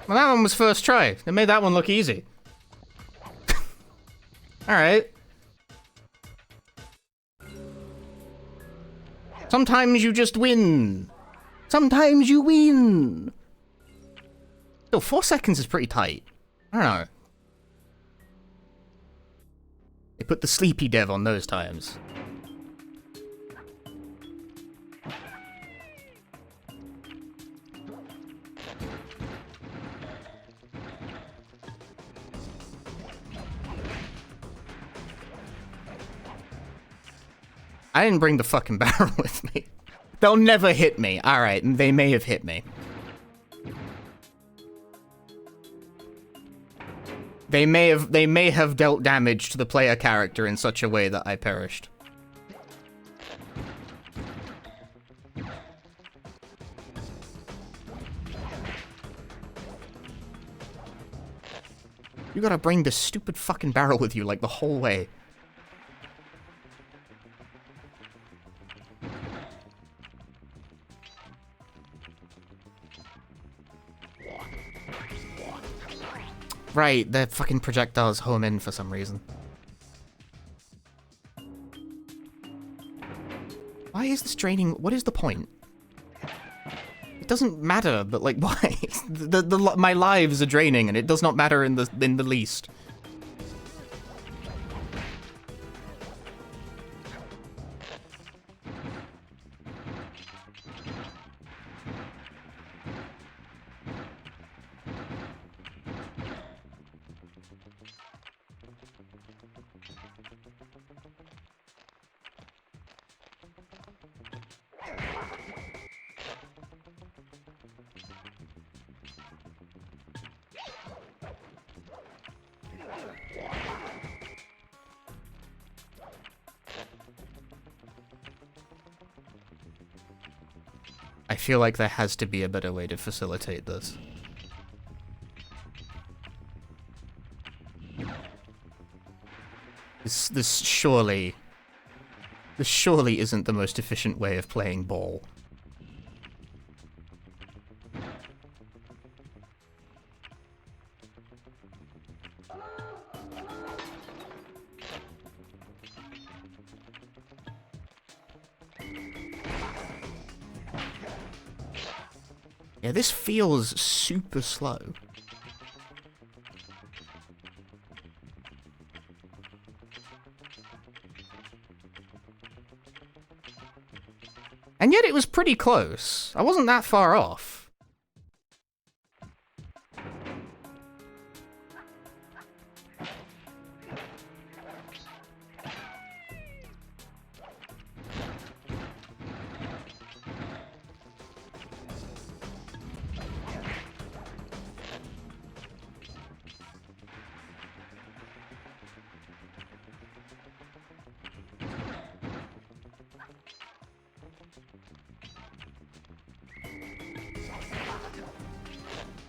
Well, that one was first try. They made that one look easy. Alright. Sometimes you just win. Sometimes you win. Still, 4 seconds is pretty tight. I don't know. They put the sleepy dev on those times. I didn't bring the fucking barrel with me. They'll never hit me. Alright, they may have hit me. They may have dealt damage to the player character in such a way that I perished. You gotta bring this stupid fucking barrel with you, like, the whole way. Right, the fucking projectiles home in for some reason. Why is this draining? What is the point? It doesn't matter, but like, why? My lives are draining, and it does not matter in the least. I feel like there has to be a better way to facilitate this. This surely isn't the most efficient way of playing ball. Yeah, this feels super slow. And yet it was pretty close. I wasn't that far off.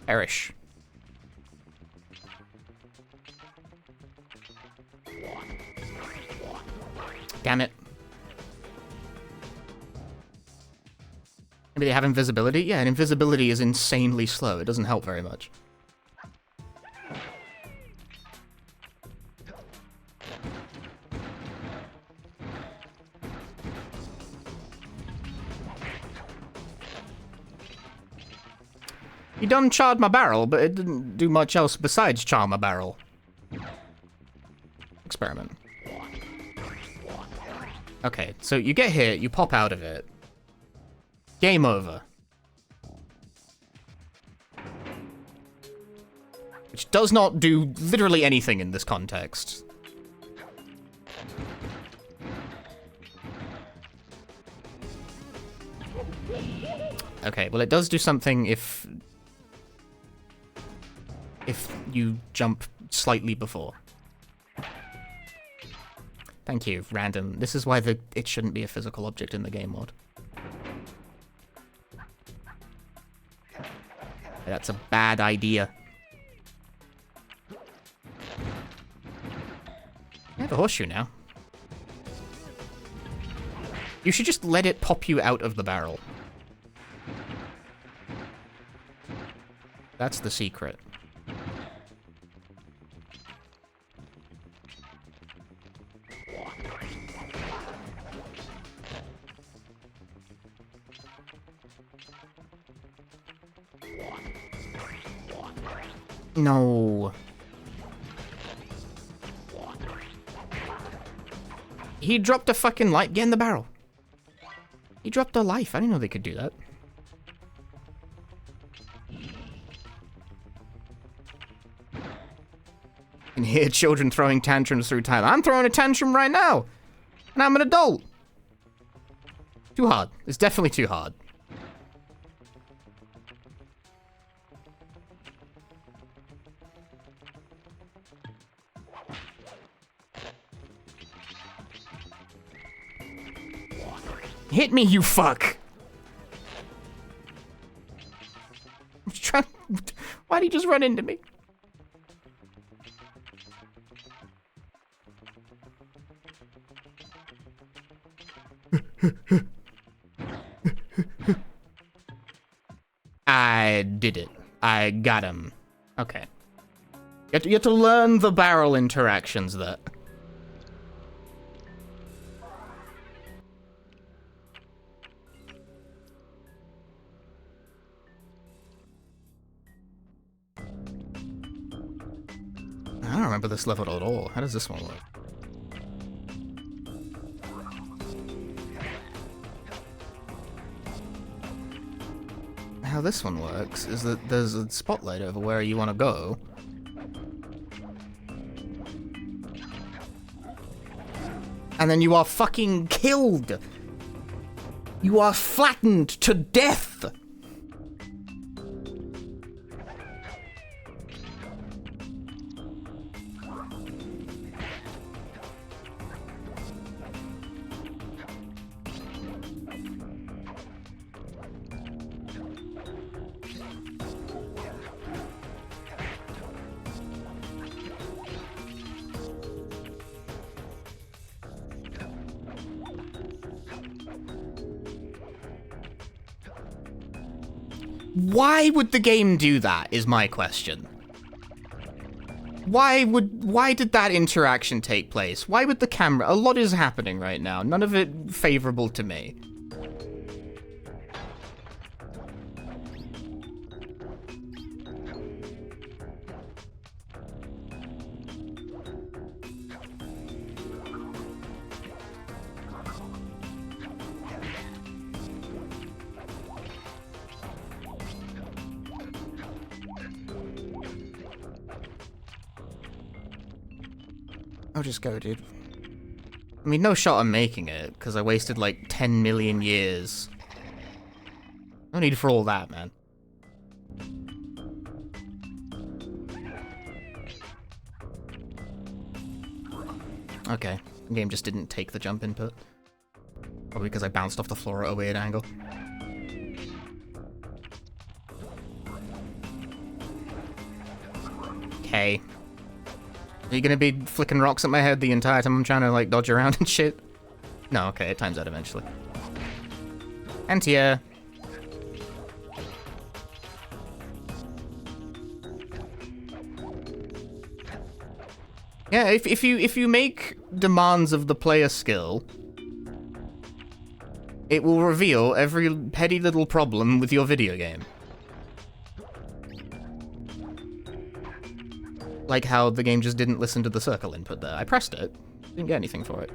Perish. Damn it. Maybe they have invisibility? Yeah, and invisibility is insanely slow. It doesn't help very much. You done charred my barrel, but it didn't do much else besides char my barrel. Experiment. Okay, so you get hit, you pop out of it. Game over. Which does not do literally anything in this context. Okay, well it does do something if you jump slightly before. Thank you, random. This is why it shouldn't be a physical object in the game mod. That's a bad idea. I have a horseshoe now. You should just let it pop you out of the barrel. That's the secret. No. He dropped a fucking life. Get in the barrel. He dropped a life. I didn't know they could do that. You can hear children throwing tantrums through Tyler. I'm throwing a tantrum right now. And I'm an adult. Too hard. It's definitely too hard. Hit me, you fuck! I'm trying. Why'd he just run into me? I did it. I got him. Okay. You have to learn the barrel interactions there. I don't remember this level at all. How does this one work? How this one works is that there's a spotlight over where you want to go. And then you are fucking killed! You are flattened to death! Why would the game do that, is my question. Why did that interaction take place? Why would the camera... A lot is happening right now, none of it favorable to me. I'll just go, dude. I mean, no shot I'm making it, because I wasted like 10 million years. No need for all that, man. Okay, the game just didn't take the jump input. Probably because I bounced off the floor at a weird angle. Okay. Are you gonna be flicking rocks at my head the entire time I'm trying to, like, dodge around and shit? No, okay, it times out eventually. Antia. Yeah, if you make demands of the player skill, it will reveal every petty little problem with your video game. Like how the game just didn't listen to the circle input there. I pressed it, didn't get anything for it.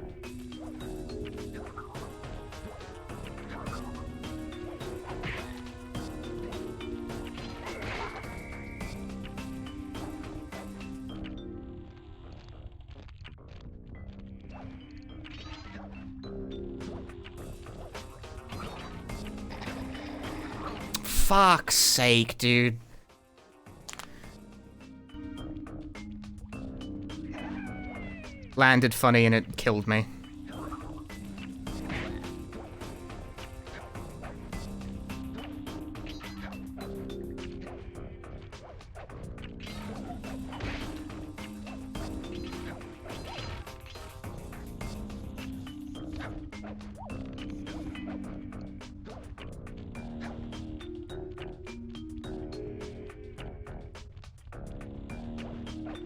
Fuck's sake, dude. landed funny and it killed me.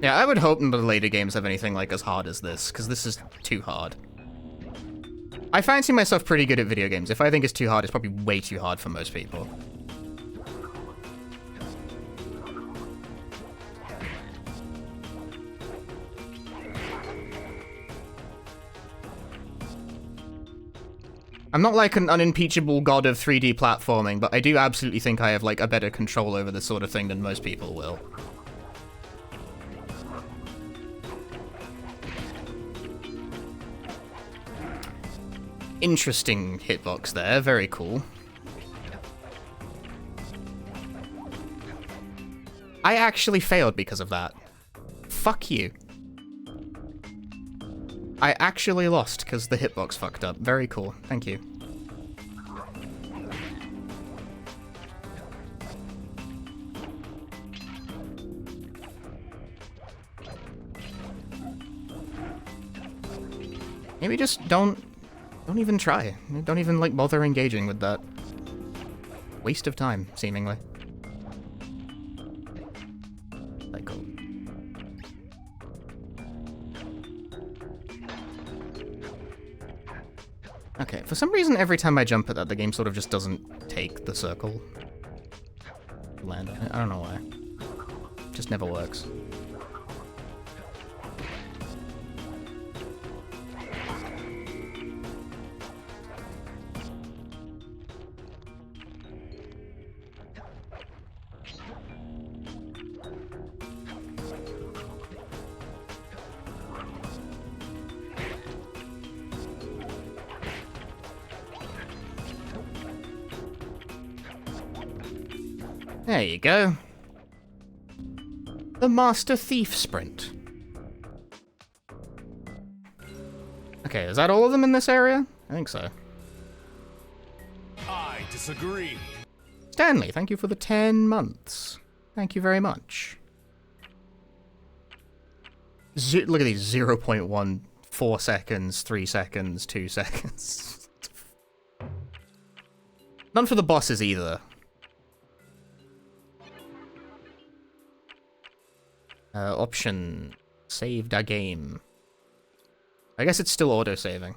Yeah, I would hope none of the later games have anything like as hard as this, because this is too hard. I fancy myself pretty good at video games. If I think it's too hard, it's probably way too hard for most people. I'm not like an unimpeachable god of 3D platforming, but I do absolutely think I have like a better control over this sort of thing than most people will. Interesting hitbox there, very cool. I actually failed because of that. Fuck you. I actually lost because the hitbox fucked up. Very cool, thank you. Maybe just don't even try. Don't even, like, bother engaging with that. Waste of time, seemingly. Like, cool. Okay, for some reason, every time I jump at that, the game sort of just doesn't take the circle. Land on it. I don't know why. It just never works. There you go. The Master Thief Sprint. Okay, is that all of them in this area? I think so.
I disagree.
Stanley, thank you for the 10 months. Thank you very much. Look at these 0.1, 4 seconds, 3 seconds, 2 seconds. None for the bosses either. Option. Saved a game. I guess it's still auto-saving.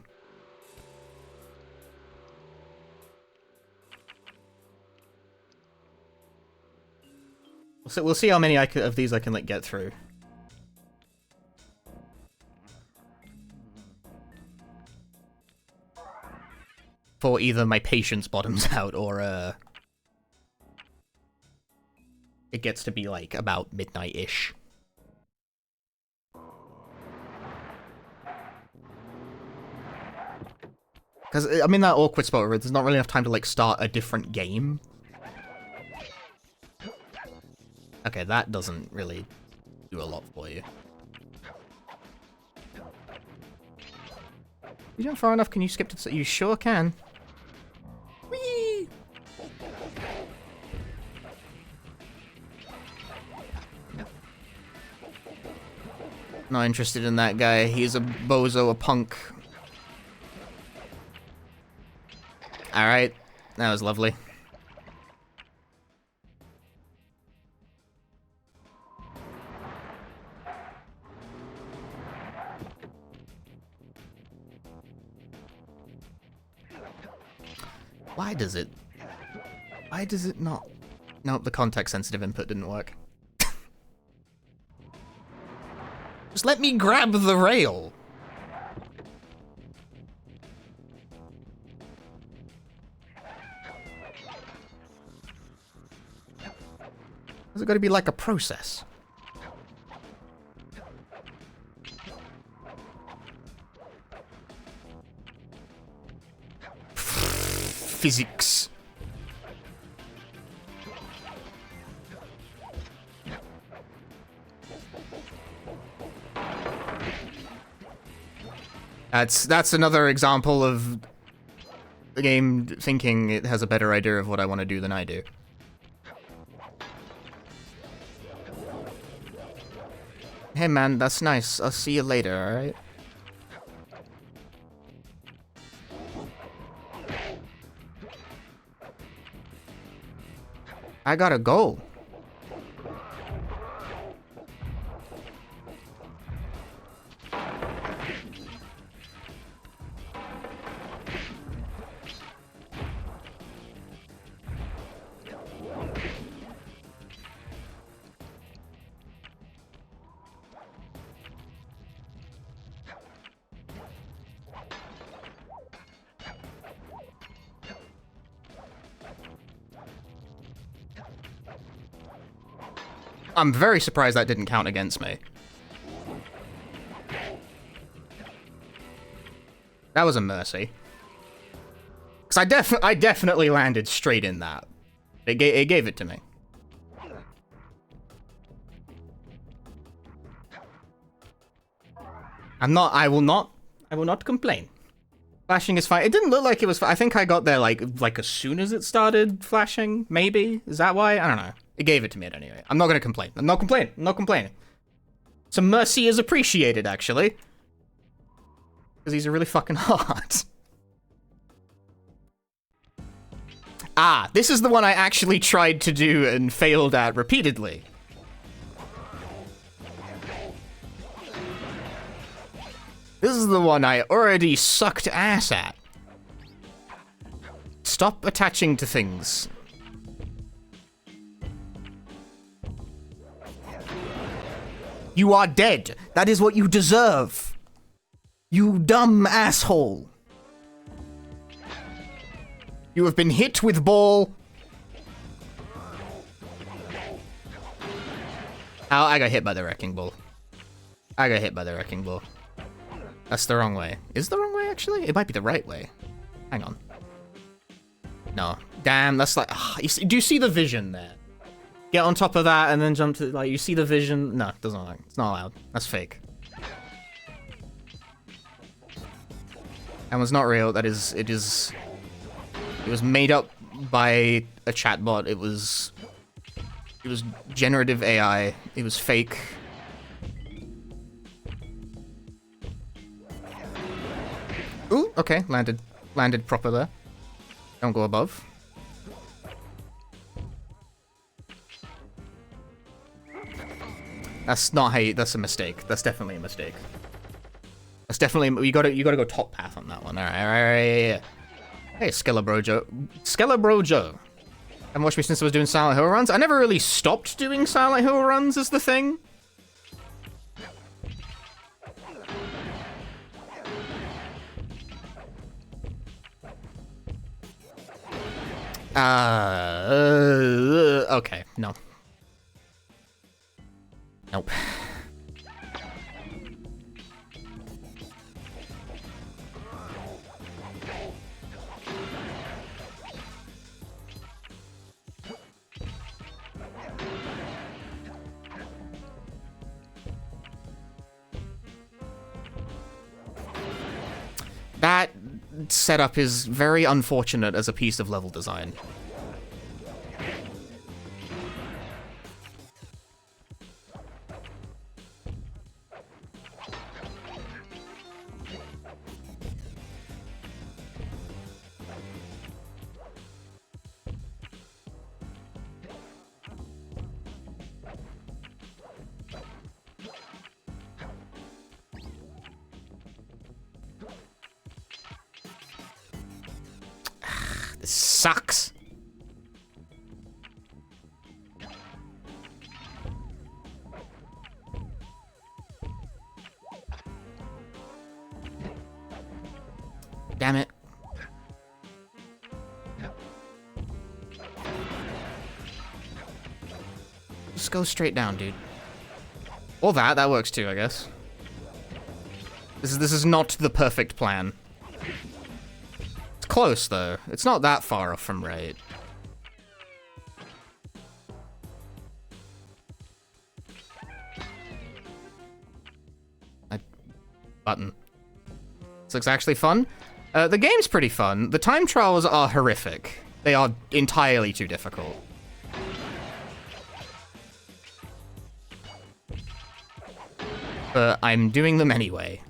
We'll see how many of these I can, like, get through. For either my patience bottoms out or, it gets to be, like, about midnight-ish. Because I'm in that awkward spot where there's not really enough time to, like, start a different game. Okay, that doesn't really do a lot for you. You jump far enough, can you skip to... You sure can. Whee! Not interested in that guy. He's a bozo, a punk. Alright, that was lovely. Why does it not? Nope, the context-sensitive input didn't work. Just let me grab the rail! Has it got to be like a process? Physics. That's another example of the game thinking it has a better idea of what I want to do than I do. Hey man, that's nice. I'll see you later, alright? I gotta go. I'm very surprised that didn't count against me. That was a mercy. Because I definitely landed straight in that. It gave it to me. I will not complain. Flashing is fine. It didn't look like it was. I think I got there like as soon as it started flashing. Maybe is that why? I don't know. It gave it to me anyway. I'm not gonna complain. I'm not complaining. Some mercy is appreciated actually, because these are really fucking hard. Ah, this is the one I actually tried to do and failed at repeatedly. This is the one I already sucked ass at. Stop attaching to things. You are dead. That is what you deserve. You dumb asshole. You have been hit with ball. Oh, I got hit by the wrecking ball. That's the wrong way. Is the wrong way, actually? It might be the right way. Hang on. No. Damn, that's like... do you see the vision there? Get on top of that and then jump to... Like, you see the vision? No, it doesn't work. It's not allowed. That's fake. That one's not real. That is... It was made up by a chatbot. It was generative AI. It was fake. Ooh, okay, landed proper there. Don't go above. That's not how you, that's a mistake. That's definitely a mistake. That's definitely, you gotta go top path on that one. Alright, yeah. Hey, Skelebro Joe. Haven't watched me since I was doing Silent Hill runs. I never really stopped doing Silent Hill runs is the thing. Okay, no. Nope. That setup is very unfortunate as a piece of level design. This sucks. Damn it. Just go straight down, dude. Or that works too, I guess. This is not the perfect plan. It's close, though. It's not that far off from right. Button. This looks actually fun. The game's pretty fun. The time trials are horrific. They are entirely too difficult. But I'm doing them anyway.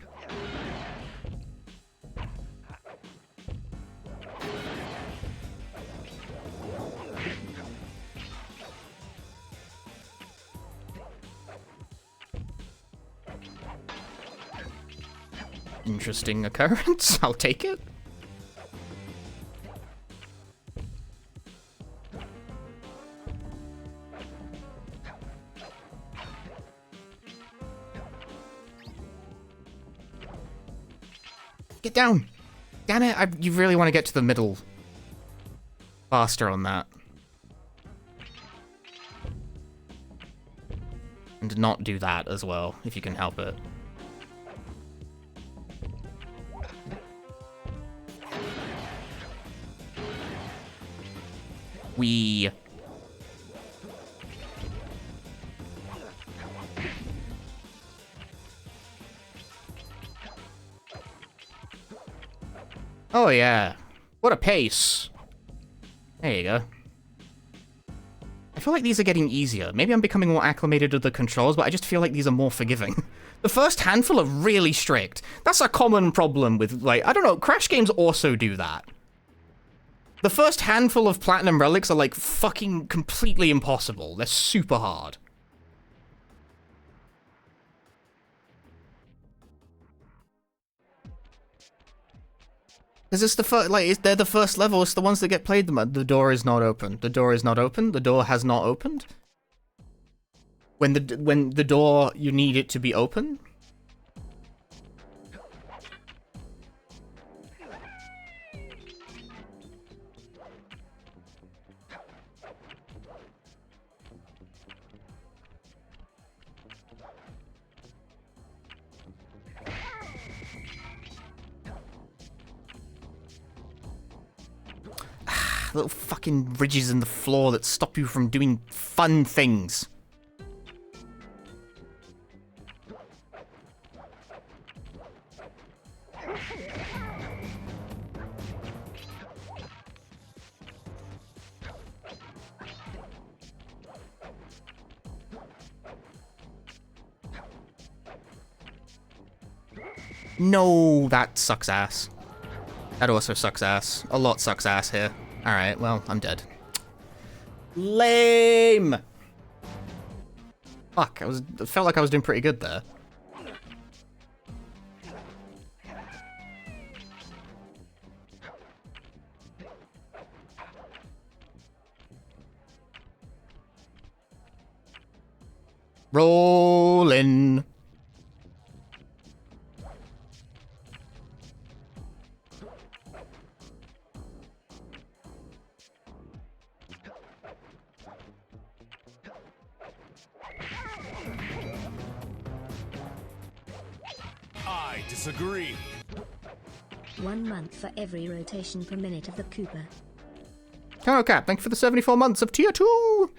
Interesting occurrence. I'll take it. Get down! Damn it, you really want to get to the middle faster on that. And not do that as well, if you can help it. We... Oh yeah. What a pace. There you go. I feel like these are getting easier. Maybe I'm becoming more acclimated to the controls, but I just feel like these are more forgiving. The first handful are really strict. That's a common problem with, like, I don't know, Crash games also do that. The first handful of Platinum Relics are, like, fucking completely impossible. They're super hard. Because it's the first, like, they're the first level, it's the ones that get played the most. The door is not open. The door is not open. The door has not opened. When the door, you need it to be open. Little fucking ridges in the floor that stop you from doing fun things. No, that sucks ass. That also sucks ass. A lot sucks ass here. Alright, well, I'm dead. Lame! Fuck, I felt like I was doing pretty good there. Rollin'.
I disagree.
1 month for every rotation per minute of the Cooper.
Carol Cap, thank you for the 74 months of tier 2!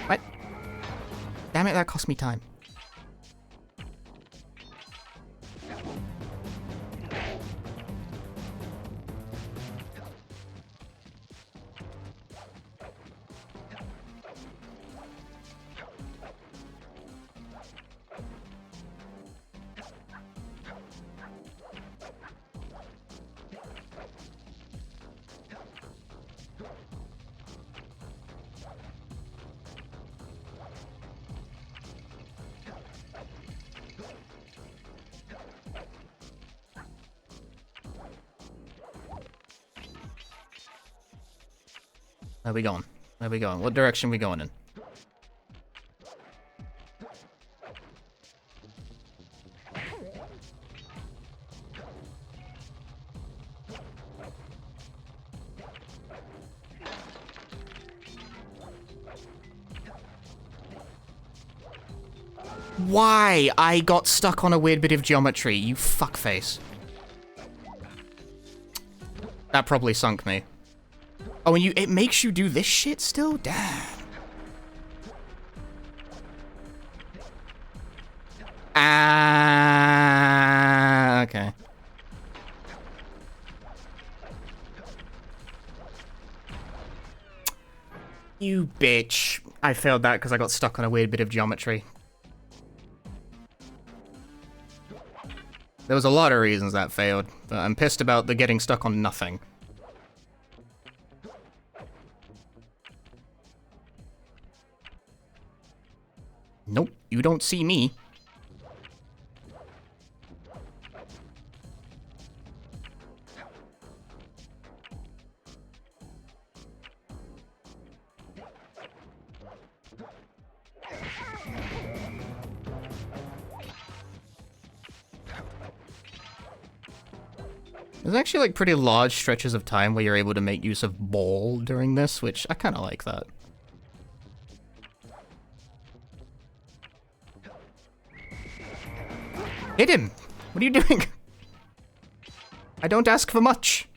What? Damn it, that cost me time. Where we going? Where we going? What direction we going in? Why? I got stuck on a weird bit of geometry, you fuckface. That probably sunk me. Oh, and it makes you do this shit still? Damn. bitch. I failed that because I got stuck on a weird bit of geometry. There was a lot of reasons that failed, but I'm pissed about the getting stuck on nothing. Nope, you don't see me. There's actually like pretty large stretches of time where you're able to make use of ball during this, which I kind of like that. Hit him! What are you doing? I don't ask for much.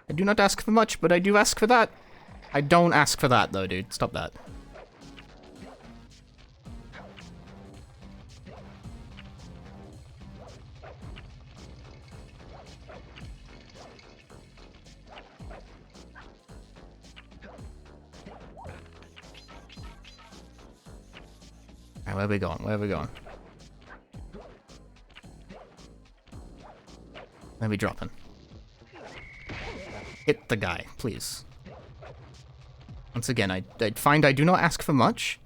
I do not ask for much, but I do ask for that. I don't ask for that, though, dude. Stop that. Alright, where are we going? Where are we going? Where are we dropping? Hit the guy, please. Once again, I find I do not ask for much.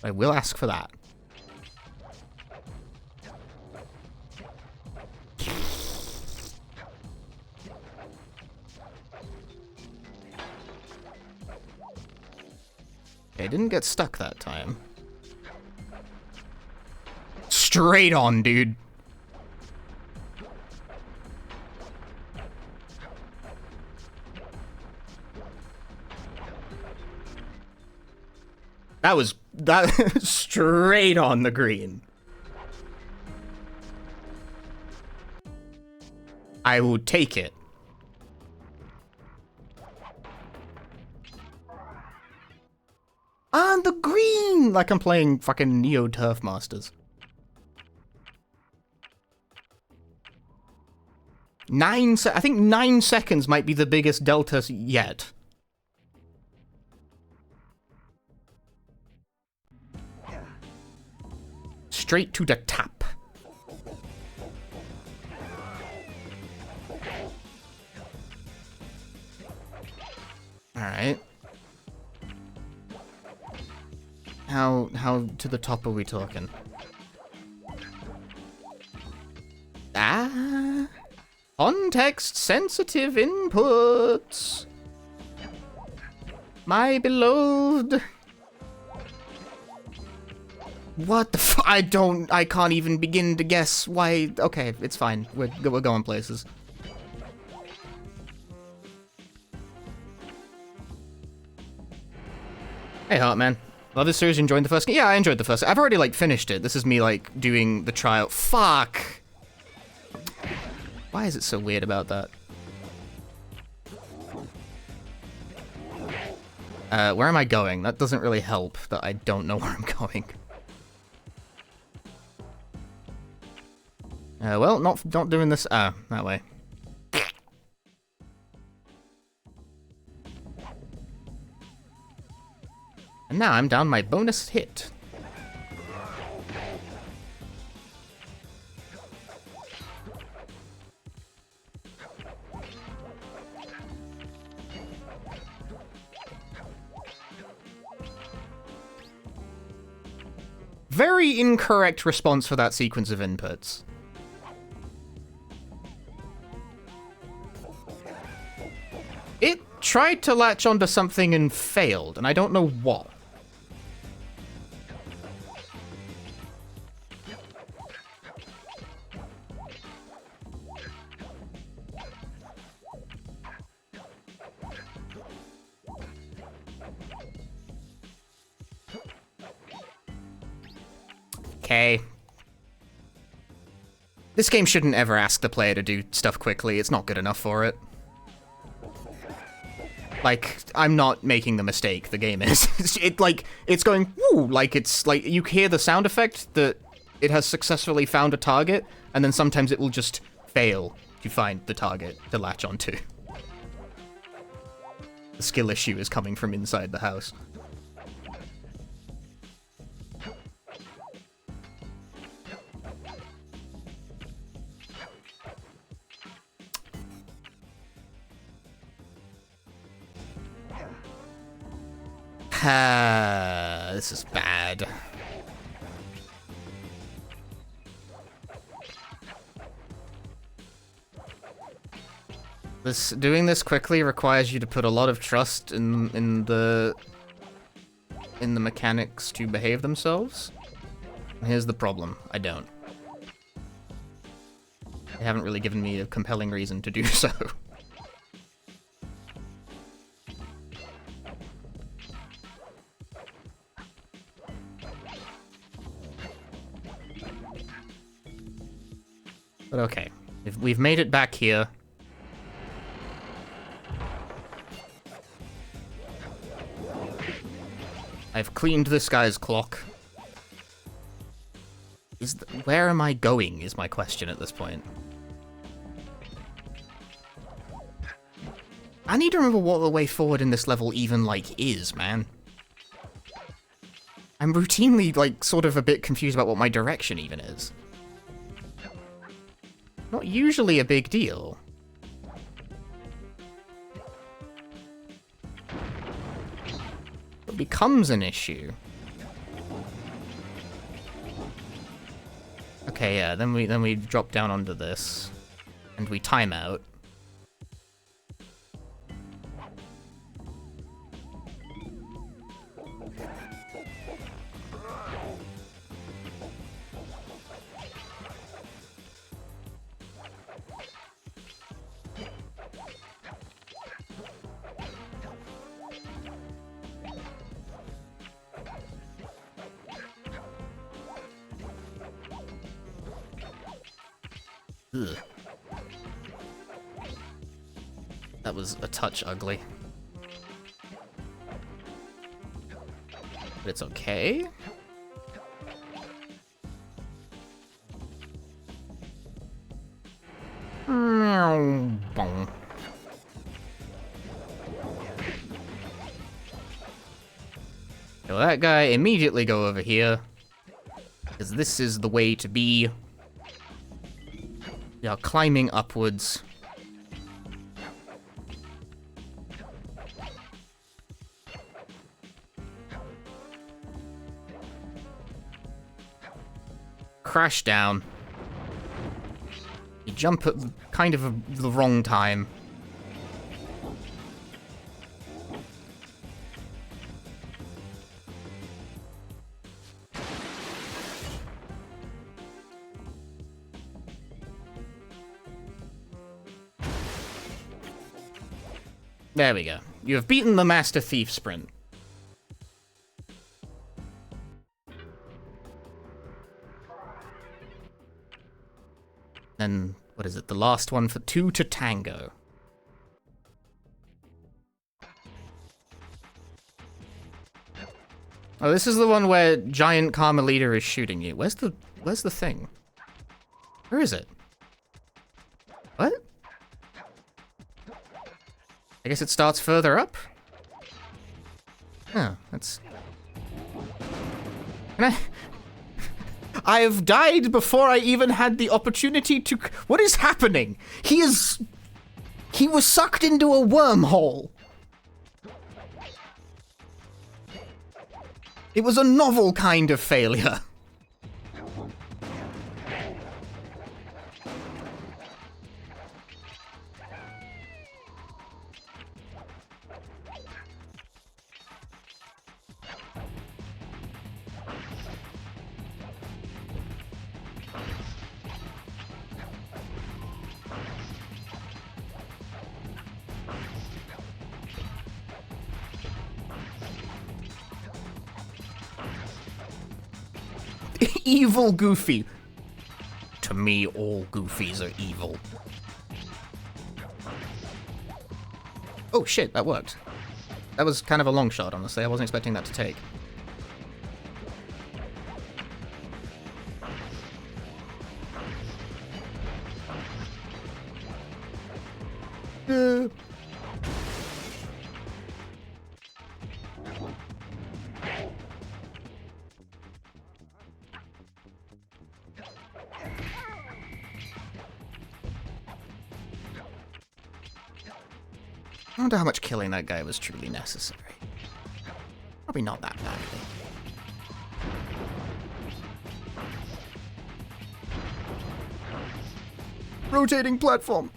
I will ask for that. Okay, I didn't get stuck that time. Straight on, dude. That straight on the green. I will take it. On the green! Like I'm playing fucking Neo Turf Masters. 9 I think 9 seconds might be the biggest delta yet. Straight to the top. Alright. How to the top are we talking? Ah! Context sensitive inputs! My beloved! What the I can't even begin to guess why. Okay, it's fine. We're going places. Hey, Heartman. Love this series, enjoying the first game? Yeah, I enjoyed the first. I've already, like, finished it. This is me, like, doing the trial. Fuck! Why is it so weird about that? Where am I going? That doesn't really help that I don't know where I'm going. Well, not doing this. Ah, that way. And now I'm down my bonus hit. Very incorrect response for that sequence of inputs. It tried to latch onto something and failed, and I don't know what. Okay. This game shouldn't ever ask the player to do stuff quickly. It's not good enough for it. Like, I'm not making the mistake, the game is. It's going, woo, like, it's, like, you hear the sound effect that it has successfully found a target, and then sometimes it will just fail to find the target to latch onto. The skill issue is coming from inside the house. This is bad. Doing this quickly requires you to put a lot of trust in the mechanics to behave themselves. And here's the problem: I don't. They haven't really given me a compelling reason to do so. But okay, if we've made it back here. I've cleaned this guy's clock. Where am I going is my question at this point. I need to remember what the way forward in this level even, like, is, man. I'm routinely, like, sort of a bit confused about what my direction even is. Not usually a big deal. It becomes an issue. Okay, yeah, then we drop down onto this. And we time out. Ugh. That was a touch ugly. But it's okay. So that guy, immediately go over here. Because this is the way to be. We are climbing upwards. Crash down. You jump at kind of the wrong time. There we go. You have beaten the Master Thief sprint. Then, what is it? The last one for 2 to tango. Oh, this is the one where Giant Carmelita is shooting you. Where's the thing? Where is it? What? I guess it starts further up? Oh, that's... Can I have died before I even had the opportunity to... What is happening? He was sucked into a wormhole. It was a novel kind of failure. Evil Goofy. To me, all Goofies are evil. Oh shit, that worked. That was kind of a long shot, honestly. I wasn't expecting that to take. I wonder how much killing that guy was truly necessary. Probably not that badly. Rotating platform!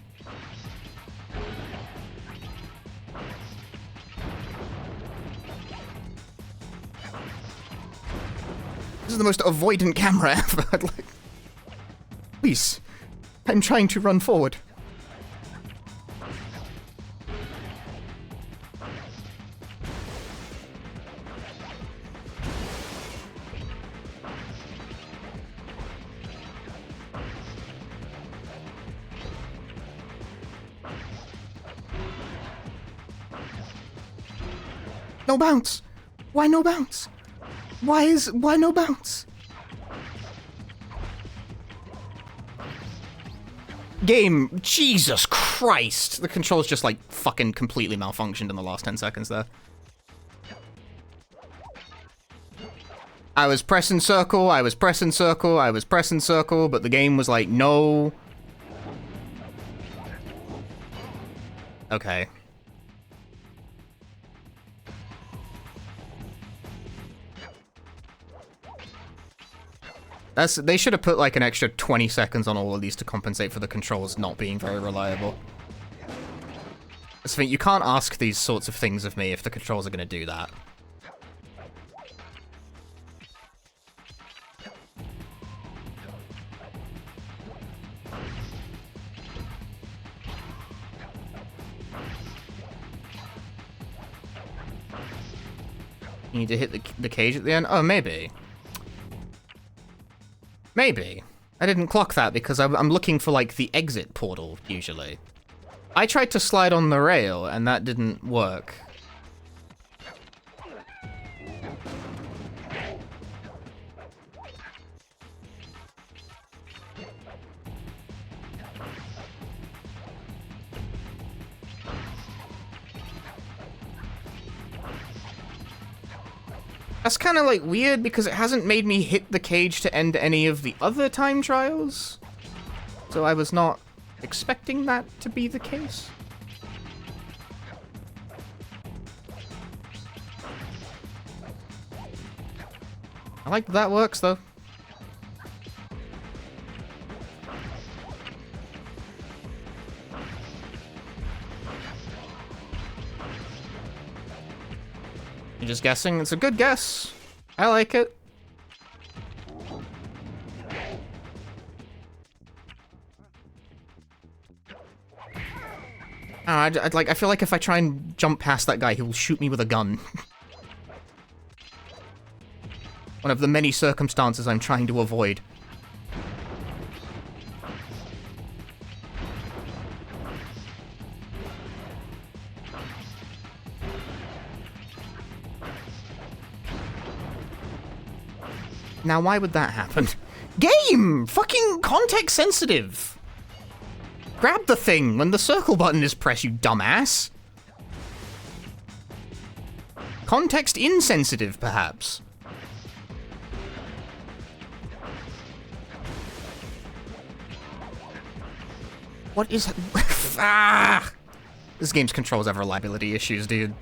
This is the most avoidant camera ever. Like, please, I'm trying to run forward. No bounce! Why no bounce? Why no bounce? Game, Jesus Christ! The controls just like fucking completely malfunctioned in the last 10 seconds there. I was pressing circle, I was pressing circle, I was pressing circle, but the game was like, no. Okay. They should have put like an extra 20 seconds on all of these to compensate for the controls not being very reliable. I think you can't ask these sorts of things of me if the controls are going to do that. You need to hit the cage at the end? Oh, maybe. Maybe. I didn't clock that because I'm looking for, like, the exit portal, usually. I tried to slide on the rail, and that didn't work. That's kind of like weird because it hasn't made me hit the cage to end any of the other time trials. So I was not expecting that to be the case. I like that works though. You're just guessing? It's a good guess. I like it. I feel like if I try and jump past that guy, he will shoot me with a gun. One of the many circumstances I'm trying to avoid. Now, why would that happen? Game! Fucking context sensitive! Grab the thing when the circle button is pressed, you dumbass! Context insensitive, perhaps. What is... ah! This game's controls have reliability issues, dude.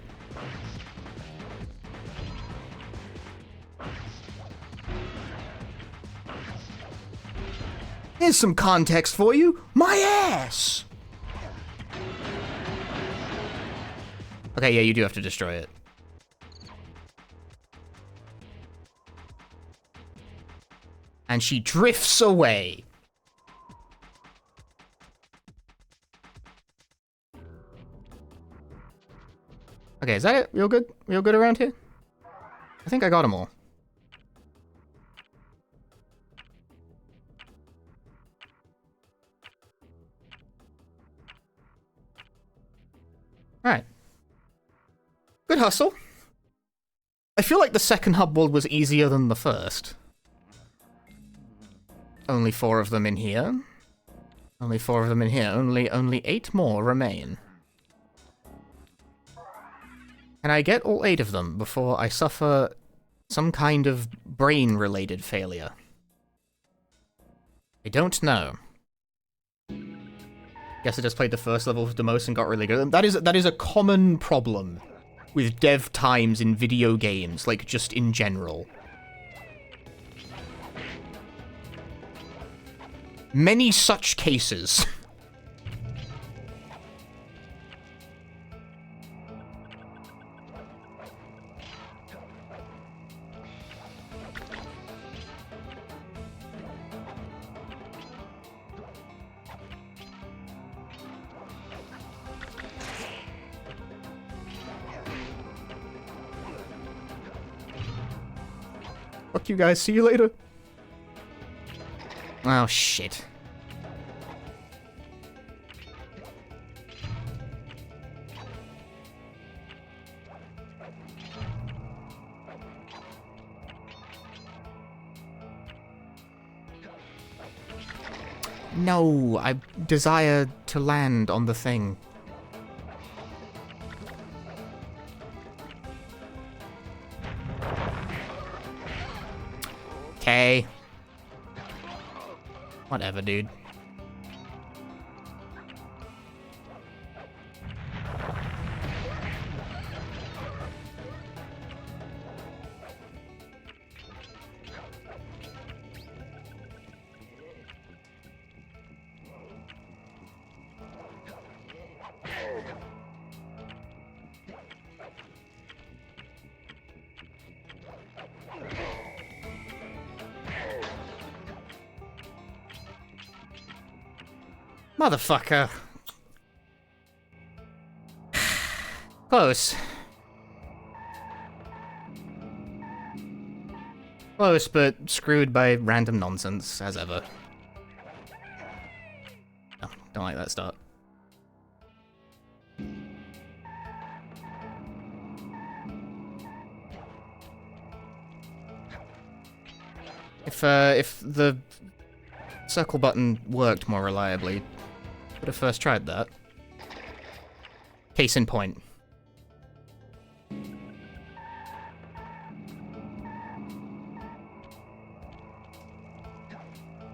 Here's some context for you. My ass! Okay, yeah, you do have to destroy it. And she drifts away. Okay, is that it? Real good? Real good around here? I think I got them all. Alright. Good hustle. I feel like the second hub world was easier than the first. Only 4 of them in here. Only 4 of them in here. Only 8 more remain. Can I get all 8 of them before I suffer some kind of brain-related failure? I don't know. Guess I just played the first level the most and got really good. That is a common problem with dev times in video games, like just in general. Many such cases. Fuck you guys, see you later. Oh, shit. No, I desire to land on the thing. Okay. Whatever, dude. Motherfucker. Close. Close, but screwed by random nonsense, as ever. Oh, don't like that start. If the circle button worked more reliably, would have first tried that. Case in point.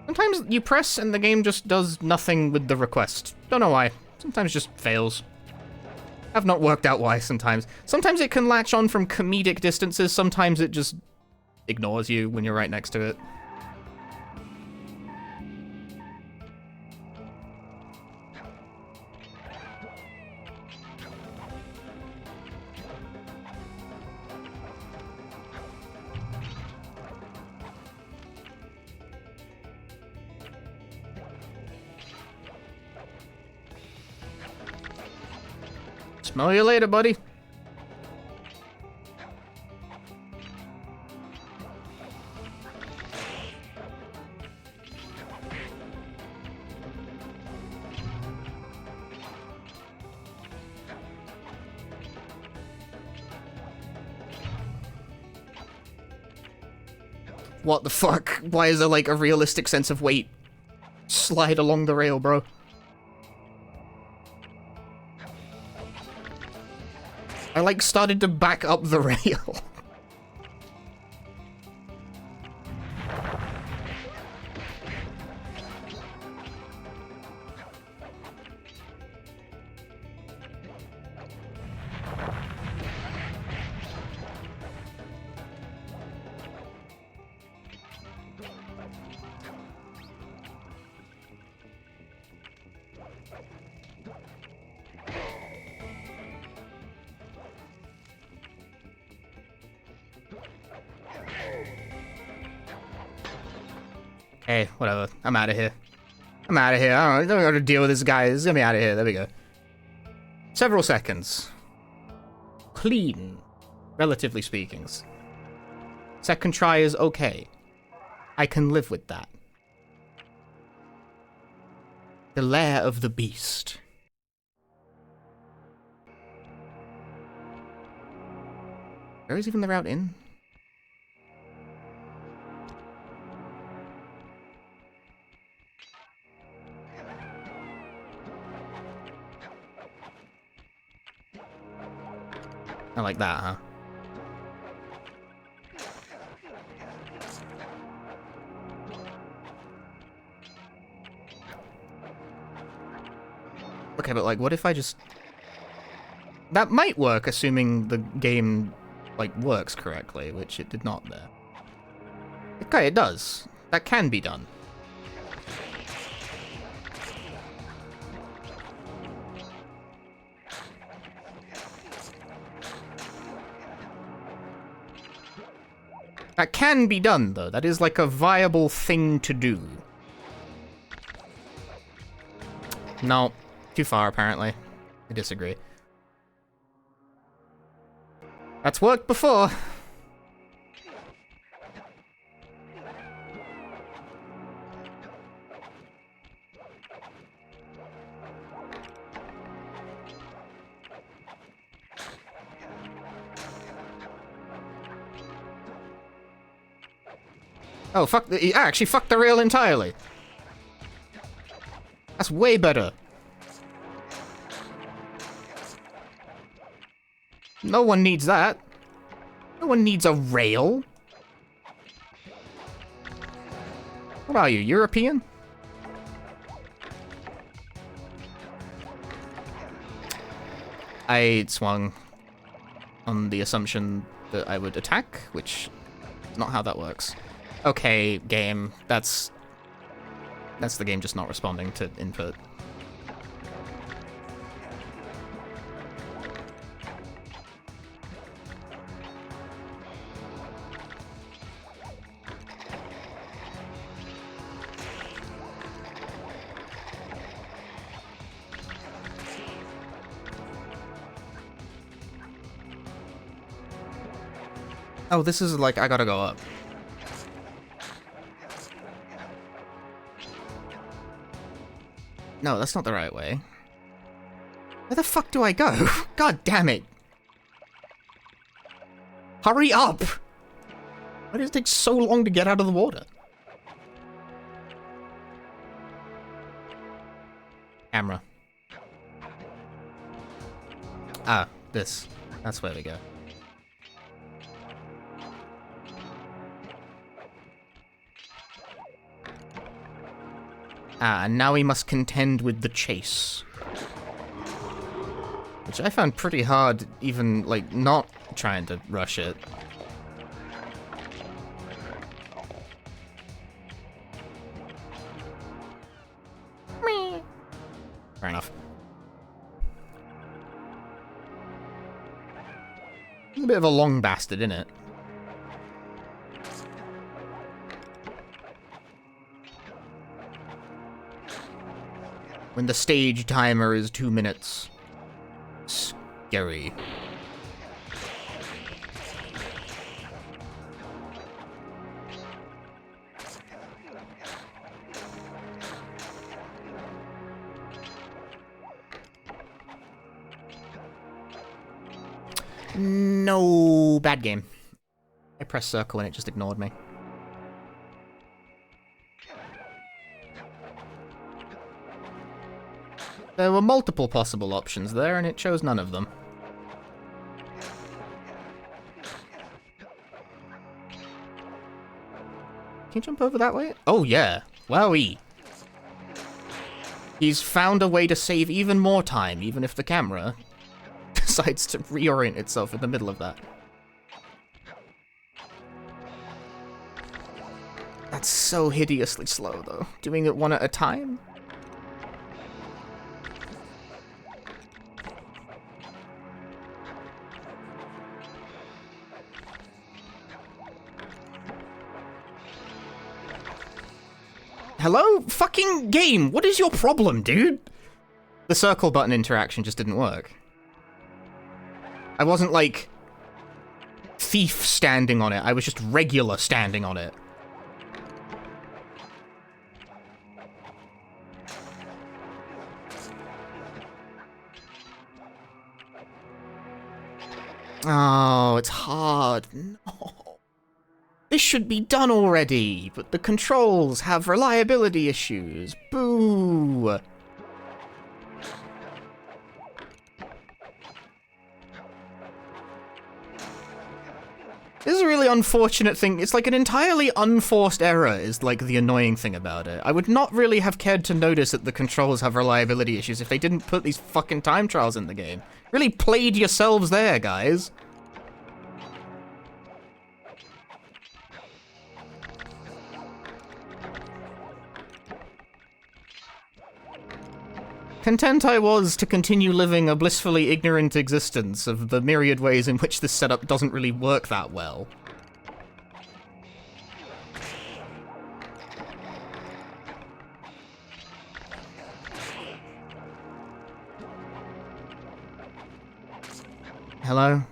Sometimes you press and the game just does nothing with the request. Don't know why. Sometimes it just fails. I've not worked out why sometimes. Sometimes it can latch on from comedic distances, sometimes it just ignores you when you're right next to it. Smell you later, buddy. What the fuck? Why is there like a realistic sense of weight? Slide along the rail, bro. I like started to back up the rail. Hey, whatever. I'm out of here. I'm out of here. I don't have to deal with this guy. It's gonna be out of here. There we go. Several seconds. Clean, relatively speaking. Second try is okay. I can live with that. The lair of the beast. Where is even the route in? I like that, huh? Okay, but like, what if I just... That might work, assuming the game, like, works correctly, which it did not there. Okay, it does. That can be done. That can be done, though. That is, like, a viable thing to do. No. Too far, apparently. I disagree. That's worked before. Oh, fuck. I actually fucked the rail entirely. That's way better. No one needs that. No one needs a rail. What are you, European? I swung on the assumption that I would attack, which is not how that works. Okay, game. That's the game just not responding to input. Oh, this is like, I gotta go up. No, that's not the right way. Where the fuck do I go? God damn it. Hurry up! Why does it take so long to get out of the water? Camera. Ah, this. That's where we go. Ah, and now we must contend with the chase. Which I found pretty hard, even, like, not trying to rush it. Fair enough. He's a bit of a long bastard, isn't it? When the stage timer is 2 minutes. Scary. No, bad game. I pressed circle and it just ignored me. There were multiple possible options there, and it chose none of them. Can you jump over that way? Oh, yeah. Wowee. He's found a way to save even more time, even if the camera decides to reorient itself in the middle of that. That's so hideously slow, though. Doing it one at a time? Hello? Fucking game! What is your problem, dude? The circle button interaction just didn't work. I wasn't, like, thief standing on it. I was just regular standing on it. Oh, it's hard. No. This should be done already, but the controls have reliability issues. Boo! This is a really unfortunate thing. It's like an entirely unforced error is like the annoying thing about it. I would not really have cared to notice that the controls have reliability issues if they didn't put these fucking time trials in the game. Really played yourselves there, guys. Content I was to continue living a blissfully ignorant existence of the myriad ways in which this setup doesn't really work that well. Hello?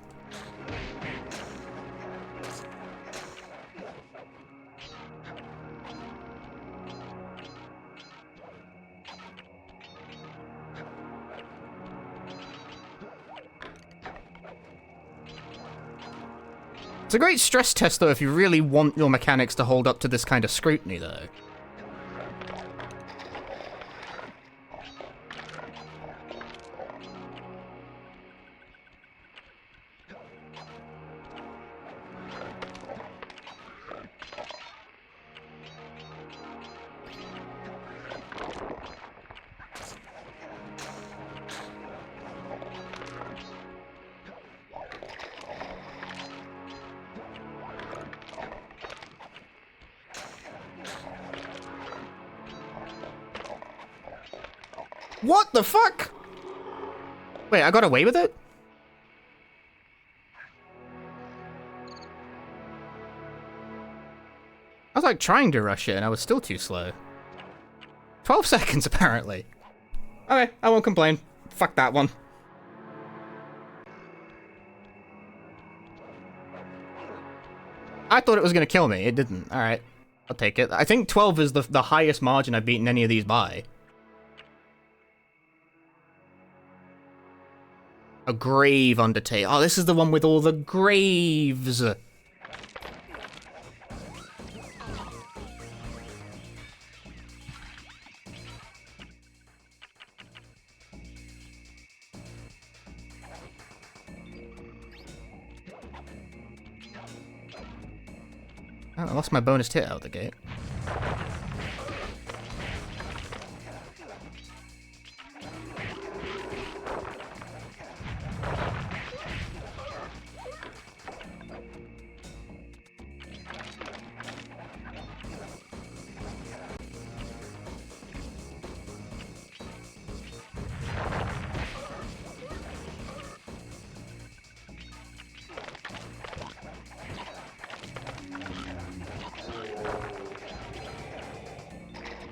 It's a great stress test, though, if you really want your mechanics to hold up to this kind of scrutiny, though. What the fuck? Wait, I got away with it? I was like trying to rush it and I was still too slow. 12 seconds apparently. Okay, I won't complain. Fuck that one. I thought it was gonna kill me. It didn't. Alright. I'll take it. I think 12 is the highest margin I've beaten any of these by. A grave undertake. Oh, this is the one with all the graves. Oh, I lost my bonus hit out the gate.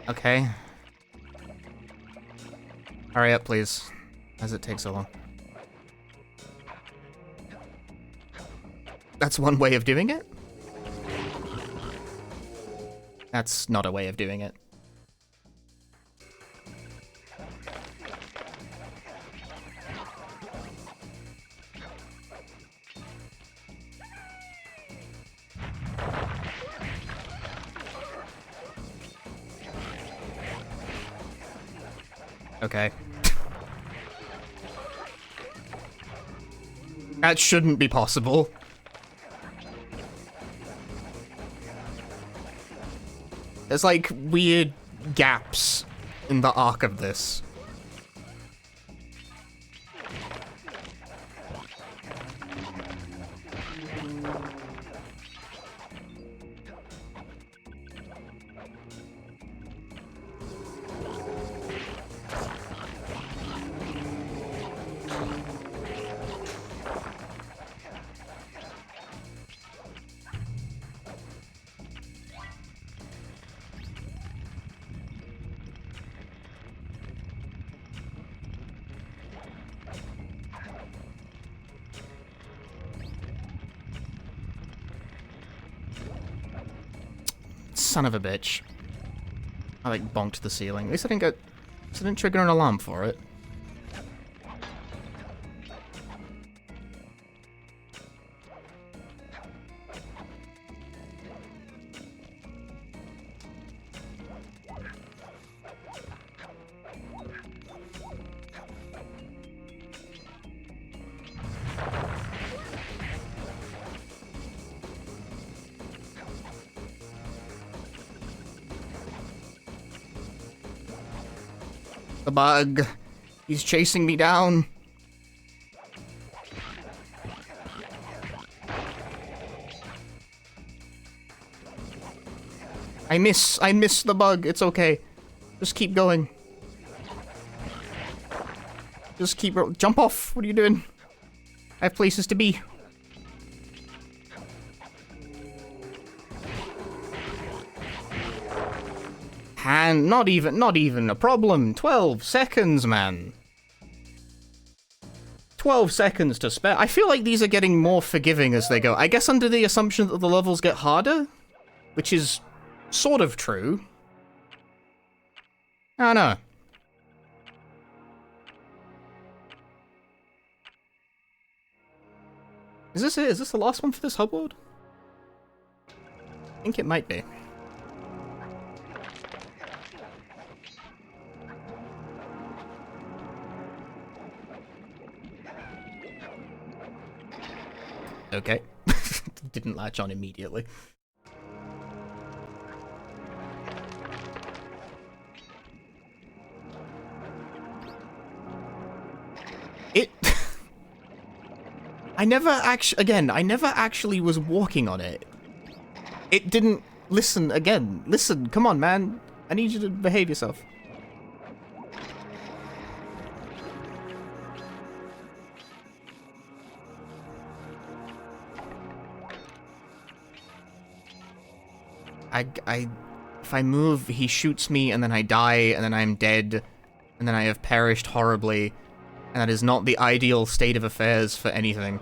Okay. Hurry up, please. As it takes so long. That's one way of doing it? That's not a way of doing it. Okay. That shouldn't be possible. There's like weird gaps in the arc of this. Son of a bitch. I like bonked the ceiling. At least I didn't trigger an alarm for it. The bug. He's chasing me down. I miss the bug. It's okay. Just keep going. Just keep jump off. What are you doing? I have places to be. And not even a problem. 12 seconds, man. 12 seconds to spare. I feel like these are getting more forgiving as they go. I guess under the assumption that the levels get harder, which is sort of true. I don't know. Is this it? Is this the last one for this hub world? I think it might be. Okay. Didn't latch on immediately. I never actually was walking on it. It didn't listen again. Listen, come on, man. I need you to behave yourself. If I move, he shoots me, and then I die, and then I'm dead, and then I have perished horribly, and that is not the ideal state of affairs for anything.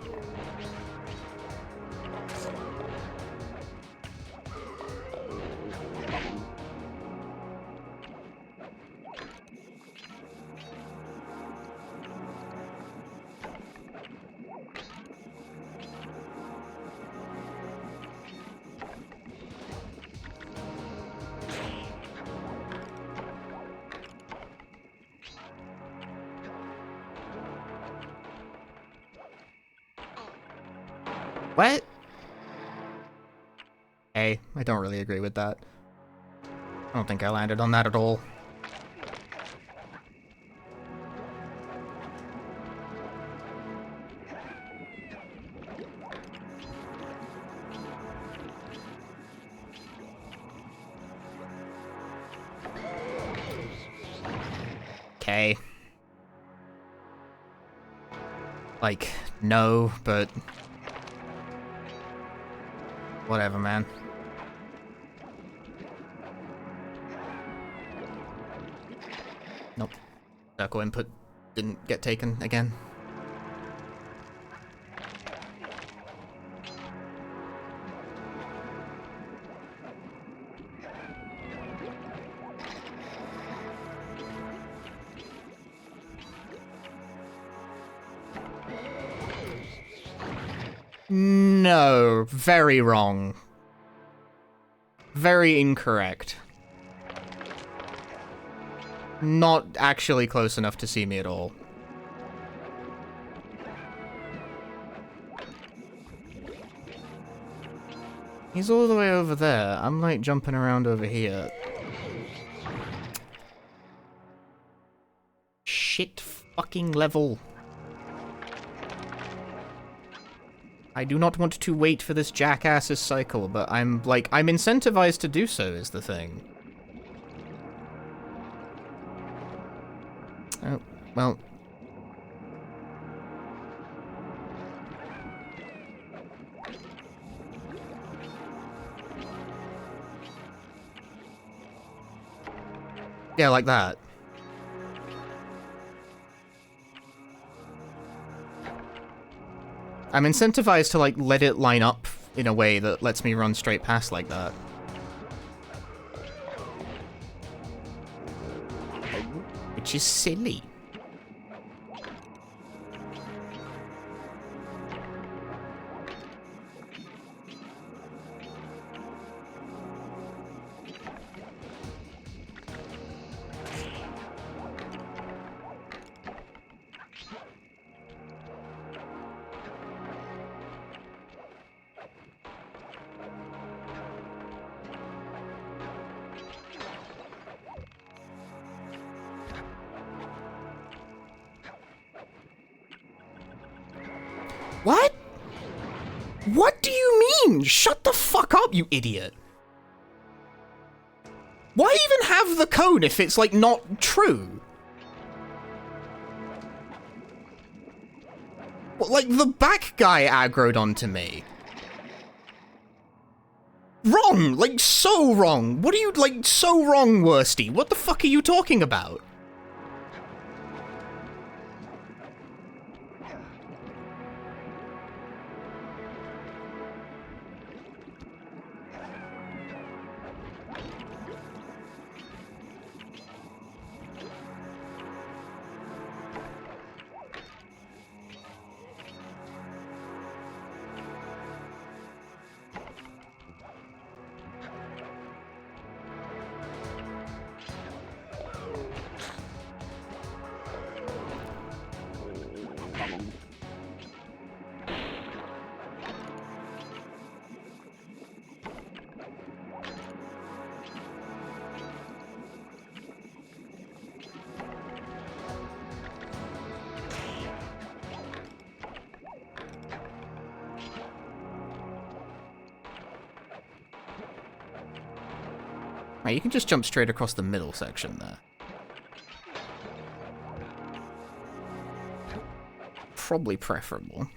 What? Hey, I don't really agree with that. I don't think I landed on that at all. Okay. Like, no, but... whatever, man. Nope. Circle input didn't get taken again. No, very wrong. Very incorrect. Not actually close enough to see me at all. He's all the way over there. I'm like jumping around over here. Shit fucking level. I do not want to wait for this jackass's cycle, but I'm incentivized to do so is the thing. Oh, well. Yeah, like that. I'm incentivized to, like, let it line up in a way that lets me run straight past like that. Which is silly. What? What do you mean? Shut the fuck up, you idiot. Why even have the cone if it's, like, not true? What, like, the back guy aggroed onto me. Wrong! Like, so wrong! What are you, like, so wrong, Worsty? What the fuck are you talking about? Right, you can just jump straight across the middle section there. Probably preferable.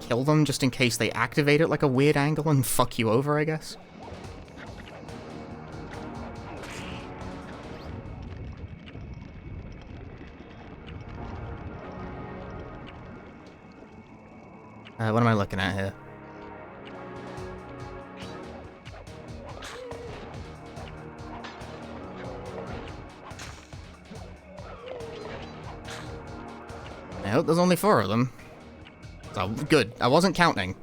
Kill them just in case they activate it like a weird angle and fuck you over, I guess. What am I looking at here? I hope there's only 4 of them. So, good. I wasn't counting.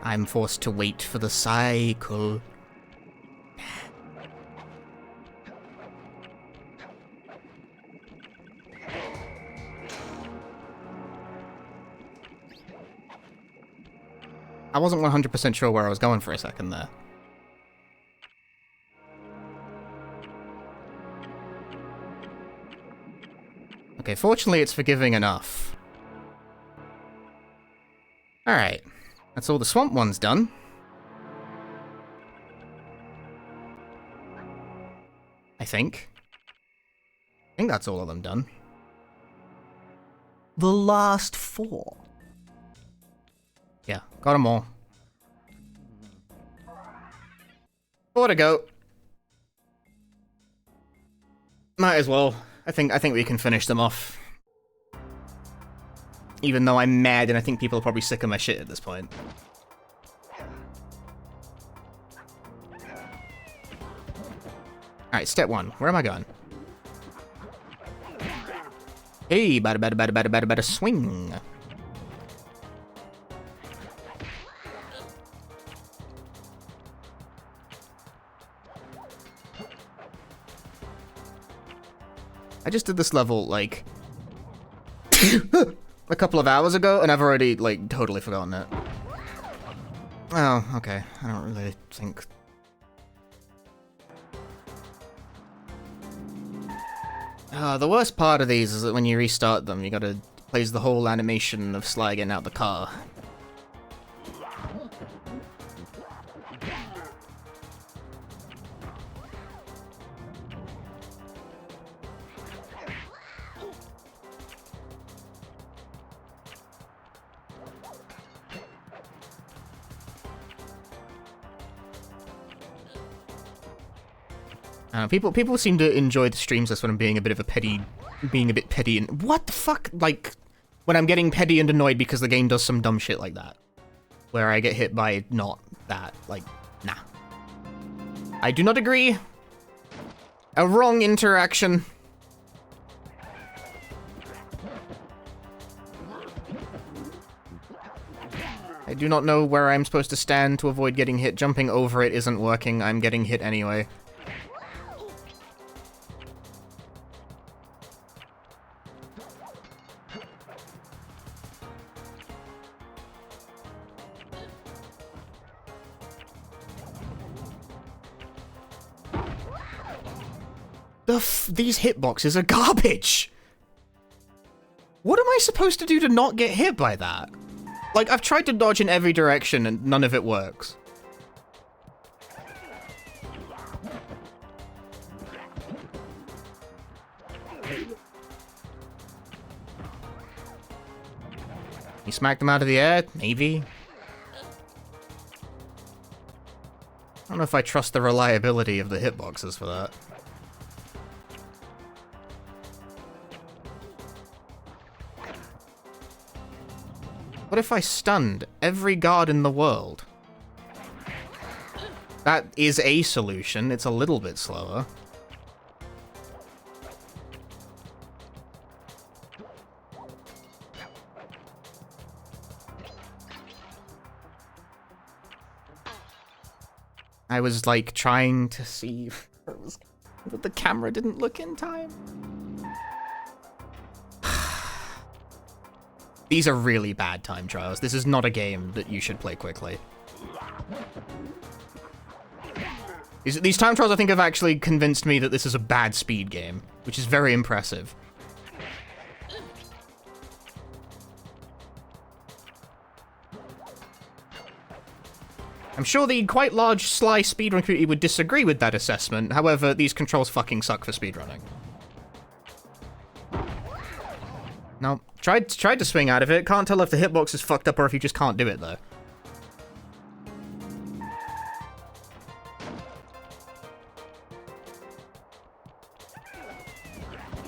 I'm forced to wait for the cycle. I wasn't 100% sure where I was going for a second there. Okay, fortunately it's forgiving enough. Alright. That's all the swamp ones done. I think that's all of them done. The last 4. Yeah, got them all. 4 to go. Might as well. I think we can finish them off. Even though I'm mad and I think people are probably sick of my shit at this point. Alright, step 1. Where am I going? Hey, better swing. I just did this level, like, a couple of hours ago, and I've already, like, totally forgotten it. Oh, okay. I don't really think... the worst part of these is that when you restart them, you gotta plays the whole animation of Sly getting out the car. People seem to enjoy the streams this when I'm being a bit petty and what the fuck? Like, when I'm getting petty and annoyed because the game does some dumb shit like that. Where I get hit by not that. Like, nah. I do not agree. A wrong interaction. I do not know where I'm supposed to stand to avoid getting hit. Jumping over it isn't working. I'm getting hit anyway. These hitboxes are garbage! What am I supposed to do to not get hit by that? Like, I've tried to dodge in every direction and none of it works. You smacked them out of the air? Maybe. I don't know if I trust the reliability of the hitboxes for that. What if I stunned every guard in the world? That is a solution. It's a little bit slower. I was like trying to see but the camera didn't look in time. These are really bad time trials. This is not a game that you should play quickly. These time trials, I think, have actually convinced me that this is a bad speed game, which is very impressive. I'm sure the quite large sly speedrun community would disagree with that assessment. However, these controls fucking suck for speedrunning. No, tried to swing out of it. Can't tell if the hitbox is fucked up or if you just can't do it though.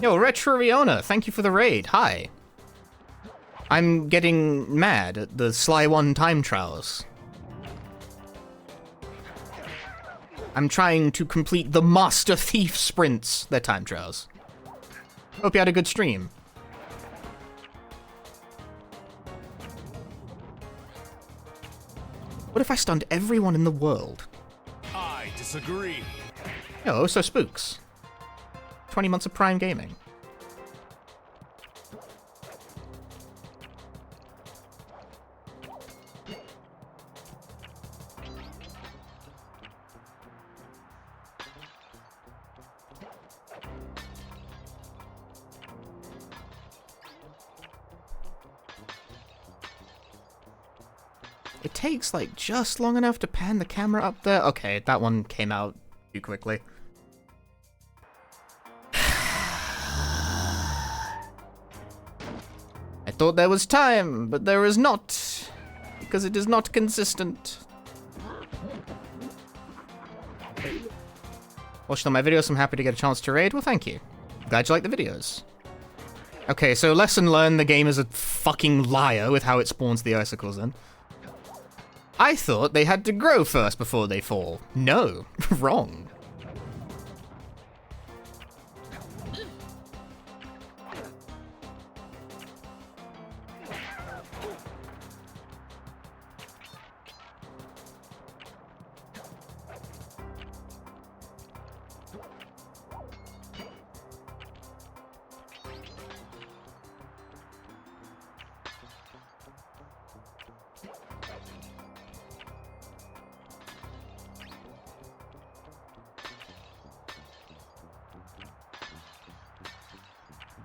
Yo, Retro Riona, thank you for the raid. Hi. I'm getting mad at the Sly 1 time trials. I'm trying to complete the Master Thief sprints. They're time trials. Hope you had a good stream. What if I stunned everyone in the world?
I disagree.
Oh, so spooks. 20 months of Prime Gaming. It takes, like, just long enough to pan the camera up there. Okay, that one came out too quickly. I thought there was time, but there is not, because it is not consistent. Watched on my videos, I'm happy to get a chance to raid. Well, thank you. Glad you like the videos. Okay, so lesson learned, the game is a fucking liar with how it spawns the icicles in. I thought they had to grow first before they fall. No, wrong.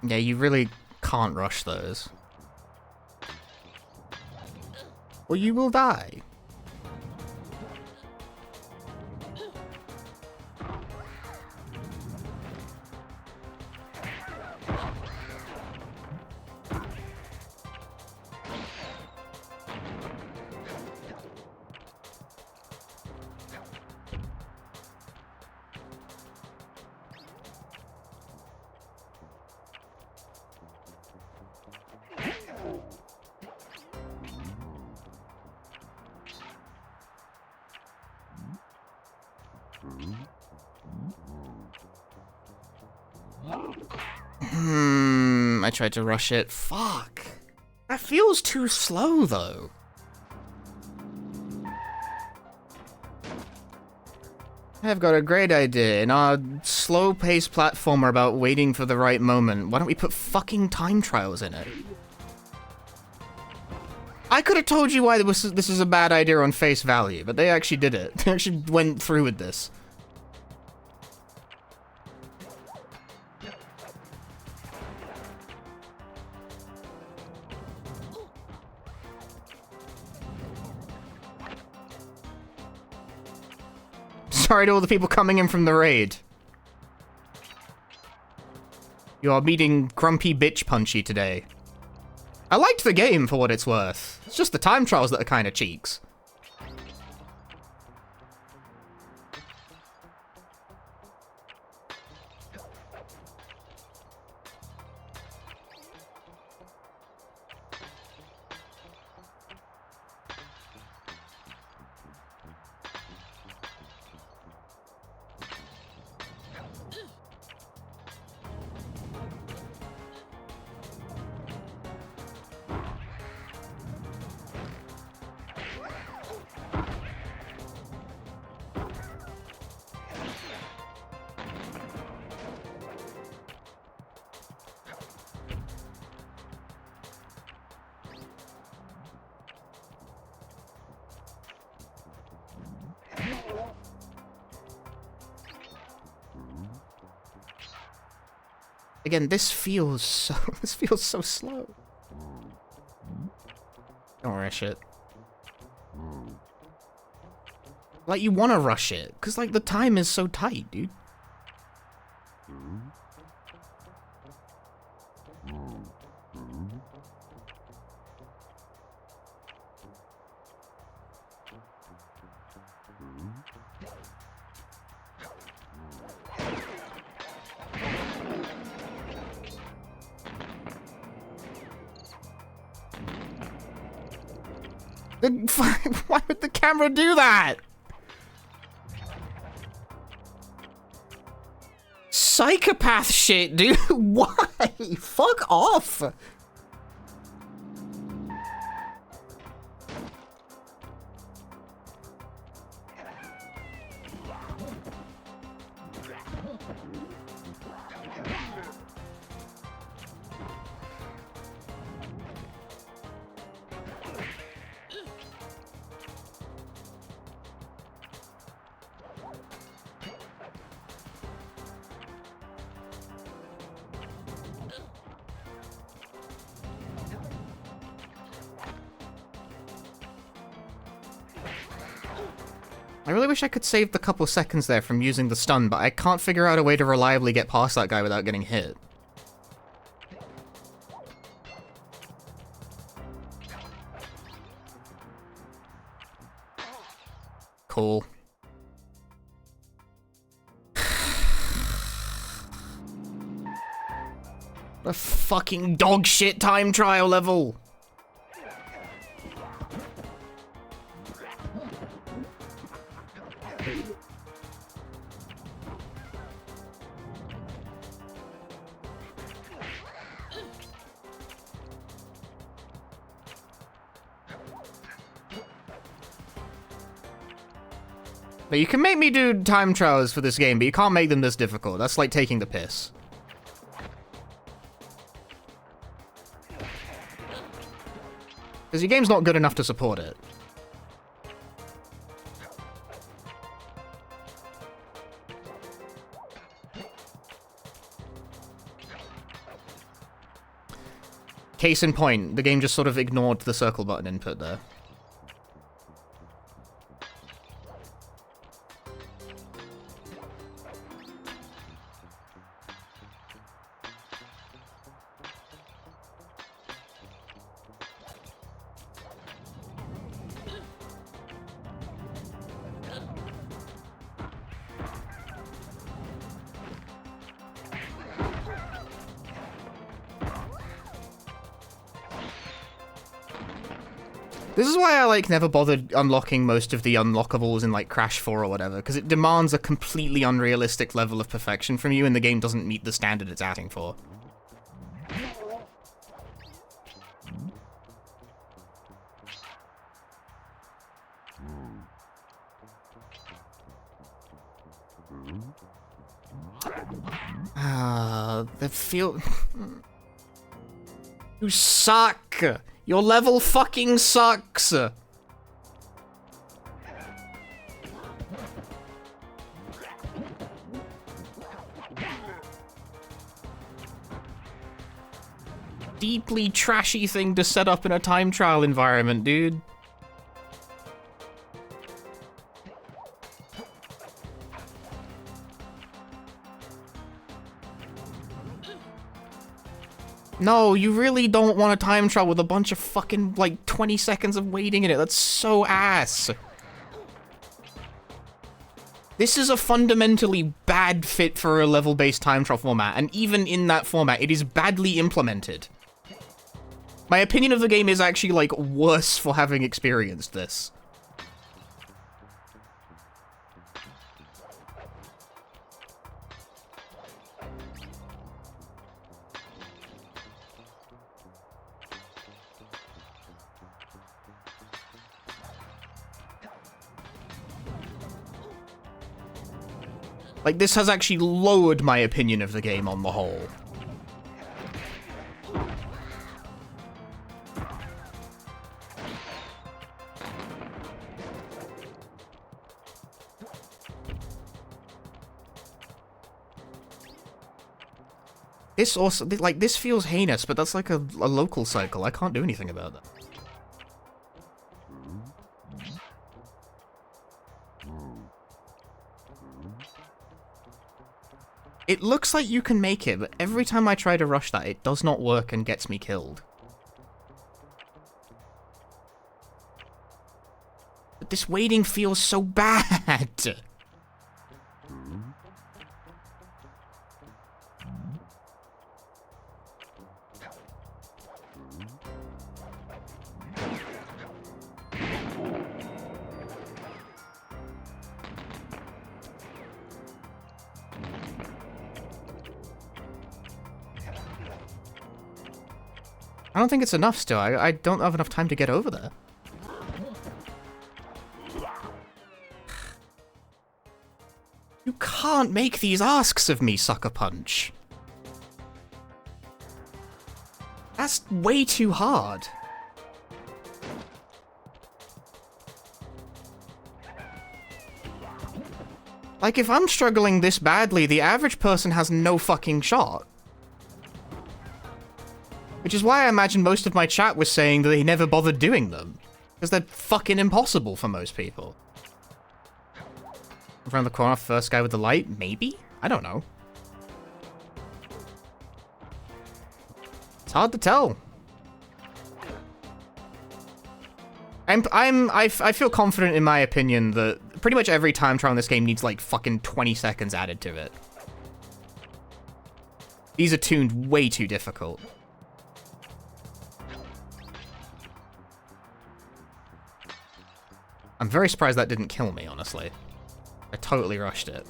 Yeah, you really can't rush those. Or you will die. I tried to rush it. Fuck. That feels too slow, though. I've got a great idea. In our slow-paced platformer about waiting for the right moment, why don't we put fucking time trials in it? I could have told you why this is a bad idea on face value, but they actually did it. They actually went through with this. Sorry to all the people coming in from the raid. You are meeting Grumpy Bitch Punchy today. I liked the game for what it's worth. It's just the time trials that are kind of cheeks. Again, this feels so slow. Don't rush it. Like, you want to rush it, because, like, the time is so tight, dude. Why would the camera do that? Psychopath shit, dude. Why? Fuck off. I really wish I could save the couple seconds there from using the stun, but I can't figure out a way to reliably get past that guy without getting hit. Cool. The fucking dog shit time trial level. Now, you can make me do time trials for this game, but you can't make them this difficult. That's like taking the piss. Because your game's not good enough to support it. Case in point, the game just sort of ignored the circle button input there. This is why I, like, never bothered unlocking most of the unlockables in, like, Crash 4 or whatever, because it demands a completely unrealistic level of perfection from you, and the game doesn't meet the standard it's asking for. The feel... You suck! Your level fucking sucks! Deeply trashy thing to set up in a time trial environment, dude. No, you really don't want to time travel with a bunch of fucking, like, 20 seconds of waiting in it. That's so ass. This is a fundamentally bad fit for a level-based time travel format, and even in that format, it is badly implemented. My opinion of the game is actually, like, worse for having experienced this. Like, this has actually lowered my opinion of the game on the whole. This also, like, this feels heinous, but that's like a local cycle. I can't do anything about that. It looks like you can make it, but every time I try to rush that, it does not work and gets me killed. But this waiting feels so bad. I don't think it's enough still. I don't have enough time to get over there. You can't make these asks of me, Sucker Punch. That's way too hard. Like, if I'm struggling this badly, the average person has no fucking shot. Which is why I imagine most of my chat was saying that they never bothered doing them. Because they're fucking impossible for most people. Around the corner, first guy with the light? Maybe? I don't know. It's hard to tell. I feel confident in my opinion that pretty much every time trial in this game needs like fucking 20 seconds added to it. These are tuned way too difficult. I'm very surprised that didn't kill me, honestly. I totally rushed it.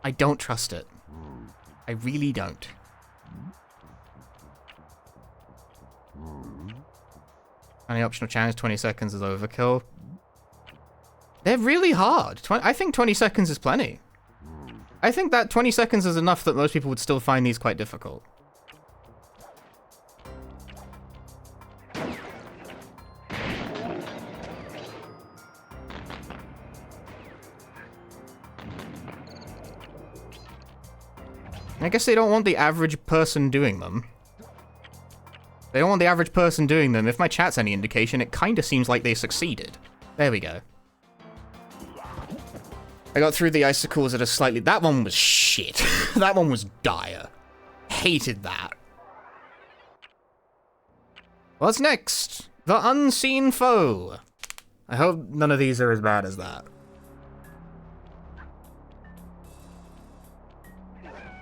I don't trust it. I really don't. Any optional challenge, 20 seconds is overkill. They're really hard. I think 20 seconds is plenty. I think that 20 seconds is enough that most people would still find these quite difficult. I guess they don't want the average person doing them. They don't want the average person doing them. If my chat's any indication, it kinda seems like they succeeded. There we go. I got through the icicles at a slightly... That one was shit. That one was dire. Hated that. What's next? The Unseen Foe. I hope none of these are as bad as that.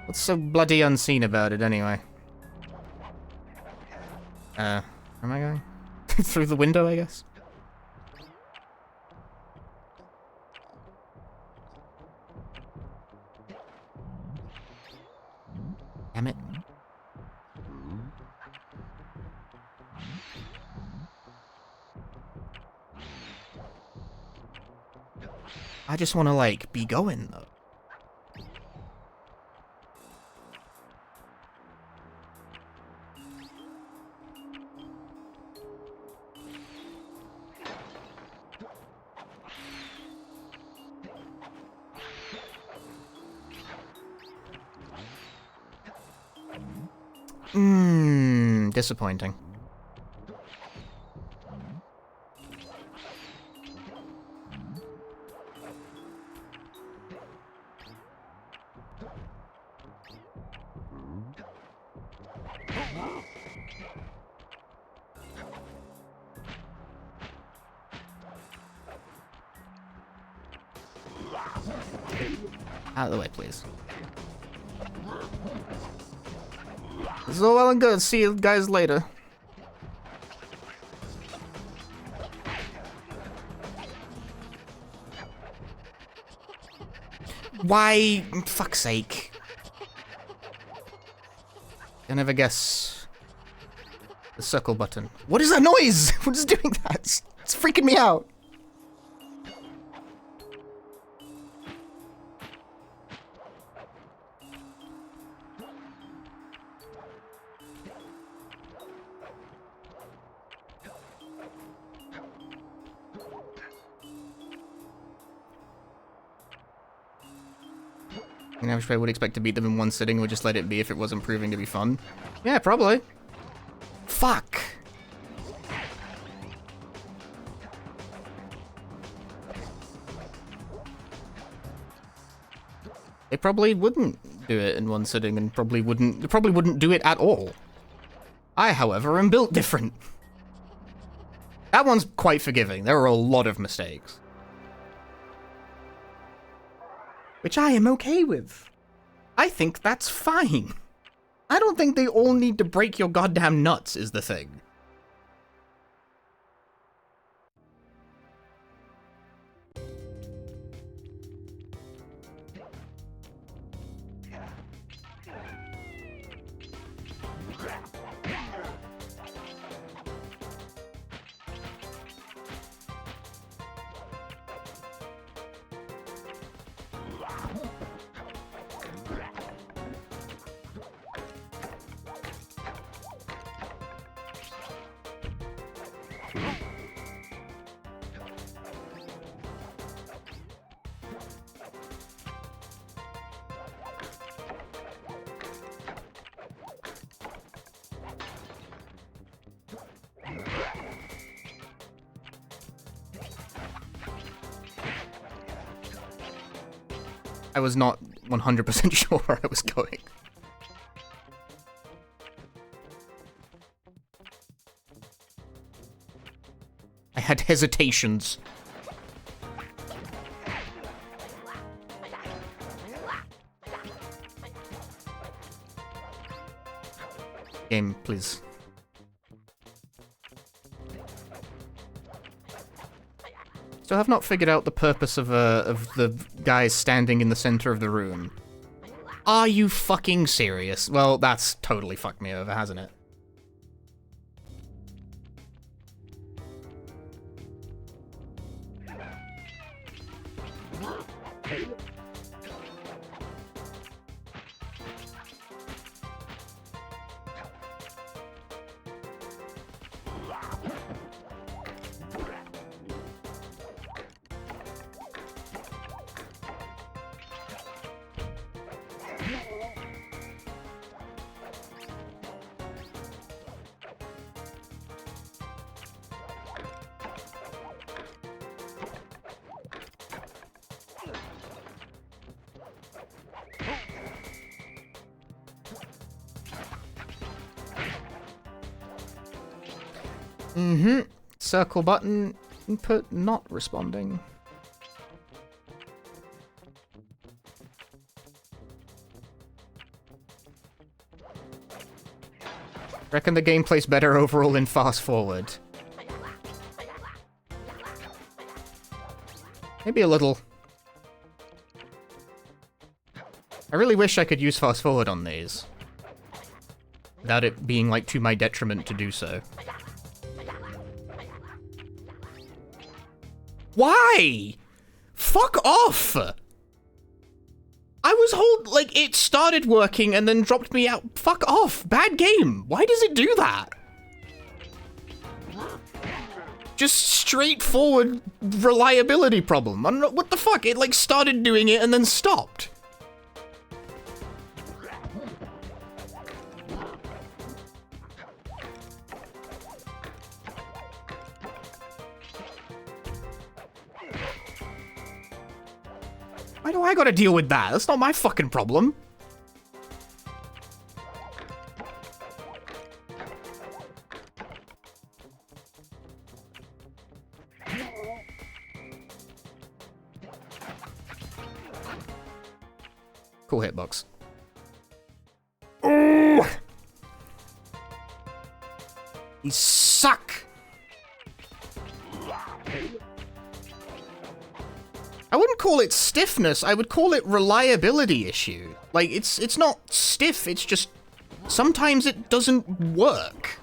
What's so bloody unseen about it, anyway? Where am I going? Through the window, I guess? Damn it. I just want to, like, be going, though. Disappointing. Out of the way, please. This is all well and good. See you guys later. Why? Fuck's sake. I never guess. The circle button. What is that noise? What is doing that? It's freaking me out. An average player would expect to beat them in one sitting, would just let it be if it wasn't proving to be fun. Yeah, probably. Fuck. They probably wouldn't do it in one sitting and probably wouldn't do it at all. I, however, am built different. That one's quite forgiving. There are a lot of mistakes. Which I am okay with. I think that's fine. I don't think they all need to break your goddamn nuts, is the thing. I was not 100% sure where I was going. I had hesitations. Game, please. So I have not figured out the purpose of the guys standing in the center of the room. Are you fucking serious? Well, that's totally fucked me over, hasn't it? Circle button, input not responding. Reckon the game plays better overall in fast forward. Maybe a little. I really wish I could use fast forward on these. Without it being like to my detriment to do so. Why? Fuck off! I was like, it started working and then dropped me out. Fuck off! Bad game! Why does it do that? Just straightforward reliability problem. I don't know, what the fuck? It like started doing it and then stopped. Why do I gotta deal with that? That's not my fucking problem. Cool hitbox. Ooh! You suck! I wouldn't call it stiffness, I would call it reliability issue. Like, it's not stiff, it's just sometimes it doesn't work.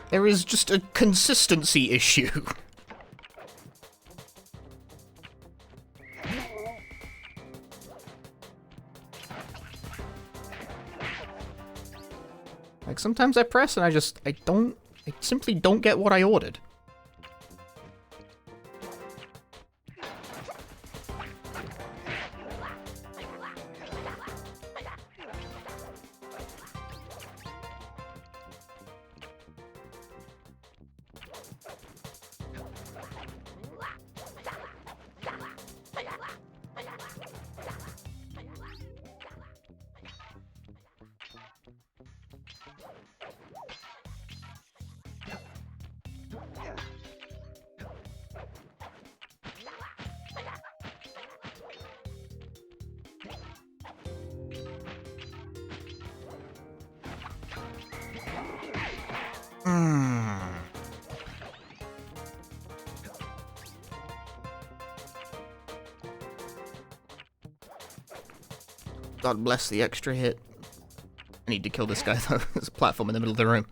There is just a consistency issue. Like, sometimes I press and I simply don't get what I ordered. God bless the extra hit. I need to kill this guy though. There's a platform in the middle of the room.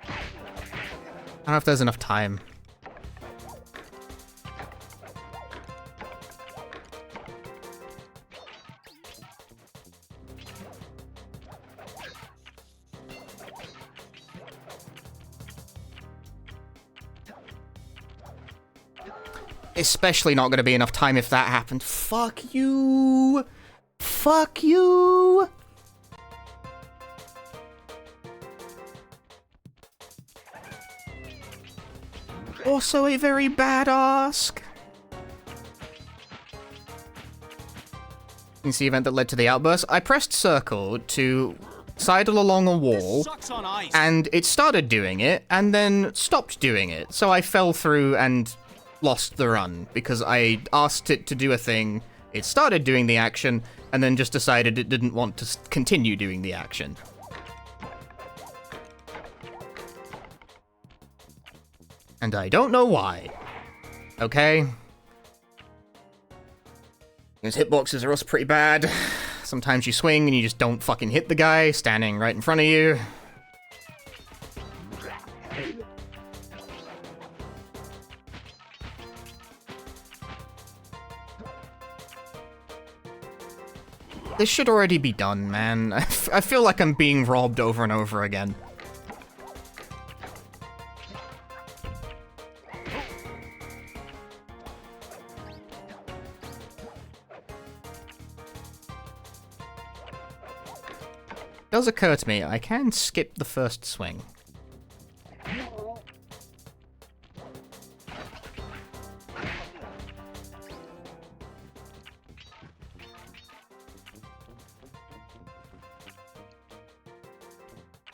I don't know if there's enough time. Especially not going to be enough time if that happened. Fuck you! Fuck you! Also a very bad ask. It's the event that led to the outburst. I pressed circle to sidle along a wall, and it started doing it, and then stopped doing it. So I fell through and lost the run, because I asked it to do a thing, it started doing the action, and then just decided it didn't want to continue doing the action. And I don't know why. Okay? These hitboxes are also pretty bad. Sometimes you swing and you just don't fucking hit the guy standing right in front of you. This should already be done, man. I feel like I'm being robbed over and over again. It does occur to me, I can skip the first swing.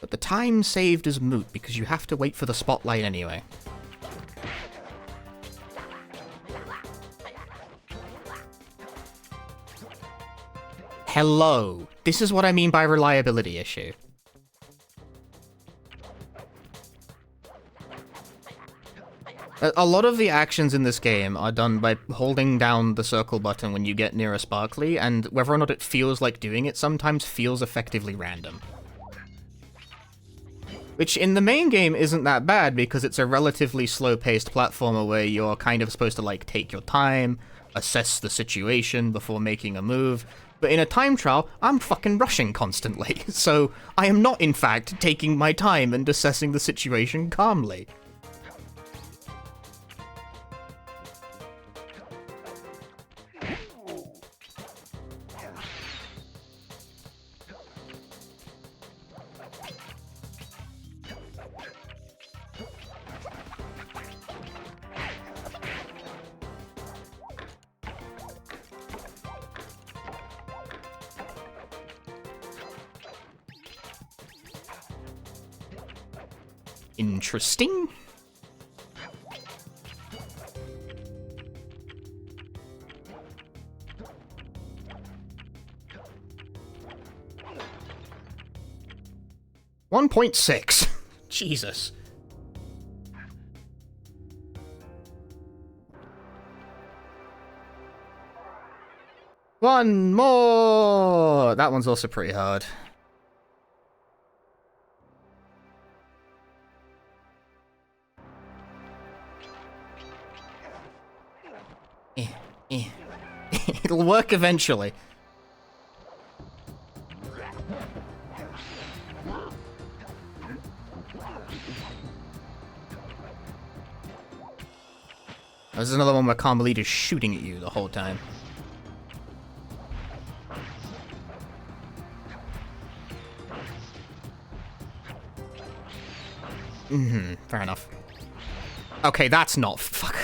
But the time saved is moot, because you have to wait for the spotlight anyway. Hello. This is what I mean by reliability issue. A lot of the actions in this game are done by holding down the circle button when you get near a sparkly, and whether or not it feels like doing it sometimes feels effectively random. Which in the main game isn't that bad because it's a relatively slow-paced platformer where you're kind of supposed to like take your time, assess the situation before making a move. But in a time trial, I'm fucking rushing constantly, so I am not in fact taking my time and assessing the situation calmly. Interesting. $1.6. Jesus. One more. That one's also pretty hard. It'll work eventually. This is another one where Carmelita's shooting at you the whole time. Fair enough. Okay, that's not fuck.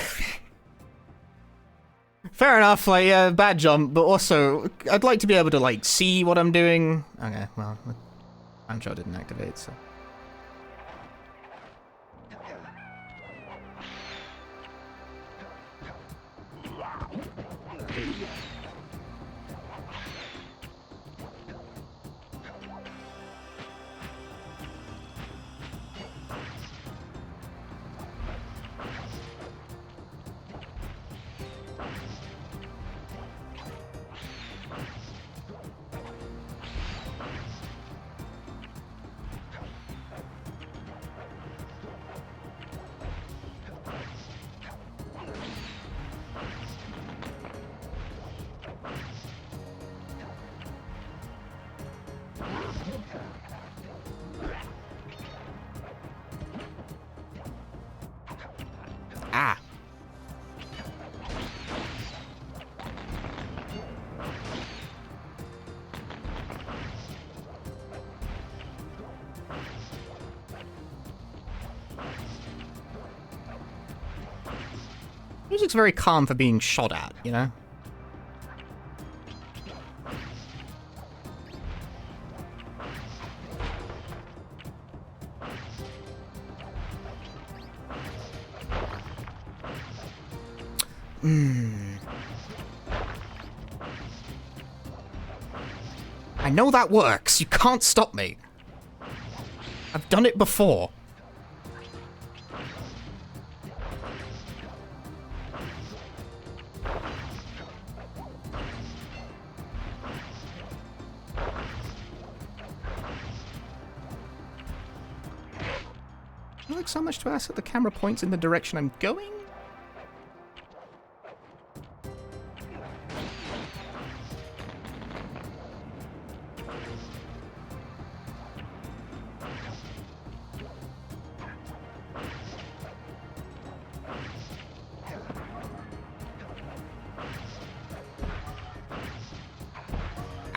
Fair enough, like, yeah, bad jump, but also, I'd like to be able to, like, see what I'm doing. Okay, well, I'm sure it didn't activate, so. Ah. Music's very calm for being shot at, you know? I know that works. You can't stop me. I've done it before. It looks so much to ask that the camera points in the direction I'm going.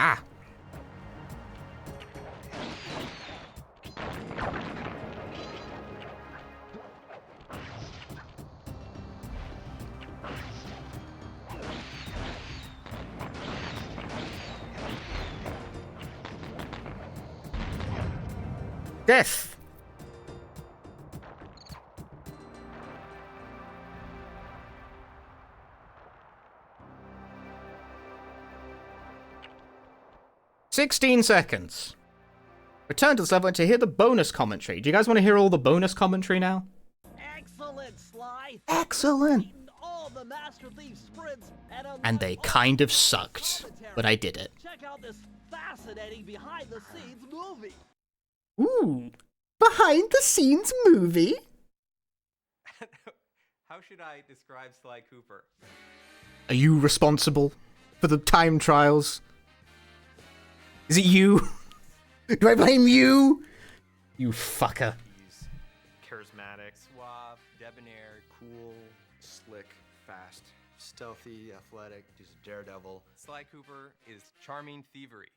Ah. Death. "16 seconds. Return to this level to hear the bonus commentary." Do you guys want to hear all the bonus commentary now?
Excellent! perfect, Sly.
Excellent.
All the Master Thief sprints
And they kind of sucked, but I did it.
Check out this fascinating behind-the-scenes movie.
Ooh, behind the scenes movie.
How should I describe Sly Cooper?
Are you responsible for the time trials? Is it you? Do I blame you? You fucker.
He's charismatic, suave, debonair, cool,
Slick, fast, stealthy, athletic, he's a daredevil.
Sly Cooper is charming thievery.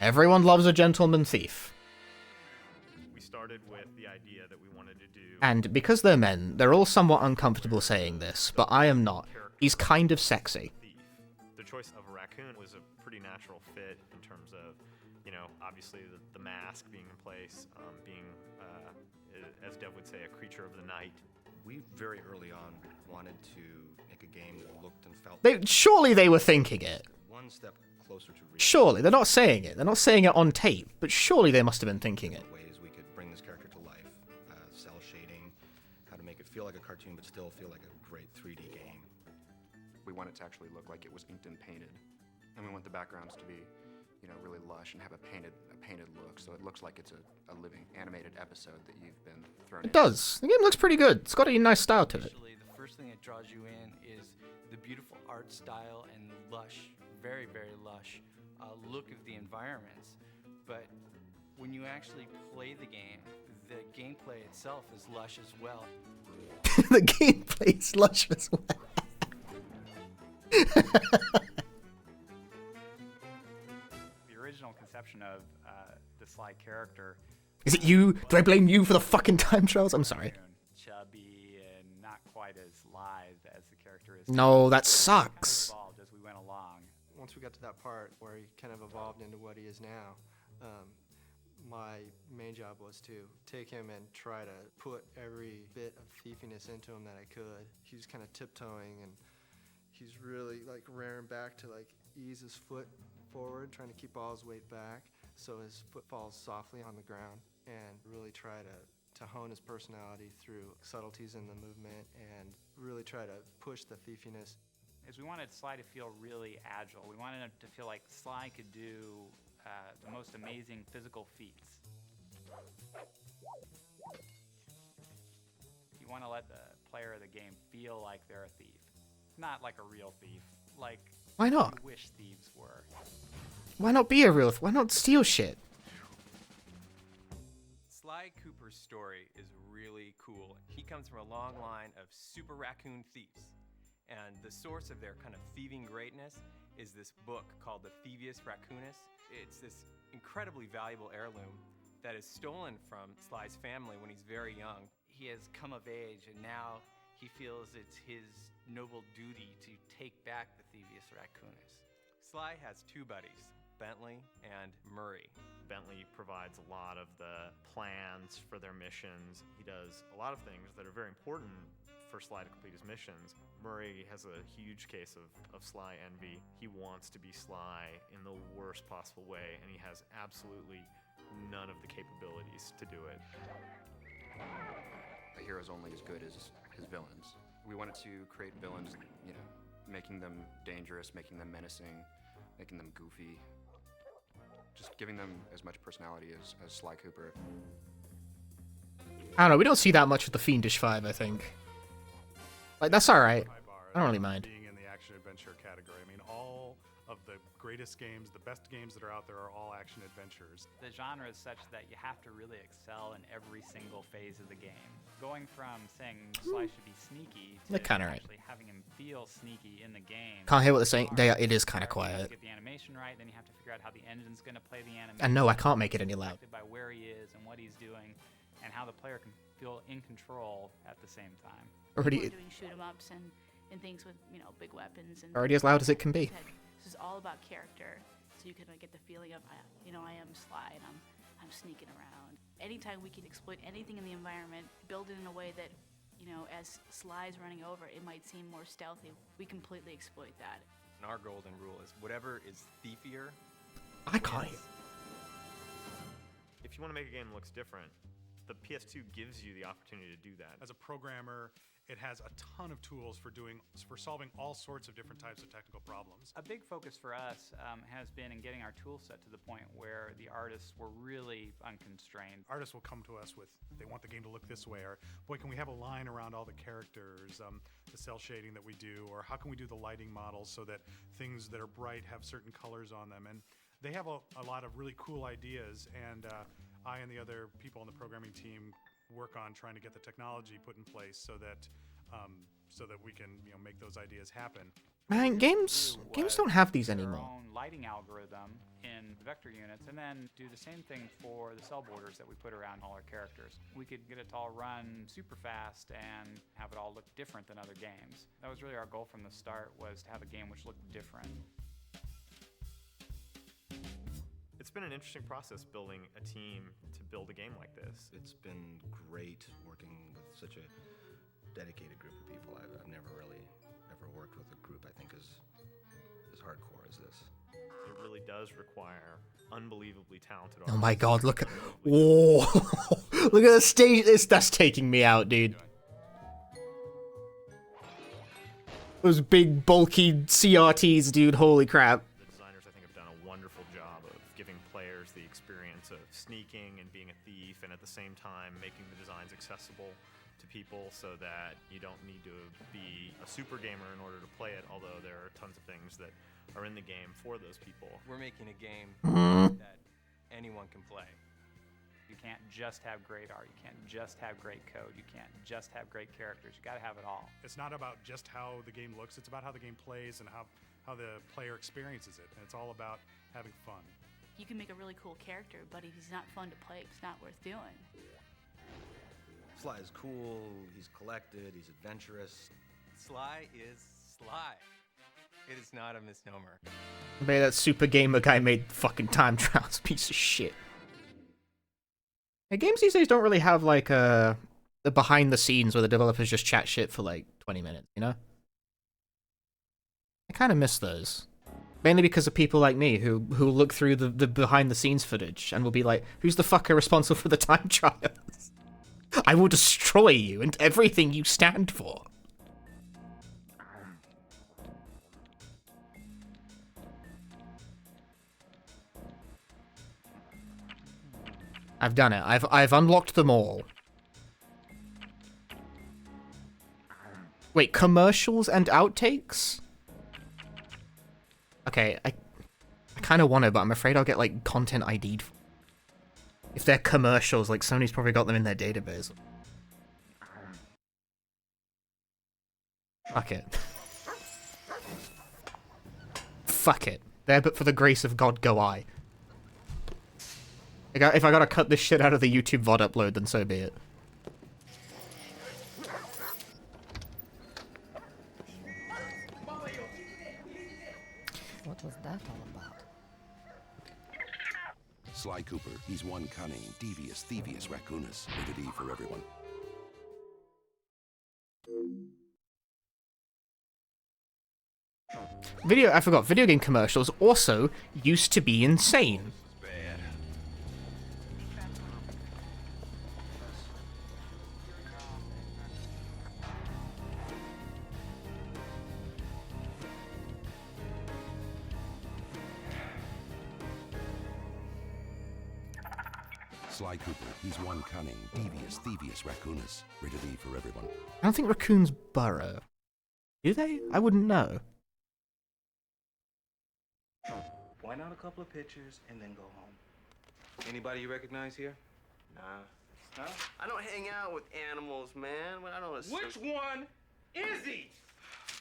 Everyone loves a gentleman thief.
We started with the idea that we wanted to do.
And because they're men, they're all somewhat uncomfortable saying this, but I am not. He's kind of sexy.
The choice of a raccoon was a pretty natural fit in terms of, you know, obviously the mask being in place, being, as Dev would say, a creature of the night.
We very early on wanted to make a game that looked and felt.
Surely they were thinking it.
One step closer to real.
Surely they're not saying it. They're not saying it on tape, but surely they must have been thinking it.
Ways we could bring this character to life, cell shading, how to make it feel like a cartoon but still feel like a great 3D game. We want it to actually look like it was inked and painted, and we want the backgrounds to be, you know, really lush and have a painted look, so it looks like it's a living animated episode that you've been thrown in.
It does. The game looks pretty good. It's got a nice style to it.
The first thing that draws you in is the beautiful art style and lush, very, very lush look of the environments. But when you actually play the gameplay itself is lush as well.
The gameplay is lush as well.
The original conception of the Sly character.
Is it you? Do I blame you for the fucking time trials? I'm sorry.
Chubby and not quite as lithe as the character is.
No, that sucks.
Kind of evolved as we went along.
Once we got to that part where he kind of evolved into what he is now, my main job was to take him and try to put every bit of thiefiness into him that I could. He was kind of tiptoeing, and he's really like rearing back to like ease his foot forward, trying to keep all his weight back so his foot falls softly on the ground, and really try to hone his personality through subtleties in the movement and really try to push the thiefiness.
As we wanted Sly to feel really agile. We wanted him to feel like Sly could do the most amazing physical feats. You want to let the player of the game feel like they're a thief. Not like a real thief, like
Why not?
you wish thieves were.
Why not be a real? Why not steal shit?
Sly Cooper's story is really cool. He comes from a long line of super raccoon thieves. And the source of their kind of thieving greatness is this book called The Thievius Raccoonus. It's this incredibly valuable heirloom that is stolen from Sly's family when he's very young.
He has come of age, and now he feels it's his noble duty to take back the Thievius Raccoonus.
Sly has two buddies, Bentley and Murray.
Bentley provides a lot of the plans for their missions. He does a lot of things that are very important for Sly to complete his missions. Murray has a huge case of Sly envy. He wants to be Sly in the worst possible way, and he has absolutely none of the capabilities to do it.
A hero's only as good as his villains. We wanted to create villains, you know, making them dangerous, making them menacing, making them goofy, just giving them as much personality as Sly Cooper.
I don't know. We don't see that much with the Fiendish 5, I think. Like, that's alright. I don't really mind.
Being in the action-adventure category. I mean, all of the greatest games, the best games that are out there are all action-adventures.
The genre is such that you have to really excel in every single phase of the game. Going from saying Sly should be sneaky to
They're kinda right.
actually having him feel sneaky in the game.
Can't hear what they're saying. It is kind of
You have to
quiet.
get the animation right, then you have to figure out how the engine's going to play the animation.
And no, I can't make it any loud.
By where he is and what he's doing, and how the player can feel in control at the same time.
Already-
People are doing shoot 'em ups and things with, you know, big weapons and
Already as loud as it can be.
This is all about character, so you can get the feeling of, you know, I am Sly and I'm sneaking around. Anytime we can exploit anything in the environment, build it in a way that, you know, as Sly's running over, it might seem more stealthy. We completely exploit that.
And our golden rule is whatever is thiefier.
I can't hear.
If you want to make a game that looks different, the PS2 gives you the opportunity to do that.
As a programmer, it has a ton of tools for solving all sorts of different types of technical problems.
A big focus for us has been in getting our tool set to the point where the artists were really unconstrained.
Artists will come to us with, they want the game to look this way, or boy, can we have a line around all the characters, the cell shading that we do, or how can we do the lighting models so that things that are bright have certain colors on them. And they have a lot of really cool ideas, and I and the other people on the programming team work on trying to get the technology put in place so that we can make those ideas happen.
Man, games don't have these anymore.
Our own lighting algorithm in the vector units, and then do the same thing for the cell borders that we put around all our characters. We could get it to all run super fast and have it all look different than other games. That was really our goal from the start, was to have a game which looked different.
It's been an interesting process building a team to build a game like this.
It's been great working with such a dedicated group of people. I've never really ever worked with a group I think as hardcore as this.
It really does require unbelievably talented
Oh my god, look at... Whoa! Look at the stage. That's taking me out, dude. Those big, bulky CRTs, dude. Holy crap.
The designers, I think, have done a wonderful job of giving players the experience of sneaking and being a thief, and at the same time making the designs accessible to people so that you don't need to be a super gamer in order to play it, although there are tons of things that are in the game for those people.
We're making a game that anyone can play.
You can't just have great art, you can't just have great code, you can't just have great characters, you gotta have it all.
It's not about just how the game looks, it's about how the game plays and how the player experiences it. And it's all about having fun.
You can make a really cool character, but if he's not fun to play, it's not worth doing.
Sly is cool, he's collected, he's adventurous.
Sly is Sly. It is not a misnomer.
Maybe that super gamer guy made fucking time trials, piece of shit. Yeah, games these days don't really have like the behind the scenes where the developers just chat shit for like 20 minutes, you know? I kind of miss those. Mainly because of people like me who look through the behind the scenes footage and will be like, who's the fucker responsible for the time trials? I will destroy you and everything you stand for. I've done it. I've unlocked them all. Wait, commercials and outtakes? Okay, I kind of want to, but I'm afraid I'll get like content ID'd. If they're commercials, like Sony's probably got them in their database. Fuck it. Fuck it. There but for the grace of God go I. If I gotta cut this shit out of the YouTube VOD upload, then so be it.
What was that all about?
Sly Cooper, he's one cunning, devious, thievious raccoonus. Rated E for everyone.
I forgot, video game commercials also used to be insane.
Sly Cooper, he's one cunning, devious, thievious raccoonus. Rated E for everyone.
I don't think raccoons burrow. Do they? I wouldn't know.
Point out a couple of pictures and then go home. Anybody you recognize here? Nah. Huh? I don't hang out with animals, man. I don't.
Which one is he?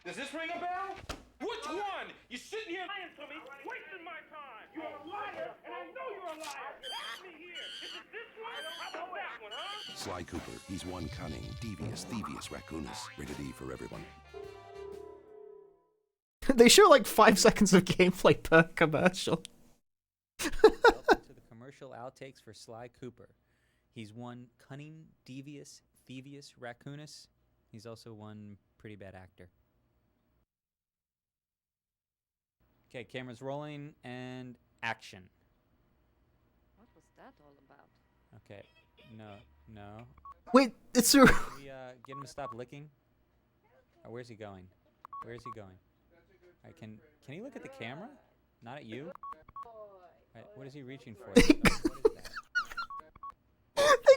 Does this ring a bell? Which one? You're sitting here lying to me, wasting my time. You're a liar, and I know you're a liar. Ask me here. Is it this one? How about that one, huh?
Sly Cooper, he's one cunning, devious, thievious raccoonus. Rated E for everyone.
They show like 5 seconds of gameplay per commercial.
Welcome to the commercial outtakes for Sly Cooper. He's one cunning, devious, thievious raccoonus. He's also one pretty bad actor. Okay, camera's rolling and action.
What was that all about?
Okay, No.
Wait, it's a...
Can we get him to stop licking? Or where's he going? Where is he going? Alright, can he look at the camera? Not at you? Alright, what is he reaching for? What is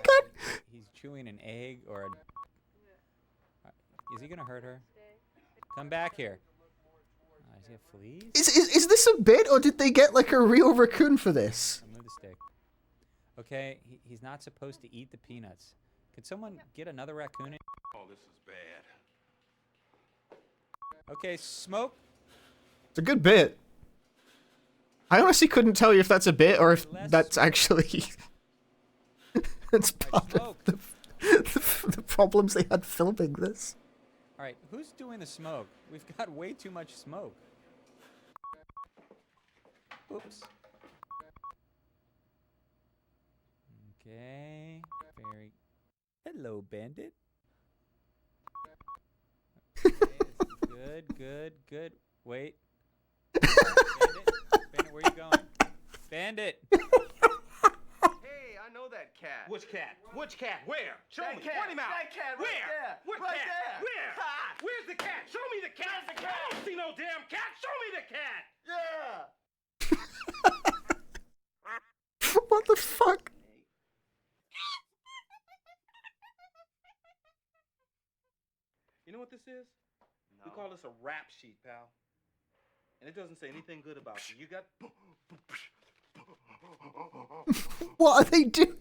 that? He's chewing an egg or a... Is he gonna hurt her? Come back here. Does he have fleas?
Is this a bit, or did they get like a real raccoon for this?
Move the stick. Okay, he's not supposed to eat the peanuts. Could someone get another raccoon in?
Oh, this is bad.
Okay, Smoke.
It's a good bit. I honestly couldn't tell you if that's a bit or if that's actually... that's part of the problems they had filming this.
Alright, who's doing the smoke? We've got way too much smoke. Oops. Okay, very... Hello, Bandit. Okay, this is good. Wait. Bandit, where you going? Bandit!
Hey, I know that cat.
Which cat? Which cat? Where? Show
That
me.
cat,
Point him out.
that cat right
Where?
there,
What
right
cat?
there.
Where?
Ha!
Where's the cat? Show me the cat.
There's the cat.
I don't see no damn cat. Show me the cat.
Yeah.
What the fuck?
You know what this is? We call this a rap sheet, pal. And it doesn't say anything good about you. You got...
What are they doing?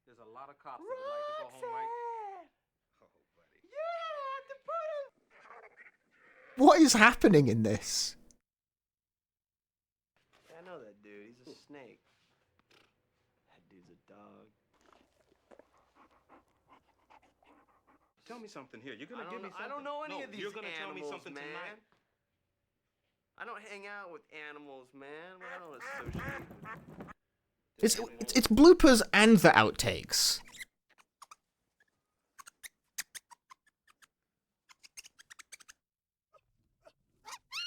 There's a lot of cops that would like to go home right...
What is happening in this?
I know that dude. He's a snake. That dude's a dog.
Tell me something here. You're gonna
I
give
don't
me
know- I
something.
don't know any
No,
of these
you're gonna tell me
animals,
something
man.
tonight.
I don't hang out with animals, man. I don't associate with...
It's bloopers and the outtakes.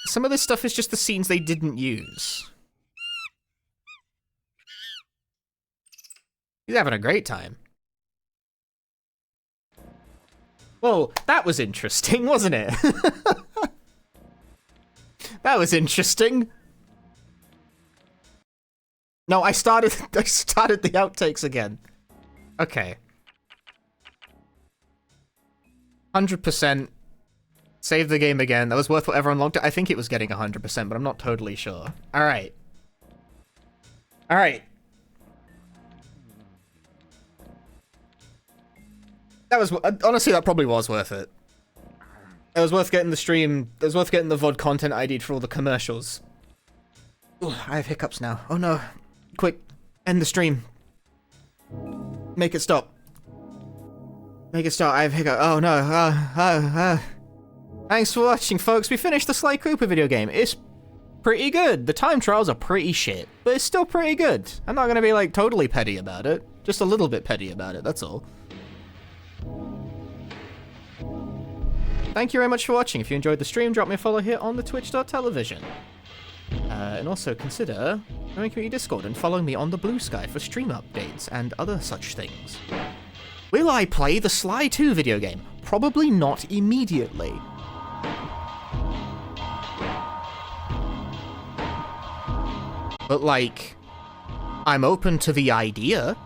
Some of this stuff is just the scenes they didn't use. He's having a great time. Well, that was interesting, wasn't it? That was interesting. No, I started the outtakes again. Okay. 100%. Save the game again. That was worth whatever unlocked it. I think it was getting 100%, but I'm not totally sure. Alright. Alright. That was... honestly, that probably was worth it. It was worth getting the stream... It was worth getting the VOD content ID'd for all the commercials. Ooh, I have hiccups now. Oh no. Quick. End the stream. Make it stop. Make it stop. I have hiccups. Oh no. Thanks for watching, folks. We finished the Sly Cooper video game. It's pretty good. The time trials are pretty shit, but it's still pretty good. I'm not gonna be like totally petty about it. Just a little bit petty about it, that's all. Thank you very much for watching. If you enjoyed the stream, drop me a follow here on the twitch.tv. And also consider joining Community Discord and following me on the Blue Sky for stream updates and other such things. Will I play the Sly 2 video game? Probably not immediately. But like, I'm open to the idea.